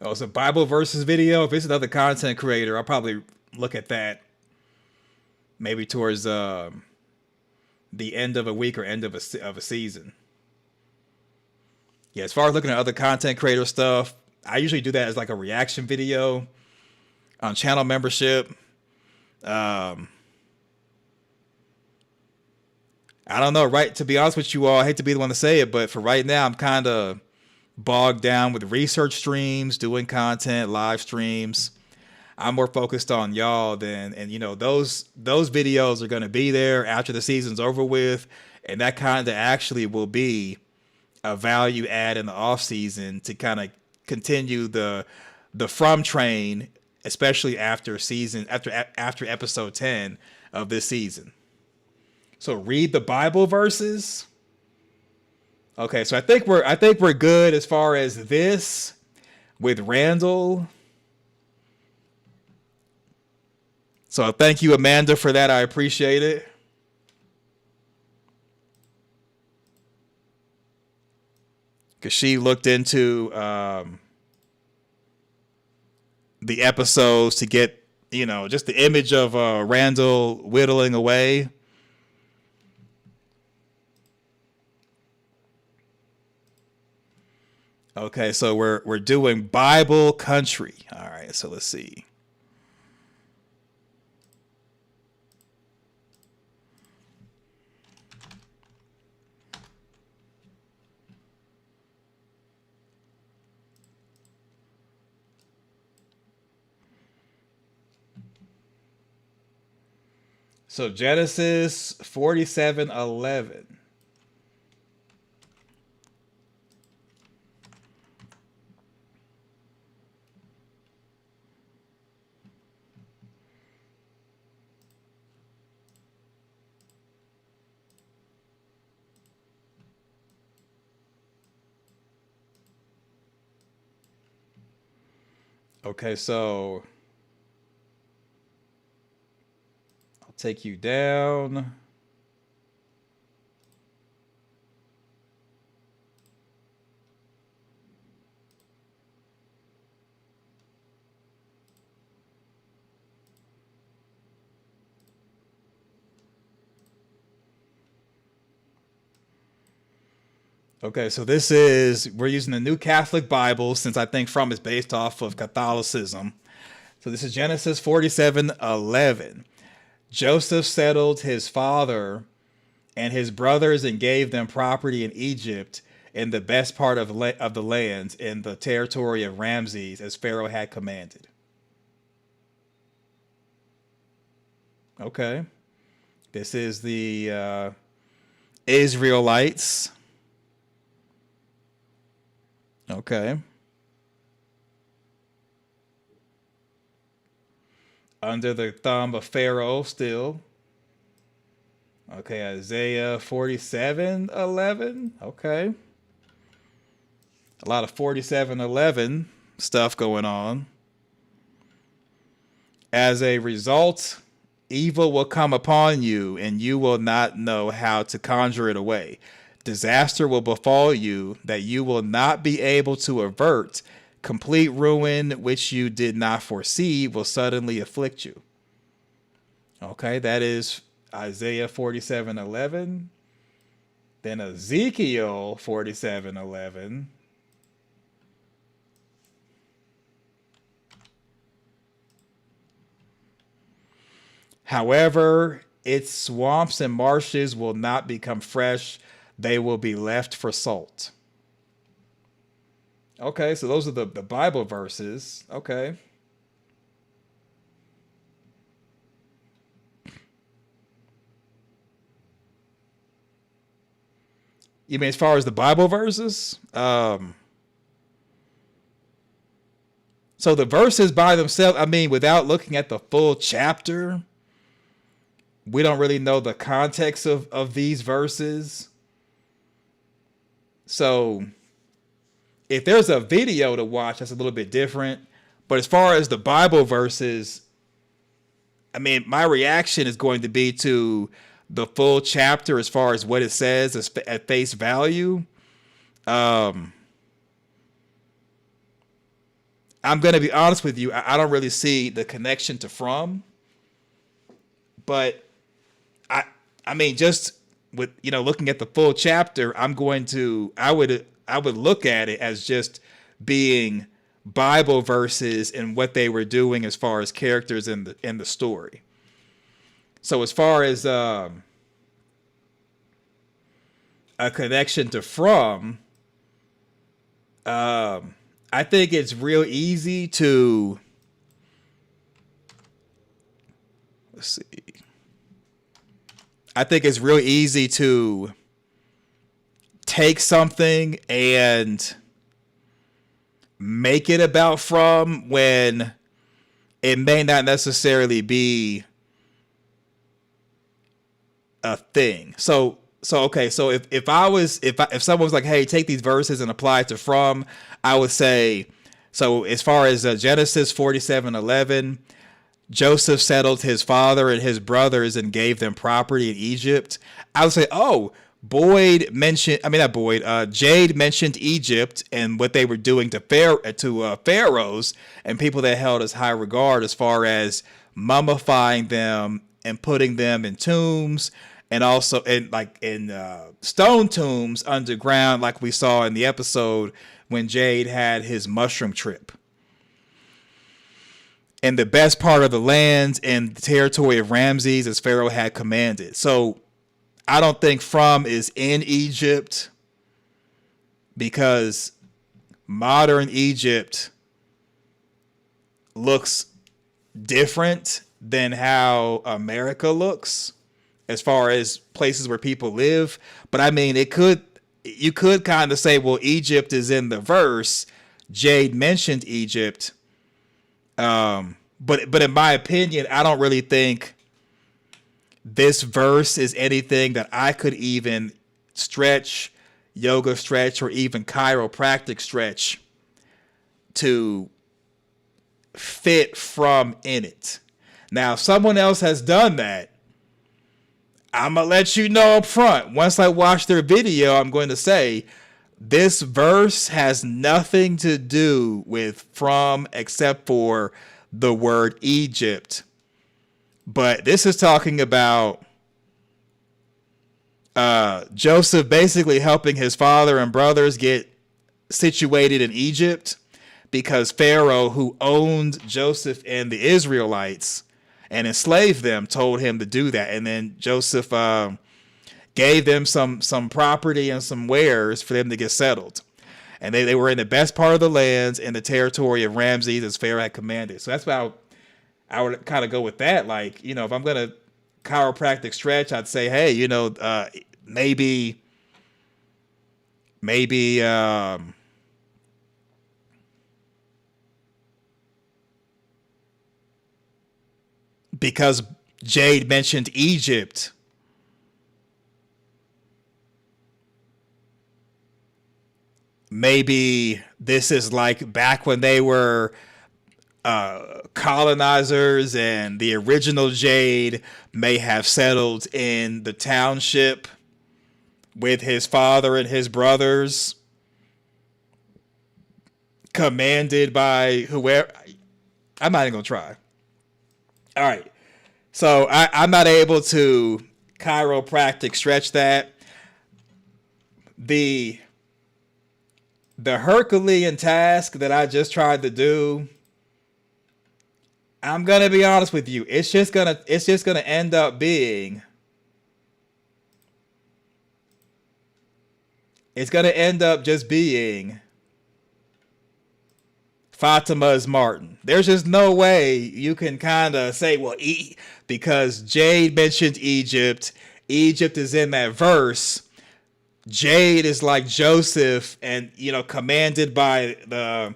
Oh, it's a Bible verses video. If it's another content creator, I'll probably look at that maybe towards the end of a week or end of a season. Yeah, as far as looking at other content creator stuff, I usually do that as like a reaction video on channel membership. I don't know, right? To be honest with you all, I hate to be the one to say it, but for right now, I'm kind of bogged down with research streams, doing content, live streams. I'm more focused on y'all than, and you know, those videos are going to be there after the season's over with. And that kind of actually will be a value add in the off season to kind of continue the From train, especially after episode 10 of this season. So read the Bible verses. Okay, so I think we're good as far as this with Randall. So thank you, Amanda, for that. I appreciate it. Because she looked into the episodes to get, you know, just the image of Randall whittling away. Okay, so we're doing Bible country. All right, so let's see. So Genesis 47:11. Okay, so I'll take you down. Okay, so we're using the New Catholic Bible since I think From is based off of Catholicism. So this is Genesis 47:11. Joseph settled his father and his brothers and gave them property in Egypt in the best part of the land in the territory of Ramses as Pharaoh had commanded. Okay. This is the Israelites. Okay. Under the thumb of Pharaoh still. Okay, Isaiah 47:11. Okay. A lot of 4711 stuff going on. As a result, evil will come upon you, and you will not know how to conjure it away. Disaster will befall you that you will not be able to avert. Complete ruin, which you did not foresee, will suddenly afflict you. Okay, that is Isaiah 47:11. Then Ezekiel 47:11. However, its swamps and marshes will not become fresh. They will be left for salt. Okay, so those are the Bible verses. Okay. You mean as far as the Bible verses? So the verses by themselves, I mean, without looking at the full chapter, we don't really know the context of these verses. So if there's a video to watch, that's a little bit different. But as far as the Bible verses, I mean, my reaction is going to be to the full chapter as far as what it says at face value. I'm going to be honest with you. I don't really see the connection to from. But I mean, just with, looking at the full chapter, I would look at it as just being Bible verses and what they were doing as far as characters in the story. So as far as a connection to from, I think it's real easy to, let's see. I think it's real easy to take something and make it about from when it may not necessarily be a thing. So okay, so if someone was like, hey, take these verses and apply it to from, I would say, so as far as Genesis 47:11, Joseph settled his father and his brothers and gave them property in Egypt. I would say, oh, Jade mentioned Egypt and what they were doing to pharaohs and people that held as high regard as far as mummifying them and putting them in tombs, and also in stone tombs underground, like we saw in the episode when Jade had his mushroom trip. In the best part of the land and the territory of Ramses, as Pharaoh had commanded. So I don't think from is in Egypt, because modern Egypt looks different than how America looks as far as places where people live. But I mean, you could kind of say, well, Egypt is in the verse. Jade mentioned Egypt. But in my opinion, I don't really think this verse is anything that I could even stretch, yoga stretch, or even chiropractic stretch to fit from in it. Now, if someone else has done that, I'm going to let you know up front. Once I watch their video, I'm going to say, this verse has nothing to do with from except for the word Egypt. But this is talking about Joseph basically helping his father and brothers get situated in Egypt, because Pharaoh, who owned Joseph and the Israelites and enslaved them, told him to do that. And then Joseph gave them some property and some wares for them to get settled. And they were in the best part of the lands in the territory of Ramses, as Pharaoh had commanded. So that's why I would kind of go with that. Like, if I'm going to chiropractic stretch, I'd say, hey, maybe because Jade mentioned Egypt, maybe this is like back when they were colonizers and the original Jade may have settled in the township with his father and his brothers, commanded by whoever. I'm not even gonna try. All right, so I'm not able to chiropractic stretch that. The Herculean task that I just tried to do, I'm gonna be honest with you, it's just gonna end up being, it's gonna end up just being Fatima's Martin. There's just no way you can kind of say, well, because Jade mentioned Egypt. Egypt is in that verse. Jade is like Joseph and, commanded by the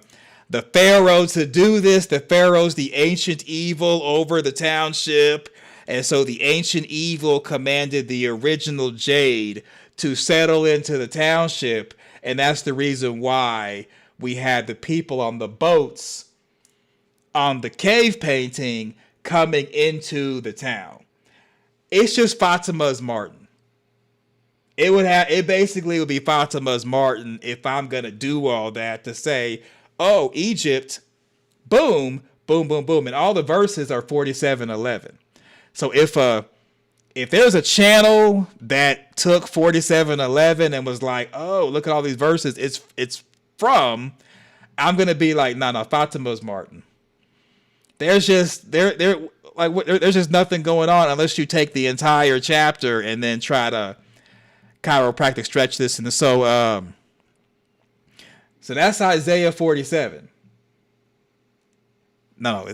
Pharaoh to do this. The Pharaoh's the ancient evil over the township. And so the ancient evil commanded the original Jade to settle into the township. And that's the reason why we had the people on the boats on the cave painting coming into the town. It's just Fatima's Martin. It basically would be Fatima's Martin if I'm gonna do all that to say, oh, Egypt, boom, boom, boom, boom, and all the verses are 47:11. So if there's a channel that took 47:11 and was like, oh, look at all these verses, it's from, I'm gonna be like, no, Fatima's Martin. There's just there's just nothing going on unless you take the entire chapter and then try to chiropractic stretch this. And so that's Isaiah 47. No,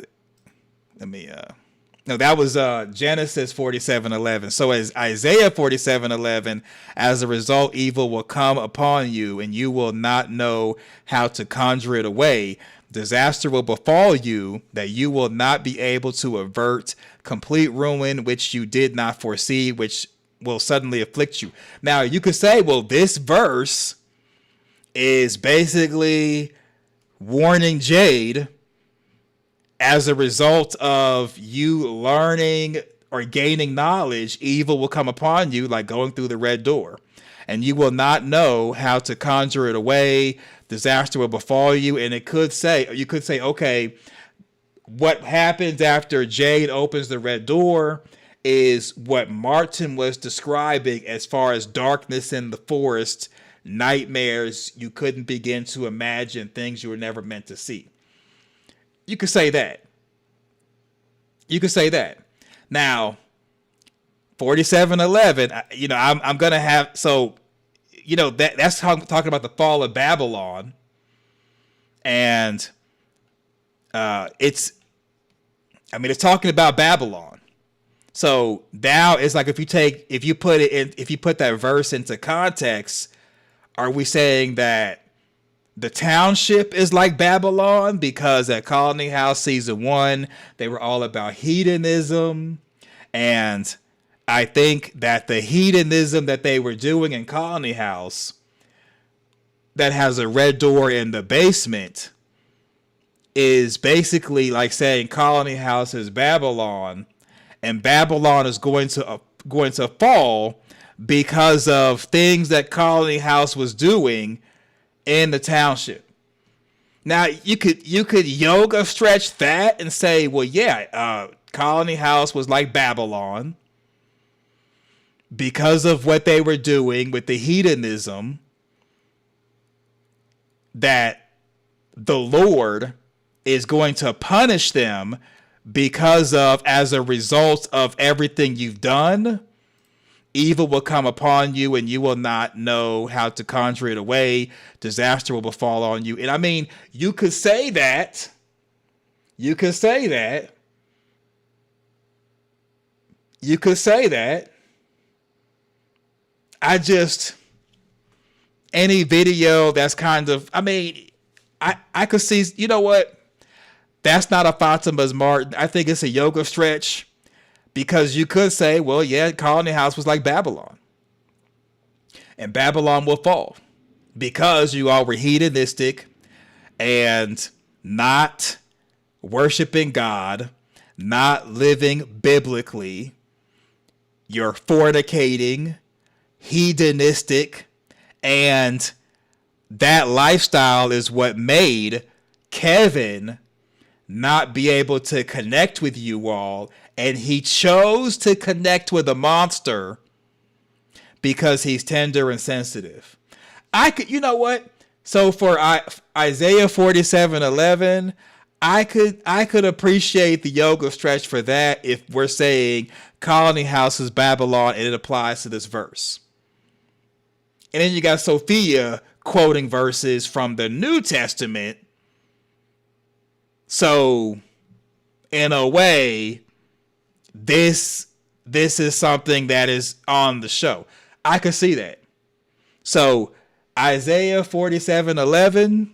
that was Genesis 47:11. So as Isaiah 47:11, as a result, evil will come upon you, and you will not know how to conjure it away. Disaster will befall you that you will not be able to avert. Complete ruin, which you did not foresee, which will suddenly afflict you. Now, you could say, well, this verse is basically warning Jade as a result of you learning or gaining knowledge, evil will come upon you like going through the red door, and you will not know how to conjure it away. Disaster will befall you. And you could say, okay, what happens after Jade opens the red door is what Martin was describing as far as darkness in the forest, nightmares, you couldn't begin to imagine, things you were never meant to see. You could say that. Now, 47:11, I'm going to have, so, that's how I'm talking about the fall of Babylon. And it's talking about Babylon. So now it's like if you put that verse into context, are we saying that the township is like Babylon? Because at Colony House season 1, they were all about hedonism. And I think that the hedonism that they were doing in Colony House, that has a red door in the basement, is basically like saying Colony House is Babylon, and Babylon is going to fall because of things that Colony House was doing in the township. Now you could yoga stretch that and say, well, yeah, Colony House was like Babylon because of what they were doing with the hedonism, that the Lord is going to punish them because of, as a result of everything you've done. Evil will come upon you and you will not know how to conjure it away. Disaster will befall on you. And you could say that. You could say that. Any video that's kind of, I could see, you know what? That's not a Fatima's Martin. I think it's a yoga stretch, because you could say, well, yeah, Colony House was like Babylon, and Babylon will fall because you all were hedonistic and not worshiping God, not living biblically, you're fornicating, hedonistic, and that lifestyle is what made Kevin not be able to connect with you all, and he chose to connect with a monster because he's tender and sensitive. I could, you know what? So for Isaiah 47:11, I could appreciate the yoga stretch for that if we're saying Colony House is Babylon and it applies to this verse. And then you got Sophia quoting verses from the New Testament. So in a way, this is something that is on the show. I could see that. So Isaiah 47:11,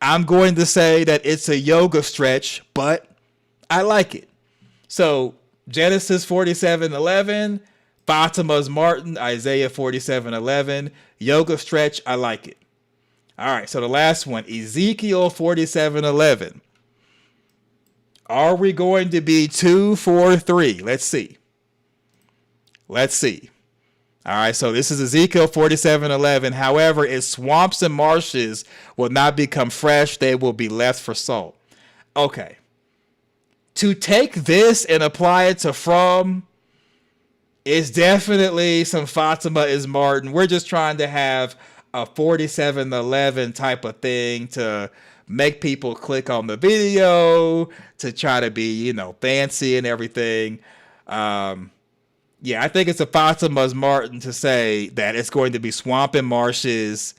I'm going to say that it's a yoga stretch, but I like it. So Genesis 47:11, Fatima's Martin, Isaiah 47:11, yoga stretch, I like it. All right, so the last one, Ezekiel 47:11. Are we going to be 2, 4, 3? Let's see. All right, so this is Ezekiel 47:11. However, its swamps and marshes will not become fresh. They will be left for salt. Okay. To take this and apply it to From is definitely some Fatima is Martin. We're just trying to have a 47:11 type of thing to make people click on the video, to try to be, fancy and everything. Yeah, I think it's a Fatima's Martin to say that it's going to be swamp and marshes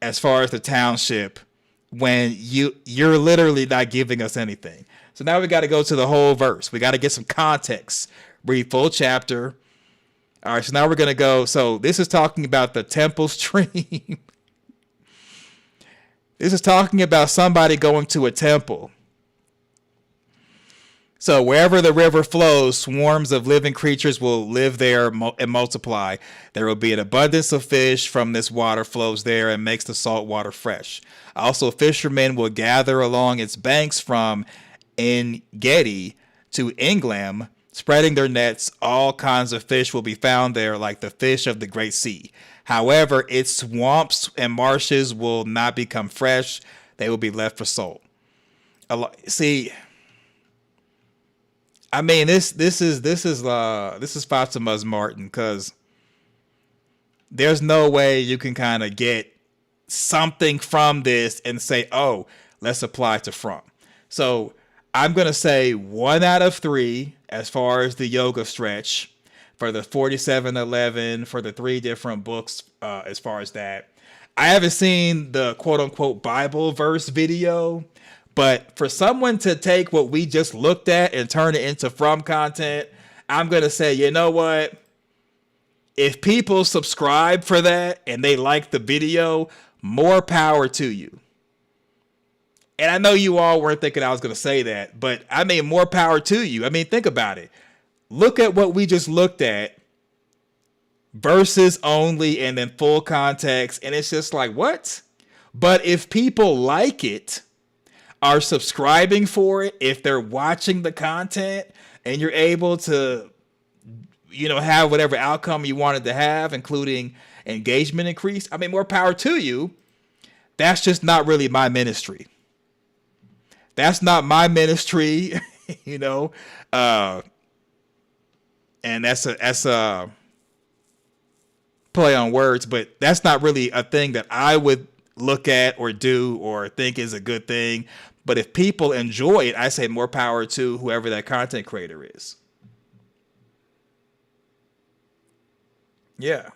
as far as the township when you're literally not giving us anything. So now we got to go to the whole verse. We got to get some context. Read full chapter. All right, so now we're going to go. So this is talking about the temple stream. This is talking about somebody going to a temple. So wherever the river flows, swarms of living creatures will live there and multiply. There will be an abundance of fish from this water flows there and makes the salt water fresh. Also, fishermen will gather along its banks from En-Gedi to Englam, spreading their nets. All kinds of fish will be found there, like the fish of the great sea. However, its swamps and marshes will not become fresh. They will be left for salt. See, I mean, this is Fatima's Martin, because there's no way you can kind of get something from this and say, oh, let's apply to From. So I'm going to say 1 out of 3 as far as the yoga stretch for the 47:11 for the 3 different books as far as that. I haven't seen the quote unquote Bible verse video, but for someone to take what we just looked at and turn it into From content, I'm going to say, you know what? If people subscribe for that and they like the video, more power to you. And I know you all weren't thinking I was going to say that, but I mean, more power to you. I mean, think about it. Look at what we just looked at. Verses only and then full context. And it's just like, what? But if people like it, are subscribing for it, if they're watching the content and you're able to, have whatever outcome you wanted to have, including engagement increase, I mean, more power to you. That's just not really my ministry. That's not my ministry, and that's a play on words, but that's not really a thing that I would look at or do or think is a good thing. But if people enjoy it, I say more power to whoever that content creator is. Yeah.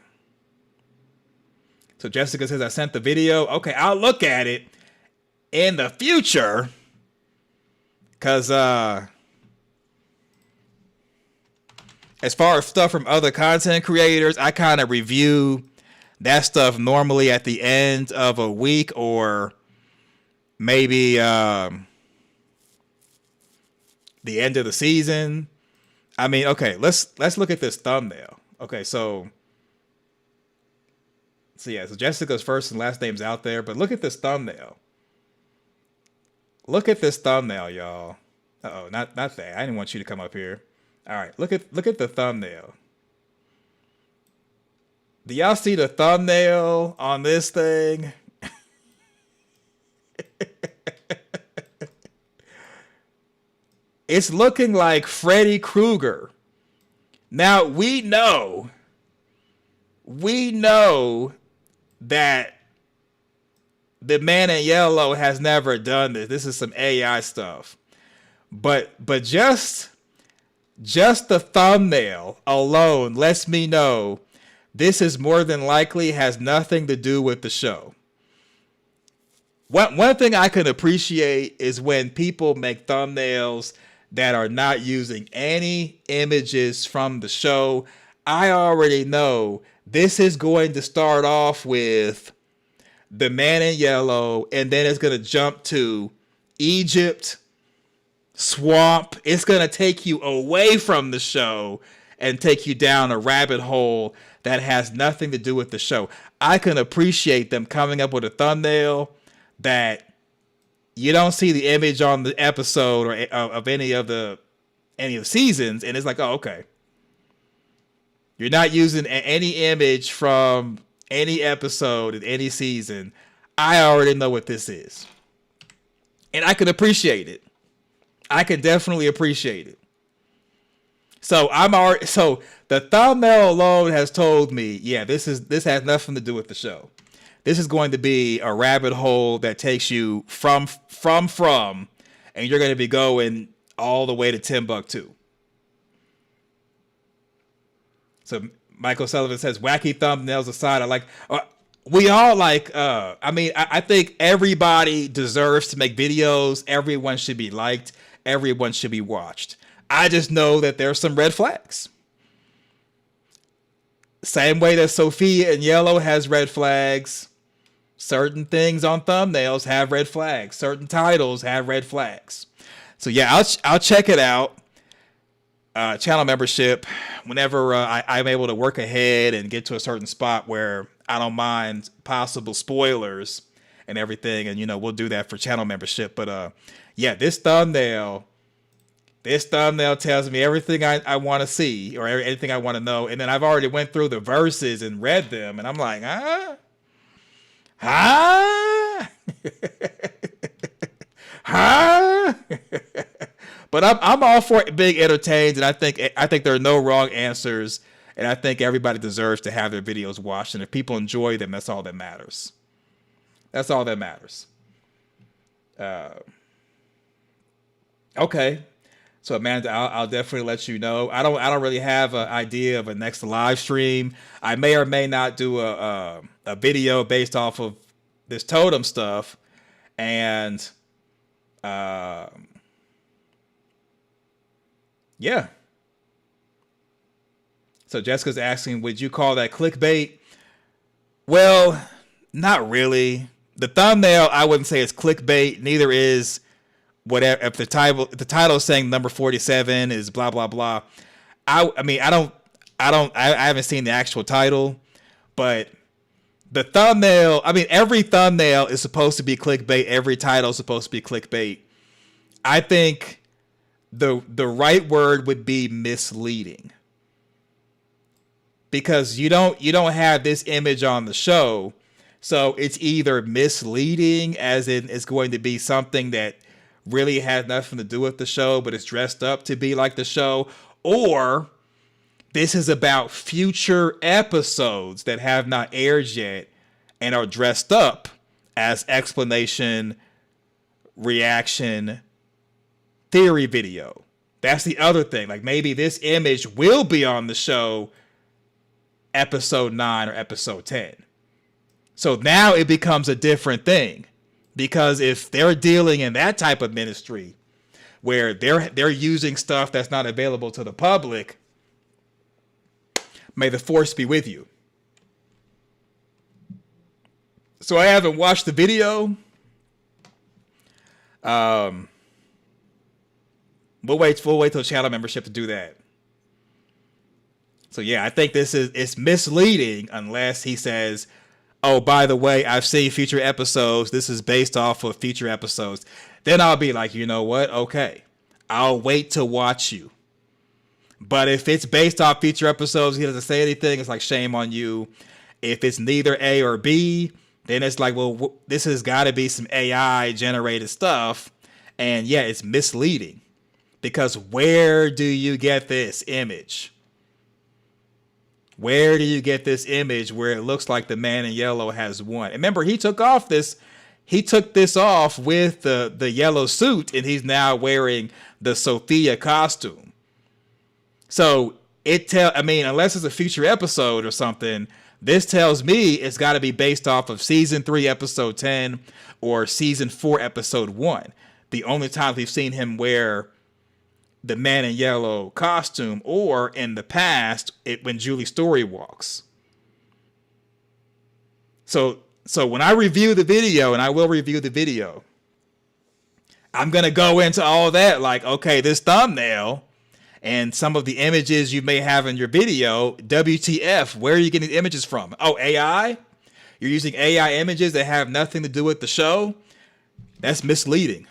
So Jessica says, I sent the video. Okay, I'll look at it in the future. Because as far as stuff from other content creators, I kind of review that stuff normally at the end of a week or maybe the end of the season. I mean, okay, let's look at this thumbnail. Okay, so So yeah, so Jessica's first and last name's out there, but look at this thumbnail. Look at this thumbnail, y'all. Uh-oh, not that. I didn't want you to come up here. All right, look at the thumbnail. Do y'all see the thumbnail on this thing? It's looking like Freddy Krueger. Now, we know that the man in yellow has never done this. This is some AI stuff. But just the thumbnail alone lets me know this is more than likely has nothing to do with the show. One thing I can appreciate is when people make thumbnails that are not using any images from the show. I already know this is going to start off with the man in yellow, and then it's going to jump to Egypt, swamp. It's going to take you away from the show and take you down a rabbit hole that has nothing to do with the show. I can appreciate them coming up with a thumbnail that you don't see the image on the episode or of any of the seasons, and it's like, oh, okay. You're not using any image from any episode in any season. I already know what this is, and I can appreciate it. I can definitely appreciate it. So so the thumbnail alone has told me, yeah, this has nothing to do with the show. This is going to be a rabbit hole that takes you from, and you're going to be going all the way to Timbuktu. So Michael Sullivan says, wacky thumbnails aside, I like, we all like, I think everybody deserves to make videos. Everyone should be liked. Everyone should be watched. I just know that there's some red flags. Same way that Sophia in yellow has red flags. Certain things on thumbnails have red flags. Certain titles have red flags. So yeah, I'll check it out. Channel membership. Whenever I'm able to work ahead and get to a certain spot where I don't mind possible spoilers and everything, and we'll do that for channel membership. But yeah, this thumbnail tells me everything I want to see or anything I want to know, and then I've already went through the verses and read them, and I'm like, But I'm all for being entertained, and I think there are no wrong answers, and I think everybody deserves to have their videos watched, and if people enjoy them, that's all that matters. That's all that matters. Okay, so Amanda, I'll definitely let you know. I don't really have an idea of a next live stream. I may or may not do a video based off of this Totem stuff, and yeah. So Jessica's asking, would you call that clickbait? Well, not really. The thumbnail, I wouldn't say it's clickbait. Neither is whatever. If the title is saying number 47 is blah blah blah. I haven't seen the actual title, but the thumbnail. Every thumbnail is supposed to be clickbait. Every title is supposed to be clickbait. I think the right word would be misleading, because you don't have this image on the show, so it's either misleading, as in it's going to be something that really has nothing to do with the show, but it's dressed up to be like the show, or this is about future episodes that have not aired yet and are dressed up as explanation, reaction, theory video. That's the other thing. Like, maybe this image will be on the show episode 9 or episode 10. So now it becomes a different thing, because if they're dealing in that type of ministry where they're using stuff that's not available to the public, may the force be with you. So I haven't watched the video. We'll wait till channel membership to do that. So yeah, I think it's misleading unless he says, oh, by the way, I've seen future episodes. This is based off of future episodes. Then I'll be like, you know what? Okay, I'll wait to watch you. But if it's based off future episodes, he doesn't say anything. It's like, shame on you. If it's neither A or B, then it's like, well, this has got to be some AI generated stuff. And yeah, it's misleading. Because where do you get this image? Where do you get this image where it looks like the man in yellow has won? And remember, he took this off with the yellow suit, and he's now wearing the Sophia costume. So unless it's a future episode or something, this tells me it's got to be based off of season 3, episode 10, or season 4, episode 1. The only time we've seen him wear the man in yellow costume, or in the past, when Julie Story walks. So when I review the video, and I will review the video, I'm going to go into all that, like, okay, this thumbnail and some of the images you may have in your video, WTF, where are you getting the images from? Oh, AI? You're using AI images that have nothing to do with the show? That's misleading.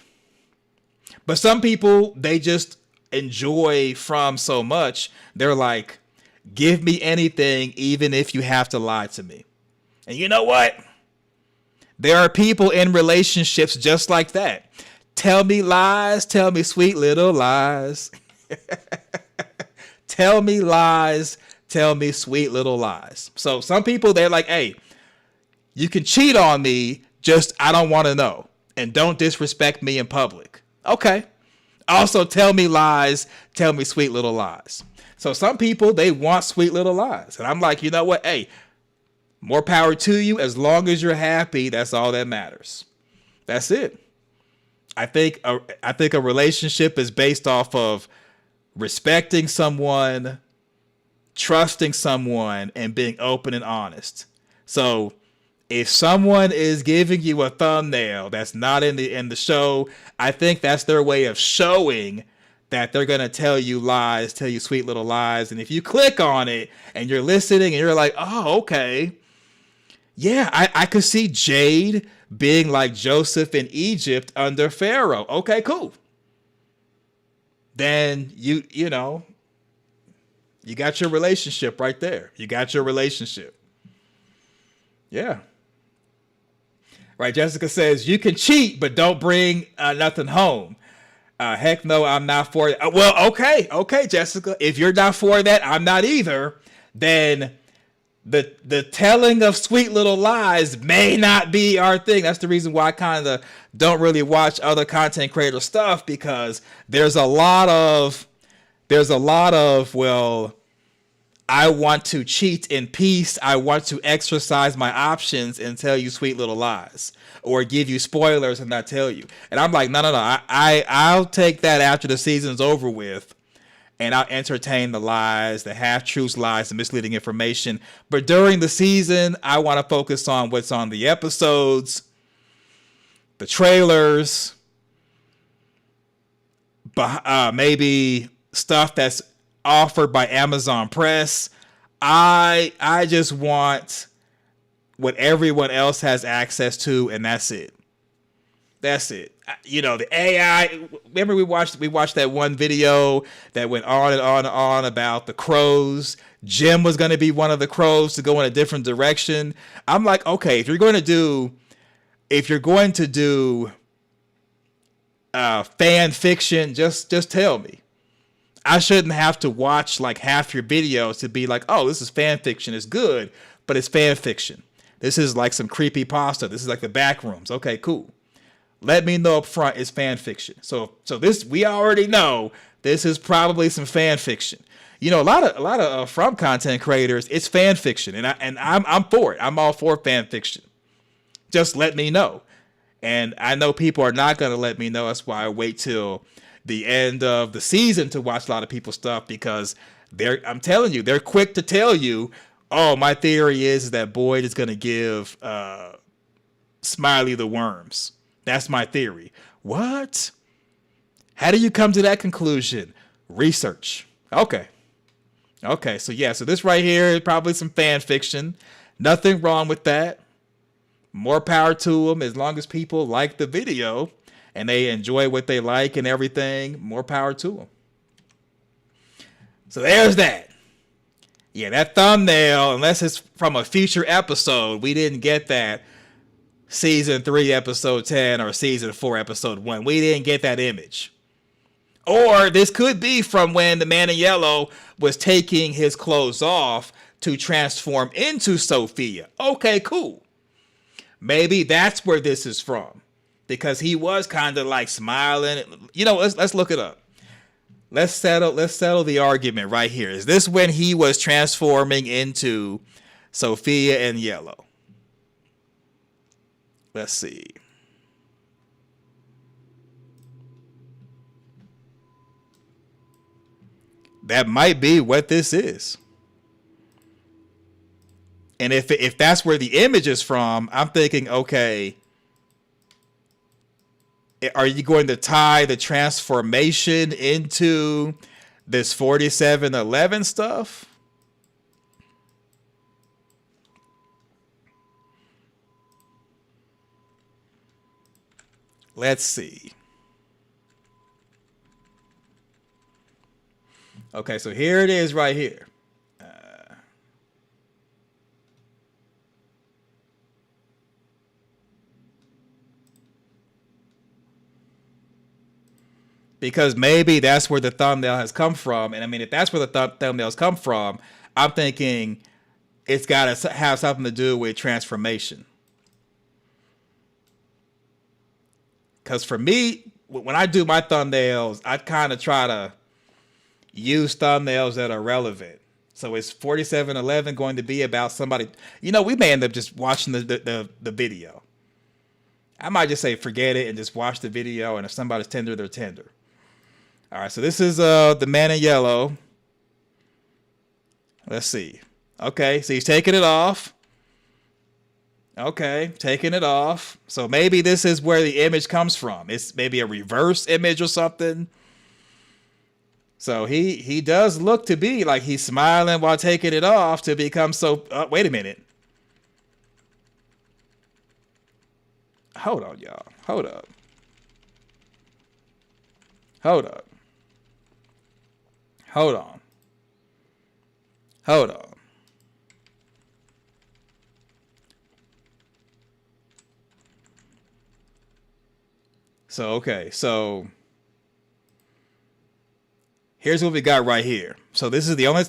But some people, they just enjoy From so much, they're like, give me anything, even if you have to lie to me. And you know what? There are people in relationships just like that. Tell me lies, tell me sweet little lies. Tell me lies, tell me sweet little lies. So some people, they're like, hey, you can cheat on me, just I don't want to know. And don't disrespect me in public. Okay. Also, tell me lies, tell me sweet little lies. So some people, they want sweet little lies. And I'm like, you know what? Hey, more power to you. As long as you're happy, that's all that matters. That's it. I think a relationship is based off of respecting someone, trusting someone, and being open and honest. So if someone is giving you a thumbnail that's not in the show, I think that's their way of showing that they're going to tell you lies, tell you sweet little lies. And if you click on it and you're listening and you're like, oh, okay. Yeah, I could see Jade being like Joseph in Egypt under Pharaoh. Okay, cool. Then you got your relationship right there. You got your relationship. Yeah. Right, Jessica says, you can cheat, but don't bring nothing home. Heck no, I'm not for it. Well, okay, Jessica. If you're not for that, I'm not either. Then the telling of sweet little lies may not be our thing. That's the reason why I kind of don't really watch other content creator stuff, because there's a lot of, well, I want to cheat in peace. I want to exercise my options and tell you sweet little lies, or give you spoilers and not tell you. And I'm like, no. I'll take that after the season's over with, and I'll entertain the lies, the half-truths, lies, the misleading information. But during the season, I want to focus on what's on the episodes, the trailers, maybe stuff that's offered by Amazon Press. I just want what everyone else has access to, and that's it. That's it. The AI. Remember, we watched that one video that went on and on and on about the crows. Jim was going to be one of the crows to go in a different direction. I'm like, okay, if you're going to do fan fiction, just tell me. I shouldn't have to watch like half your videos to be like, oh, this is fan fiction. It's good, but it's fan fiction. This is like some creepy pasta. This is like the back rooms. Okay, cool. Let me know up front it's fan fiction. So this, we already know this is probably some fan fiction. A lot of From content creators, it's fan fiction, and I'm for it. I'm all for fan fiction. Just let me know. And I know people are not going to let me know. That's why I wait till the end of the season to watch a lot of people's stuff, because I'm telling you, they're quick to tell you, oh, my theory is that Boyd is going to give Smiley the worms. That's my theory. What? How do you come to that conclusion? Research. Okay. So this right here is probably some fan fiction. Nothing wrong with that. More power to them. As long as people like the video and they enjoy what they like and everything, more power to them. So there's that. Yeah, that thumbnail, unless it's from a future episode, we didn't get that season 3, episode 10, or season 4, episode 1. We didn't get that image. Or this could be from when the man in yellow was taking his clothes off to transform into Sophia. Okay, cool. Maybe that's where this is from, because he was kind of like smiling. You know, let's look it up. Let's settle the argument right here. Is this when he was transforming into Sophia in yellow? Let's see. That might be what this is. And if that's where the image is from, I'm thinking, okay, are you going to tie the transformation into this 4711 stuff? Let's see. Okay, so here it is right here. Because maybe that's where the thumbnail has come from. And I mean, if that's where the thumbnails come from, I'm thinking it's got to have something to do with transformation. Because for me, when I do my thumbnails, I kind of try to use thumbnails that are relevant. So is 4711 going to be about somebody? You know, we may end up just watching the video. I might just say forget it and just watch the video. And if somebody's tender, they're tender. All right, so this is the man in yellow. Let's see. Okay, so he's taking it off. Okay, taking it off. So maybe this is where the image comes from. It's maybe a reverse image or something. So he does look to be like he's smiling while taking it off to become so... wait a minute. Hold on, y'all. Hold up. Hold up. Hold on. Hold on. So, okay. So, here's what we got right here. So this is the only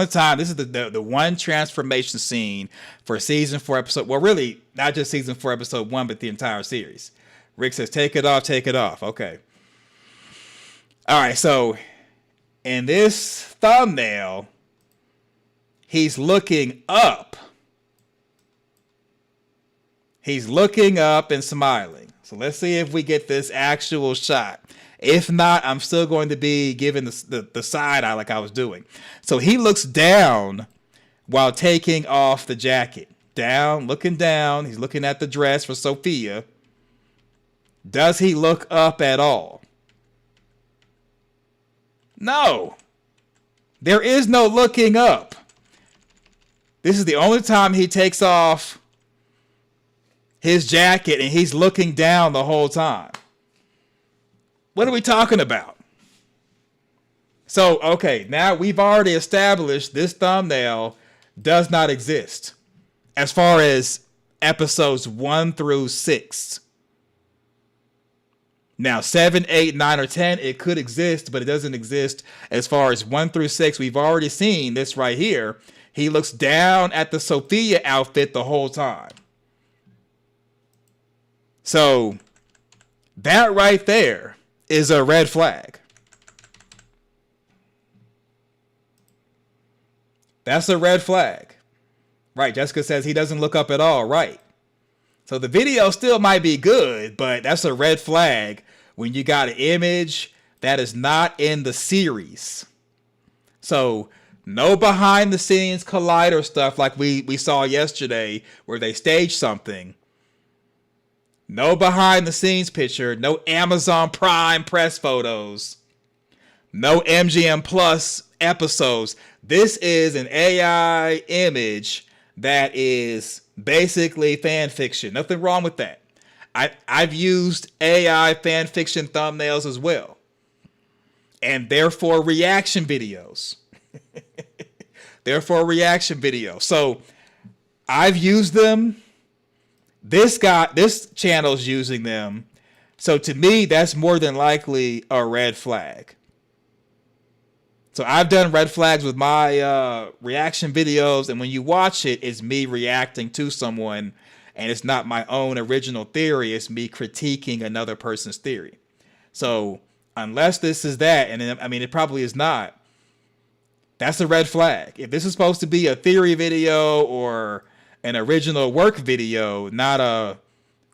time, this is the one transformation scene for season 4 episode. Well, really, not just season 4 episode 1, but the entire series. Rick says, take it off, take it off. Okay. All right. So in this thumbnail, he's looking up. He's looking up and smiling. So let's see if we get this actual shot. If not, I'm still going to be giving the side eye like I was doing. So he looks down while taking off the jacket. Down, looking down. He's looking at the dress for Sophia. Does he look up at all? No. There is no looking up. This is the only time he takes off his jacket and he's looking down the whole time. What are we talking about? So, okay, now we've already established this thumbnail does not exist as far as episodes 1 through 6. Now, 7, 8, 9, or 10, it could exist, but it doesn't exist as far as 1 through 6. We've already seen this right here. He looks down at the Sophia outfit the whole time. So, that right there is a red flag. That's a red flag. Right, Jessica says he doesn't look up at all. Right. So the video still might be good, but that's a red flag when you got an image that is not in the series. So no behind the scenes collider stuff like we saw yesterday where they staged something. No behind the scenes picture, no Amazon Prime press photos, no MGM Plus episodes. This is an AI image that is basically fan fiction. Nothing wrong with that. I've used AI fan fiction thumbnails as well. And therefore reaction videos. So I've used them. This channel's using them. So to me, that's more than likely a red flag. So I've done red flags with my reaction videos, and when you watch it, it's me reacting to someone, and it's not my own original theory. It's me critiquing another person's theory. So unless this is that, and I mean, it probably is not, that's a red flag. If this is supposed to be a theory video or an original work video, not a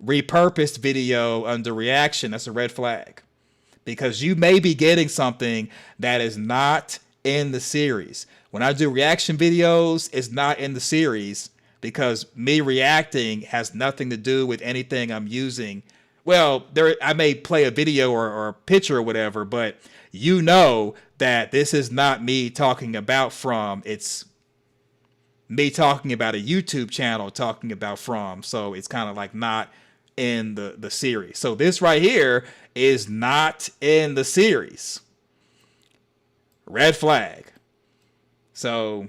repurposed video under reaction, that's a red flag. Because you may be getting something that is not in the series. When I do reaction videos, it's not in the series because me reacting has nothing to do with anything I'm using. Well, I may play a video or a picture or whatever, but you know that this is not me talking about From. It's me talking about a YouTube channel talking about From. So it's kind of like not in the series. So this right here is not in the series. Red flag. So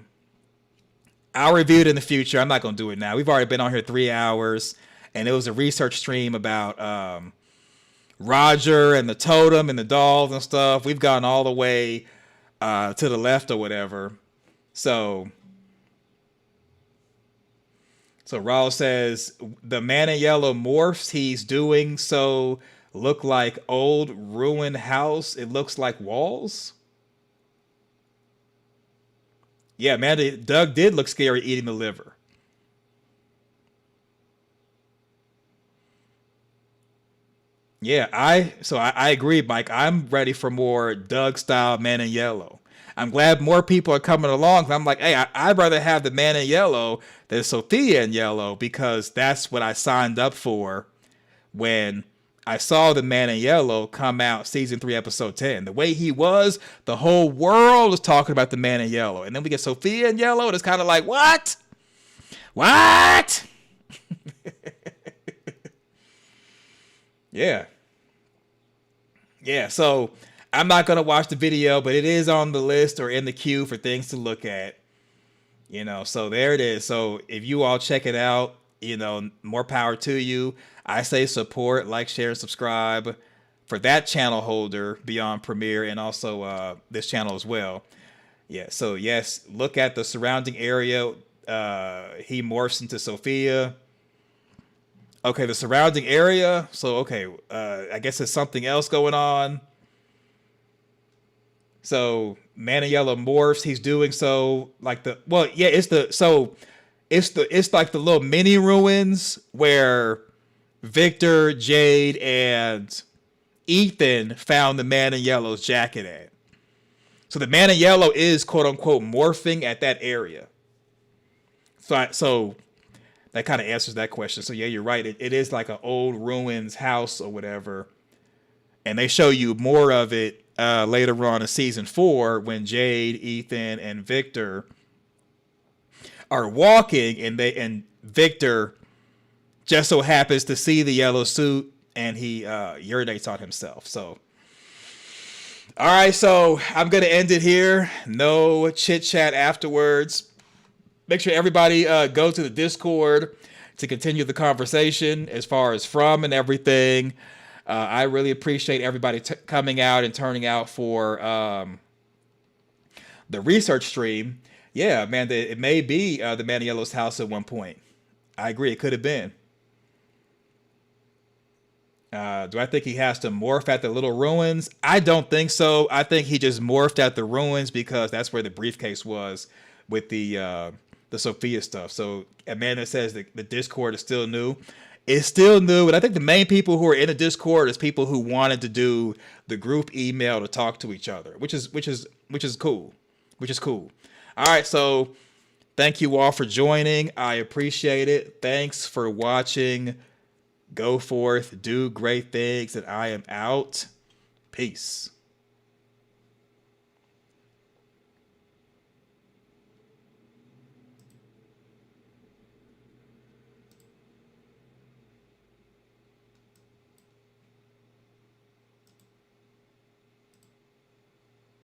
I'll review it in the future. I'm not going to do it now. We've already been on here 3 hours, and it was a research stream about Roger and the Totem and the dolls and stuff. We've gone all the way to the left or whatever. So Raul says the man in yellow morphs he's doing so look like old ruined house. It looks like walls. Yeah, man, Doug did look scary eating the liver. Yeah, I agree, Mike. I'm ready for more Doug style Man in Yellow. I'm glad more people are coming along. I'm like, hey, I'd rather have the Man in Yellow than Sophia in Yellow because that's what I signed up for when I saw the Man in Yellow come out season 3, episode 10. The way he was, the whole world was talking about the Man in Yellow. And then we get Sophia in Yellow, and it's kind of like, what? What? Yeah. Yeah, so I'm not going to watch the video, but it is on the list or in the queue for things to look at. You know, so there it is. So if you all check it out, you know, more power to you. I say support, like, share, subscribe for that channel holder beyond Premiere and also this channel as well. Yeah, so yes, look at the surrounding area. He morphs into Sophia. Okay, the surrounding area. So, okay, I guess there's something else going on. So, Man in Yellow morphs. He's doing so like it's like the little mini ruins where Victor, Jade, and Ethan found the Man in Yellow's jacket at. So the Man in Yellow is quote unquote morphing at that area. So that kind of answers that question. So yeah, you're right. It is like an old ruins house or whatever. And they show you more of it later on in season 4 when Jade, Ethan, and Victor are walking, and Victor just so happens to see the yellow suit, and he urinates on himself. So, all right, so I'm going to end it here. No chit chat afterwards. Make sure everybody go to the Discord to continue the conversation as far as From and everything. I really appreciate everybody coming out and turning out for the research stream. Yeah, man, it may be the Man in Yellow's house at one point. I agree, it could have been. Do I think he has to morph at the little ruins? I don't think so. I think he just morphed at the ruins because that's where the briefcase was with the Sophia stuff. So Amanda says that the Discord is still new. It's still new, and I think the main people who are in the Discord is people who wanted to do the group email to talk to each other, which is cool. All right, so thank you all for joining. I appreciate it. Thanks for watching. Go forth, do great things, and I am out. Peace.